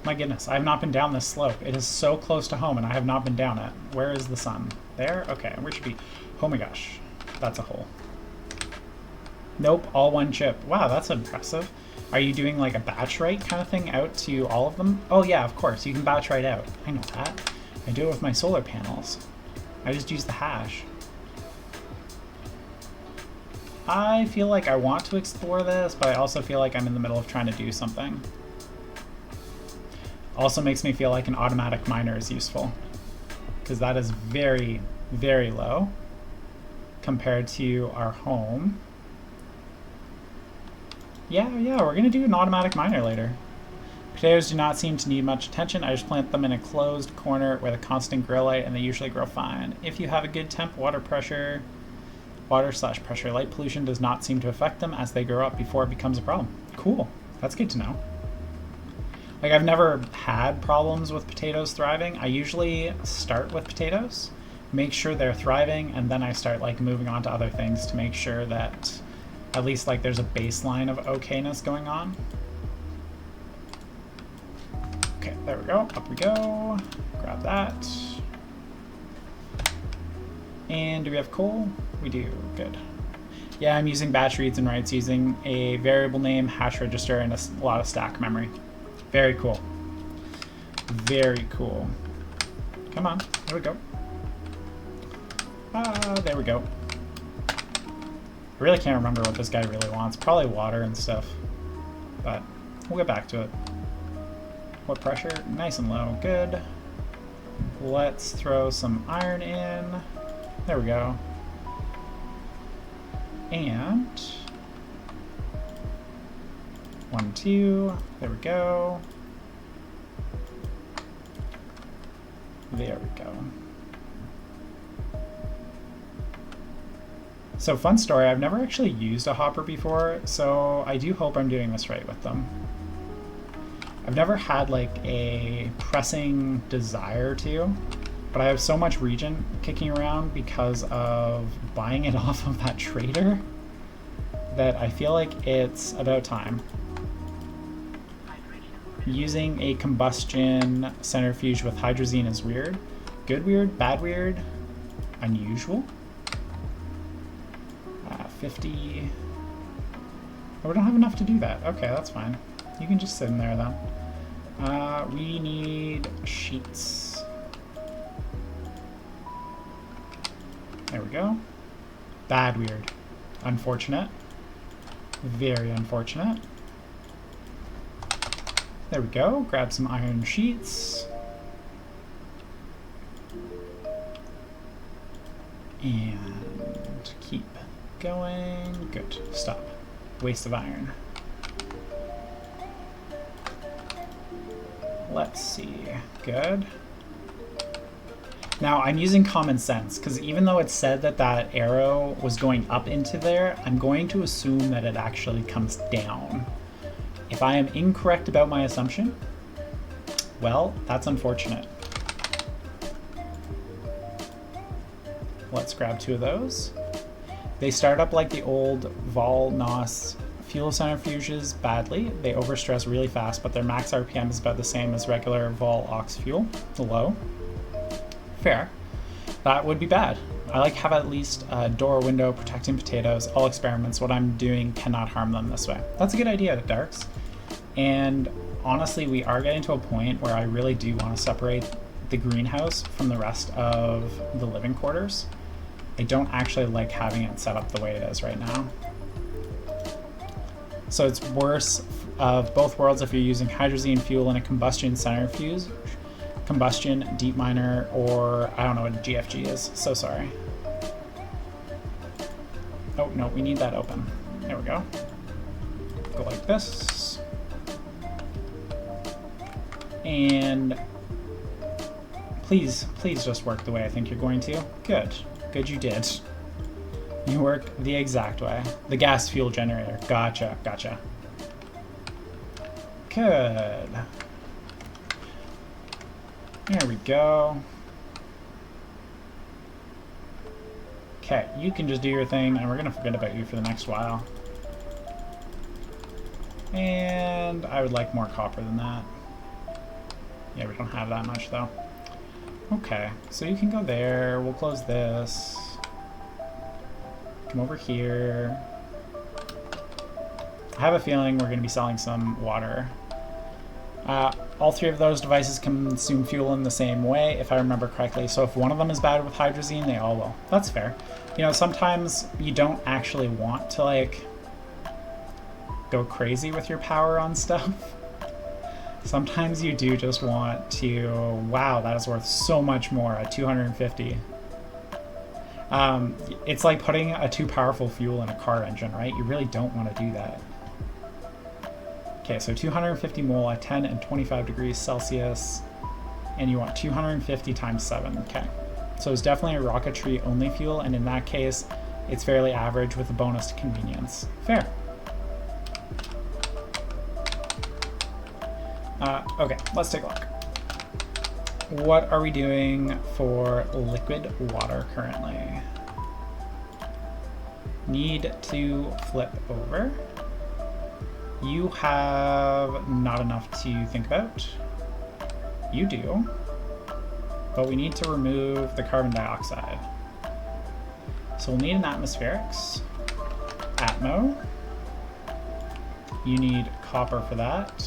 My goodness, I have not been down this slope. It is so close to home and I have not been down it. Where is the sun? There? Okay, where should be? Oh my gosh, that's a hole. Nope, all one chip. Wow, that's impressive. Are you doing like a batch write kind of thing out to all of them? Oh yeah, of course, you can batch write out. I know that. I do it with my solar panels. I just use the hash. I feel like I want to explore this, but I also feel like I'm in the middle of trying to do something. Also makes me feel like an automatic miner is useful, because that is very, very low compared to our home. Yeah, we're gonna do an automatic miner later. Potatoes do not seem to need much attention. I just plant them in a closed corner with a constant grow light and they usually grow fine. If you have a good temp, water/pressure, light pollution does not seem to affect them as they grow up before it becomes a problem. Cool, that's good to know. Like, I've never had problems with potatoes thriving. I usually start with potatoes, make sure they're thriving, and then I start like moving on to other things to make sure that at least like there's a baseline of okayness going on. Okay, there we go, up we go. Grab that. And do we have coal? We do, good. Yeah, I'm using batch reads and writes using a variable name, hash register, and a lot of stack memory. Very cool. Very cool. Come on, there we go. There we go. I really can't remember what this guy really wants. Probably water and stuff, but we'll get back to it. What pressure? Nice and low, good. Let's throw some iron in. There we go. And 1, 2, there we go. There we go. So fun story, I've never actually used a hopper before, so I do hope I'm doing this right with them. I've never had like a pressing desire to, but I have so much regen kicking around because of buying it off of that trader that I feel like it's about time. Using a combustion centrifuge with hydrazine is weird. Good weird, bad weird, unusual. 50. Oh, we don't have enough to do that. Okay, that's fine. You can just sit in there then. We need sheets. There we go. Bad weird. Unfortunate. Very unfortunate. There we go. Grab some iron sheets. And keep going. Good. Stop. Waste of iron. Let's see. Good. Now I'm using common sense because even though it said that that arrow was going up into there, I'm going to assume that it actually comes down. If I am incorrect about my assumption, well, that's unfortunate. Let's grab 2 of those. They start up like the old Vol-Nos fuel centrifuges badly. They overstress really fast, but their max RPM is about the same as regular Vol-Ox fuel, the low. Fair. That would be bad. I like have at least a door or window protecting potatoes. All experiments, what I'm doing cannot harm them this way. That's a good idea, Darks. And honestly, we are getting to a point where I really do want to separate the greenhouse from the rest of the living quarters. I don't actually like having it set up the way it is right now. So it's worse of both worlds if you're using hydrazine fuel in a combustion centrifuge, combustion, deep miner, or I don't know what a GFG is. So sorry. Oh, no, we need that open. There we go. Go like this. And please just work the way I think you're going to. Good. Good, you did. You work the exact way. The gas fuel generator. Gotcha, gotcha. Good. There we go. Okay, you can just do your thing, and we're gonna forget about you for the next while. And I would like more copper than that. Yeah, we don't have that much though. Okay, so you can go there. We'll close this. Come over here. I have a feeling we're going to be selling some water. All three of those devices consume fuel in the same way, if I remember correctly. So if one of them is bad with hydrazine, they all will. That's fair. You know, sometimes you don't actually want to, like, go crazy with your power on stuff. Sometimes you do just want to, wow, that is worth so much more at 250. It's like putting a too powerful fuel in a car engine, right? You really don't want to do that. Okay, so 250 mole at 10 and 25 degrees Celsius, and you want 250 times 7. Okay, so it's definitely a rocketry only fuel, and in that case, it's fairly average with a bonus to convenience. Fair. Okay, let's take a look. What are we doing for liquid water currently? Need to flip over. You have not enough to think about. You do. But we need to remove the carbon dioxide. So we'll need an atmospherics. Atmo. You need copper for that,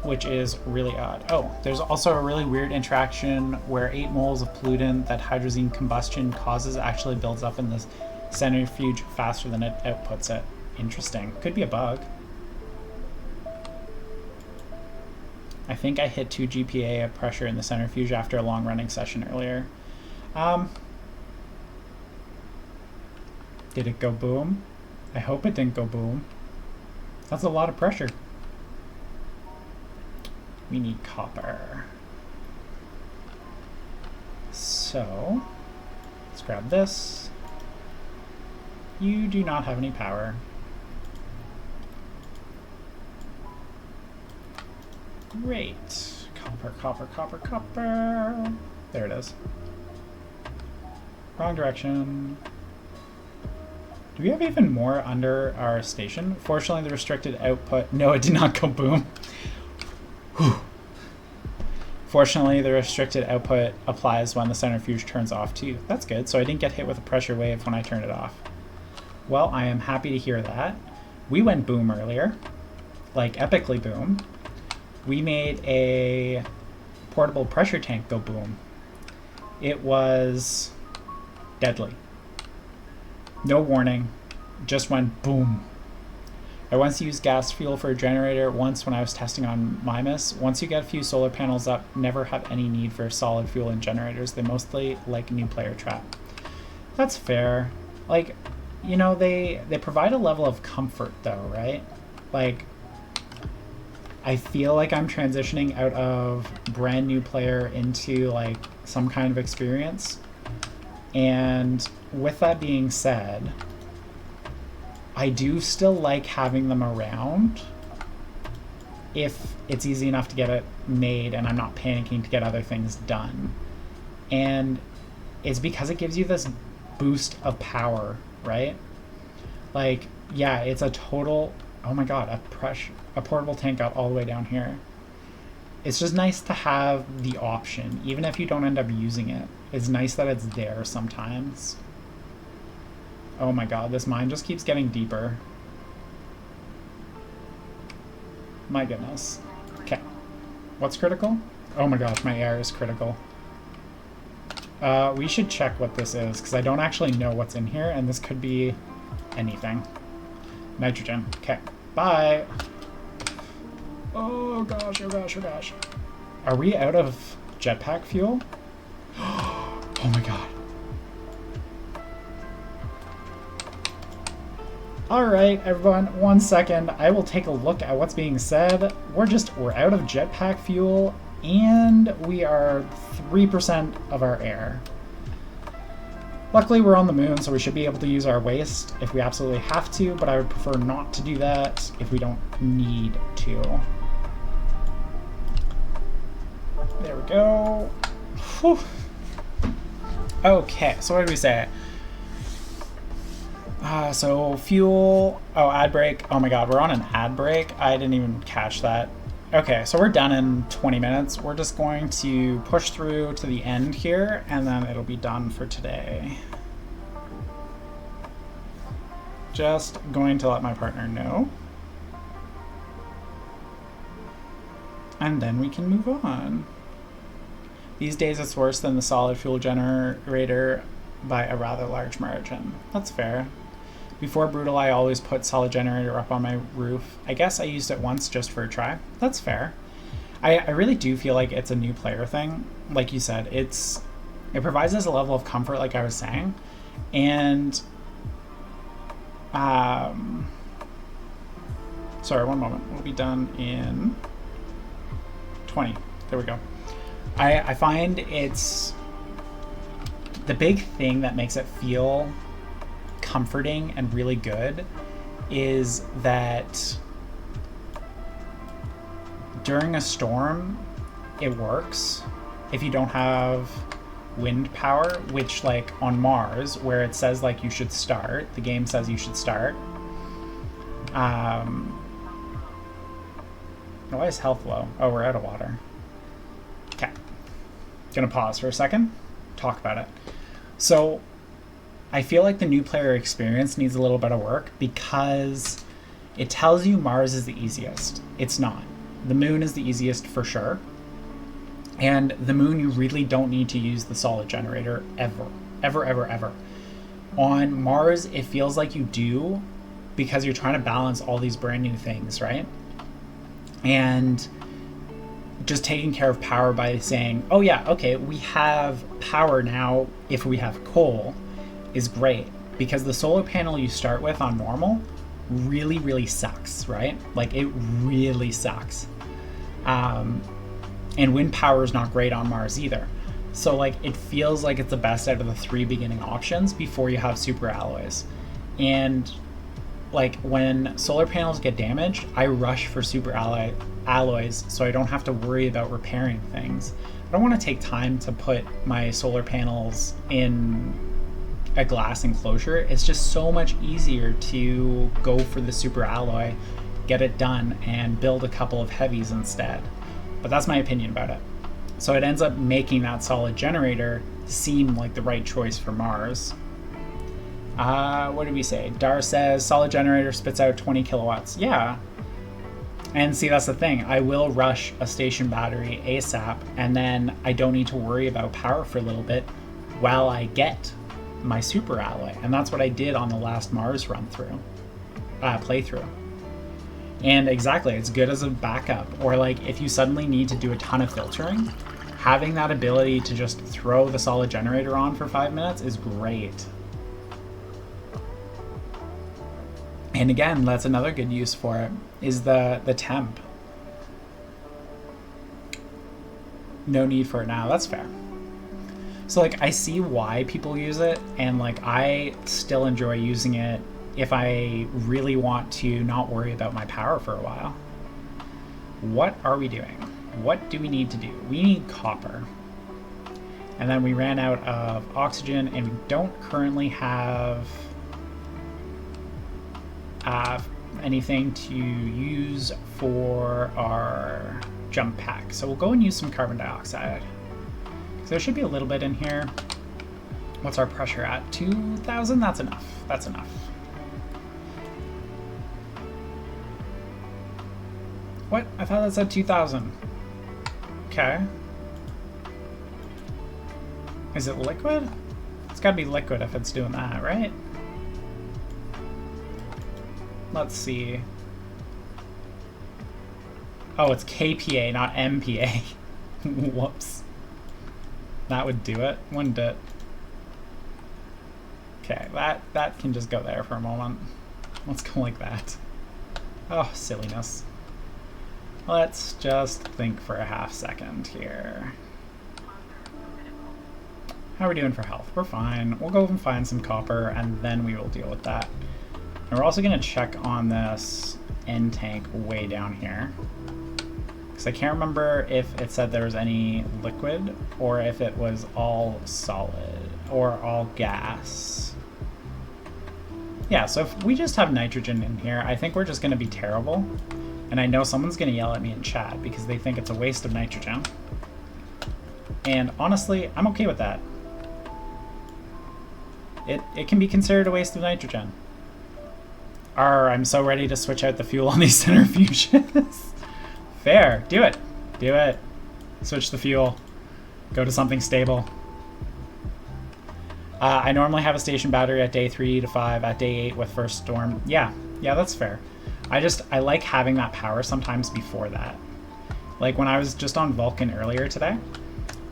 which is really odd. Oh, there's also a really weird interaction where 8 moles of pollutant that hydrazine combustion causes actually builds up in the centrifuge faster than it outputs it. Interesting. Could be a bug. I think I hit 2 GPa of pressure in the centrifuge after a long running session earlier. Did it go boom? I hope it didn't go boom. That's a lot of pressure. We need copper. So, let's grab this. You do not have any power. Great. Copper, copper, copper, copper. There it is. Wrong direction. Do we have even more under our station? Fortunately, the restricted output... No, it did not go boom. Whew. Fortunately, the restricted output applies when the centrifuge turns off too. That's good, so I didn't get hit with a pressure wave when I turned it off. Well, I am happy to hear that. We went boom earlier. Like, epically boom. We made a portable pressure tank go boom. It was deadly. No warning, just went boom. I once used gas fuel for a generator once when I was testing on Mimas. Once you get a few solar panels up, never have any need for solid fuel in generators. They mostly like new player trap. That's fair. Like, you know, they provide a level of comfort though, right? Like, I feel like I'm transitioning out of brand new player into like some kind of experience. And with that being said, I do still like having them around if it's easy enough to get it made and I'm not panicking to get other things done. And it's because it gives you this boost of power, right? Like, yeah, it's a total, oh my god, a portable tank got all the way down here. It's just nice to have the option, even if you don't end up using it. It's nice that it's there sometimes. Oh my god, this mine just keeps getting deeper. My goodness. Okay. What's critical? Oh my gosh, my air is critical. We should check what this is, because I don't actually know what's in here, and this could be anything. Nitrogen. Okay. Bye! Oh gosh, oh gosh, oh gosh. Are we out of jetpack fuel? Oh my god. Alright, everyone, 1 second. I will take a look at what's being said. We're out of jetpack fuel, and we are 3% of our air. Luckily, we're on the moon, so we should be able to use our waste if we absolutely have to, but I would prefer not to do that if we don't need to. There we go. Whew. Okay, so what did we say? So fuel, oh, ad break. Oh my god, we're on an ad break. I didn't even catch that. Okay, so we're done in 20 minutes. We're just going to push through to the end here, and then it'll be done for today. Just going to let my partner know. And then we can move on. These days it's worse than the solid fuel generator by a rather large margin. That's fair. Before Brutal, I always put solid generator up on my roof. I guess I used it once just for a try. That's fair. I really do feel like it's a new player thing. Like you said, it provides us a level of comfort, like I was saying. And sorry, one moment. We'll be done in 20. There we go. I find it's the big thing that makes it feel comforting and really good is that during a storm it works if you don't have wind power, which like on Mars where it says like you should start, the game says you should start. Why is health low? Oh, we're out of water. Okay, gonna pause for a second, talk about it. So I feel like the new player experience needs a little bit of work because it tells you Mars is the easiest. It's not. The moon is the easiest for sure. And the moon, you really don't need to use the solid generator ever. Ever, ever, ever. On Mars, it feels like you do because you're trying to balance all these brand new things, right? And just taking care of power by saying, oh yeah, okay, we have power now if we have coal is great, because the solar panel you start with on normal really, really sucks, right? Like it really sucks. And wind power is not great on Mars either. So like it feels like it's the best out of the 3 beginning options before you have super alloys. And like when solar panels get damaged, I rush for super alloys so I don't have to worry about repairing things. I don't want to take time to put my solar panels in a glass enclosure. It's just so much easier to go for the super alloy, get it done, and build a couple of heavies instead. But that's my opinion about it. So it ends up making that solid generator seem like the right choice for Mars. What did we say? Dar says solid generator spits out 20 kilowatts. Yeah. And see, that's the thing. I will rush a station battery ASAP, and then I don't need to worry about power for a little bit while I get my super alloy. And that's what I did on the last Mars playthrough. And exactly, it's good as a backup. Or like if you suddenly need to do a ton of filtering, having that ability to just throw the solid generator on for 5 minutes is great. And again, that's another good use for it, is the temp. No need for it now, that's fair. So like I see why people use it, and like I still enjoy using it if I really want to not worry about my power for a while. What are we doing? What do we need to do? We need copper. And then we ran out of oxygen, and we don't currently have anything to use for our jump pack. So we'll go and use some carbon dioxide. So there should be a little bit in here. What's our pressure at? 2,000? That's enough. That's enough. What? I thought that said 2,000. Okay. Is it liquid? It's gotta be liquid if it's doing that, right? Let's see. Oh, it's KPA, not MPA. Whoops. That would do it, wouldn't it? Okay, that can just go there for a moment. Let's go like that. Oh, silliness. Let's just think for a half second here. How are we doing for health? We're fine. We'll go and find some copper, and then we will deal with that. And we're also going to check on this end tank way down here, because I can't remember if it said there was any liquid or if it was all solid or all gas. Yeah, so if we just have nitrogen in here, I think we're just going to be terrible. And I know someone's gonna yell at me in chat because they think it's a waste of nitrogen. And honestly, I'm okay with that. It can be considered a waste of nitrogen. I'm so ready to switch out the fuel on these centrifuges. Fair, do it. Do it. Switch the fuel. Go to something stable. I normally have a station battery at day 3 to 5, at day 8 with first storm. Yeah, that's fair. I like having that power sometimes before that. Like when I was just on Vulcan earlier today,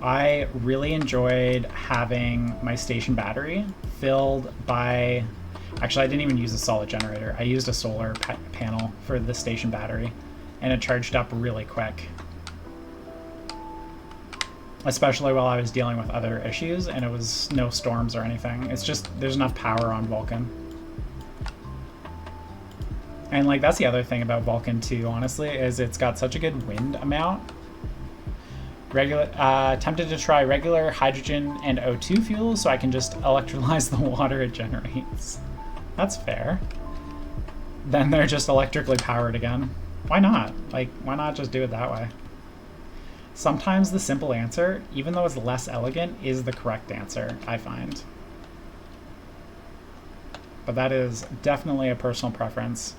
I really enjoyed having my station battery filled by, actually I didn't even use a solid generator. I used a solar panel for the station battery and it charged up really quick. Especially while I was dealing with other issues and it was no storms or anything. It's just, there's enough power on Vulcan. And like, that's the other thing about Vulcan too, honestly, is it's got such a good wind amount. Tempted to try regular hydrogen and O2 fuel so I can just electrolyze the water it generates. That's fair. Then they're just electrically powered again. Why not? Like, why not just do it that way? Sometimes the simple answer, even though it's less elegant, is the correct answer, I find. But that is definitely a personal preference.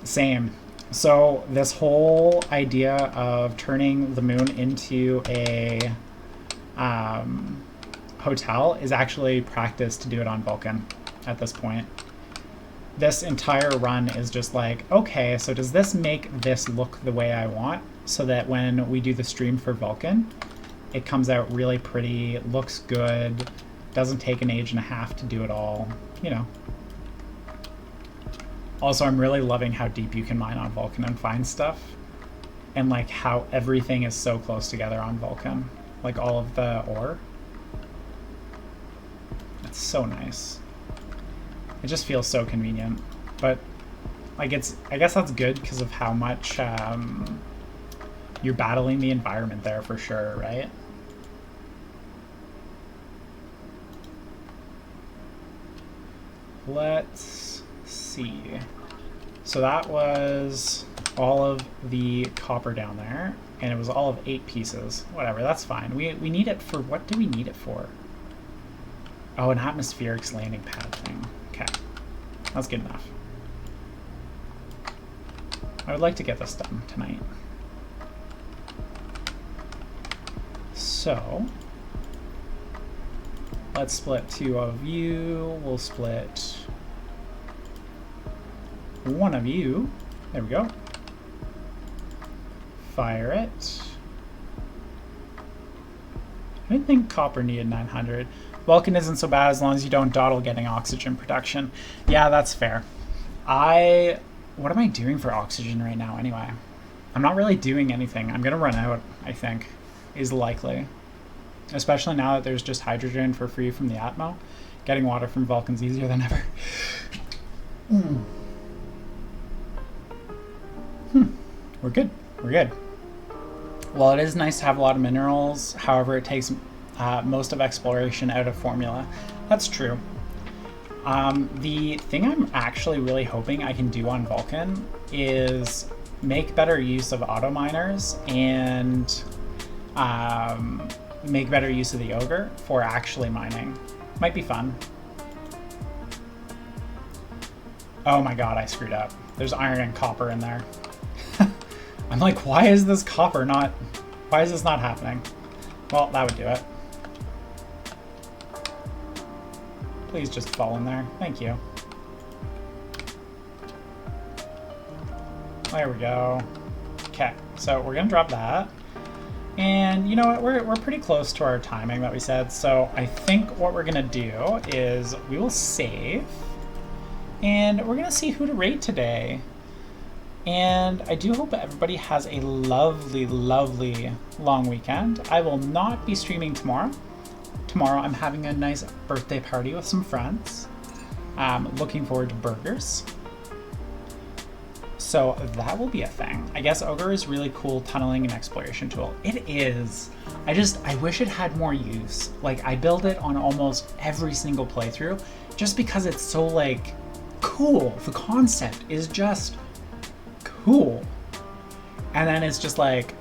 Same. So this whole idea of turning the moon into a hotel is actually practice to do it on Vulcan at this point. This entire run is just like, okay, so does this make this look the way I want? So that when we do the stream for Vulcan, it comes out really pretty, looks good, doesn't take an age and a half to do it all, you know. Also, I'm really loving how deep you can mine on Vulcan and find stuff. And like how everything is so close together on Vulcan. Like all of the ore. It's so nice. It just feels so convenient. But like I guess that's good because of how much you're battling the environment there for sure, right? Let's see. So that was all of the copper down there, and it was all of 8 pieces. Whatever, that's fine. We need it for, what do we need it for? Oh, an atmospherics landing pad thing. Okay, that's good enough. I would like to get this done tonight. So, let's split 2 of you. We'll split 1 of you. There we go. Fire it. I didn't think copper needed 900. Vulcan isn't so bad as long as you don't dawdle getting oxygen production. Yeah, that's fair. What am I doing for oxygen right now anyway? I'm not really doing anything. I'm gonna run out, I think, is likely. Especially now that there's just hydrogen for free from the Atmo. Getting water from Vulcan's easier than ever. We're good. We're good. Well, it is nice to have a lot of minerals. However, it takes most of exploration out of formula. That's true. The thing I'm actually really hoping I can do on Vulcan is make better use of auto miners and make better use of the ogre for actually mining. Might be fun. Oh my god, I screwed up. There's iron and copper in there. I'm like, why is this copper not... Why is this not happening? Well, that would do it. Please just fall in there. Thank you. There we go. Okay, so we're gonna drop that. And you know what, we're pretty close to our timing that we said, so I think what we're gonna do is we will save, and we're gonna see who to rate today. And I do hope everybody has a lovely, lovely long weekend. I will not be streaming tomorrow. Tomorrow I'm having a nice birthday party with some friends. Looking forward to burgers. So that will be a thing. I guess Ogre is really cool tunneling and exploration tool. It is. I wish it had more use. Like, I build it on almost every single playthrough just because it's so like cool. The concept is just cool. And then it's just like,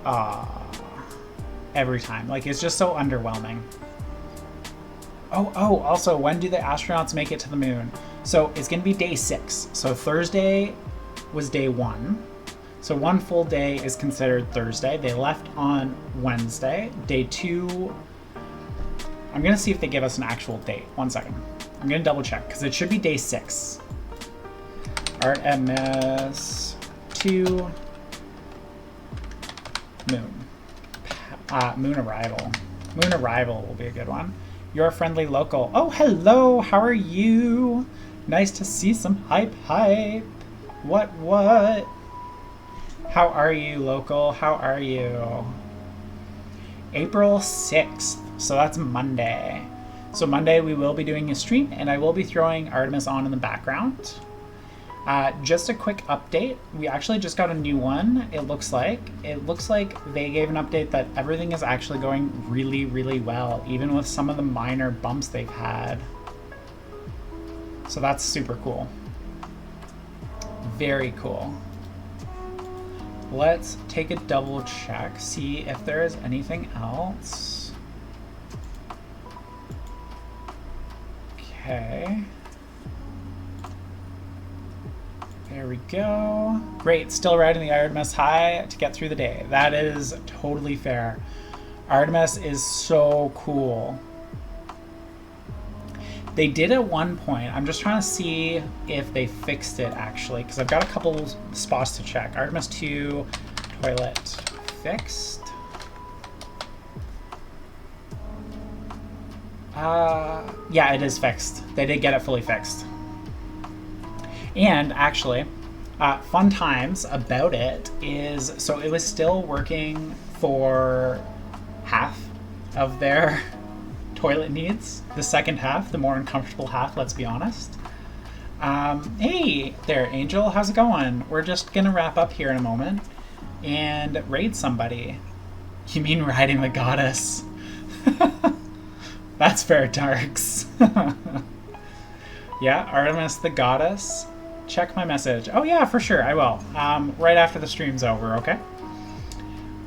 every time. Like, it's just so underwhelming. Oh, also, when do the astronauts make it to the moon? So it's going to be day 6. So Thursday was day 1. So 1 full day is considered Thursday. They left on Wednesday. Day 2, I'm going to see if they give us an actual date. 1 second. I'm going to double check because it should be day 6. Artemis 2 moon. Moon arrival. Moon arrival will be a good one. You're a friendly local. Oh, hello. How are you? Nice to see some hype. What? How are you, local? How are you? April 6th. So that's Monday. So Monday we will be doing a stream and I will be throwing Artemis on in the background. Just a quick update. We actually just got a new one. It looks like they gave an update that everything is actually going really, really well, even with some of the minor bumps they've had. So that's super cool. Very cool. Let's take a double check, see if there is anything else. Okay. There we go. Great, still riding the Artemis high to get through the day. That is totally fair. Artemis is so cool. They did at one point, I'm just trying to see if they fixed it actually, because I've got a couple spots to check. Artemis 2 toilet fixed. Yeah, it is fixed. They did get it fully fixed. And actually, fun times about it is, so it was still working for half of their toilet needs. The second half, the more uncomfortable half, let's be honest. Hey there, Angel, how's it going? We're just gonna wrap up here in a moment and raid somebody. You mean riding the goddess? That's fair, Darks. Yeah, Artemis the goddess. Check my message. Oh yeah, for sure, I will. Right after the stream's over, okay?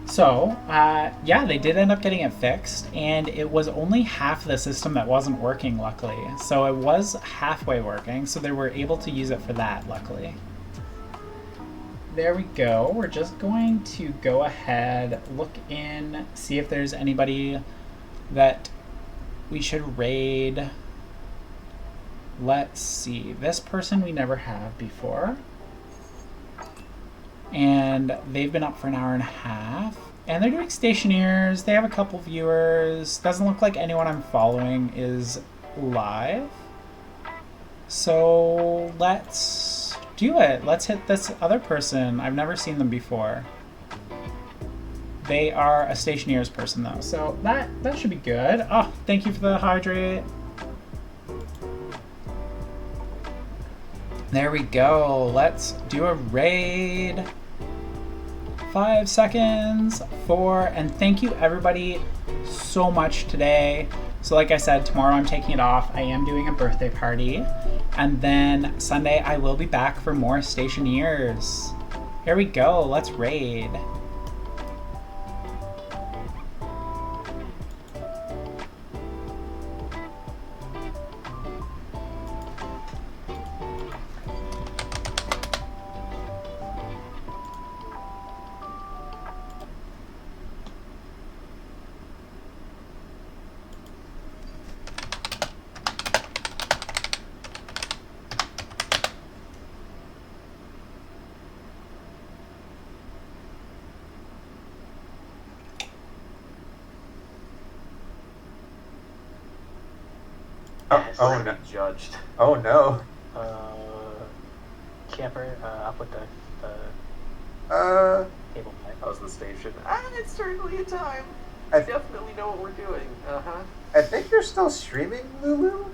So, yeah, they did end up getting it fixed, and it was only half the system that wasn't working, luckily. So it was halfway working, so they were able to use it for that, luckily. There we go. We're just going to go ahead, look in, see if there's anybody that we should raid. Let's see. This person we never have before. And they've been up for an hour and a half. And they're doing Stationeers. They have a couple viewers. Doesn't look like anyone I'm following is live. So let's do it. Let's hit this other person. I've never seen them before. They are a Stationeers person though. So that should be good. Oh, thank you for the hydrate. There we go. Let's do a raid. 5 seconds, 4, and thank you everybody so much today. So like I said, tomorrow I'm taking it off. I am doing a birthday party. And then Sunday I will be back for more Stationeers. Here we go. Let's raid. Oh no. Judged. Oh no. Camper, I'll put the table back. How's the station? It's certainly a time. I Definitely know what we're doing. I think you're still streaming, Lulu?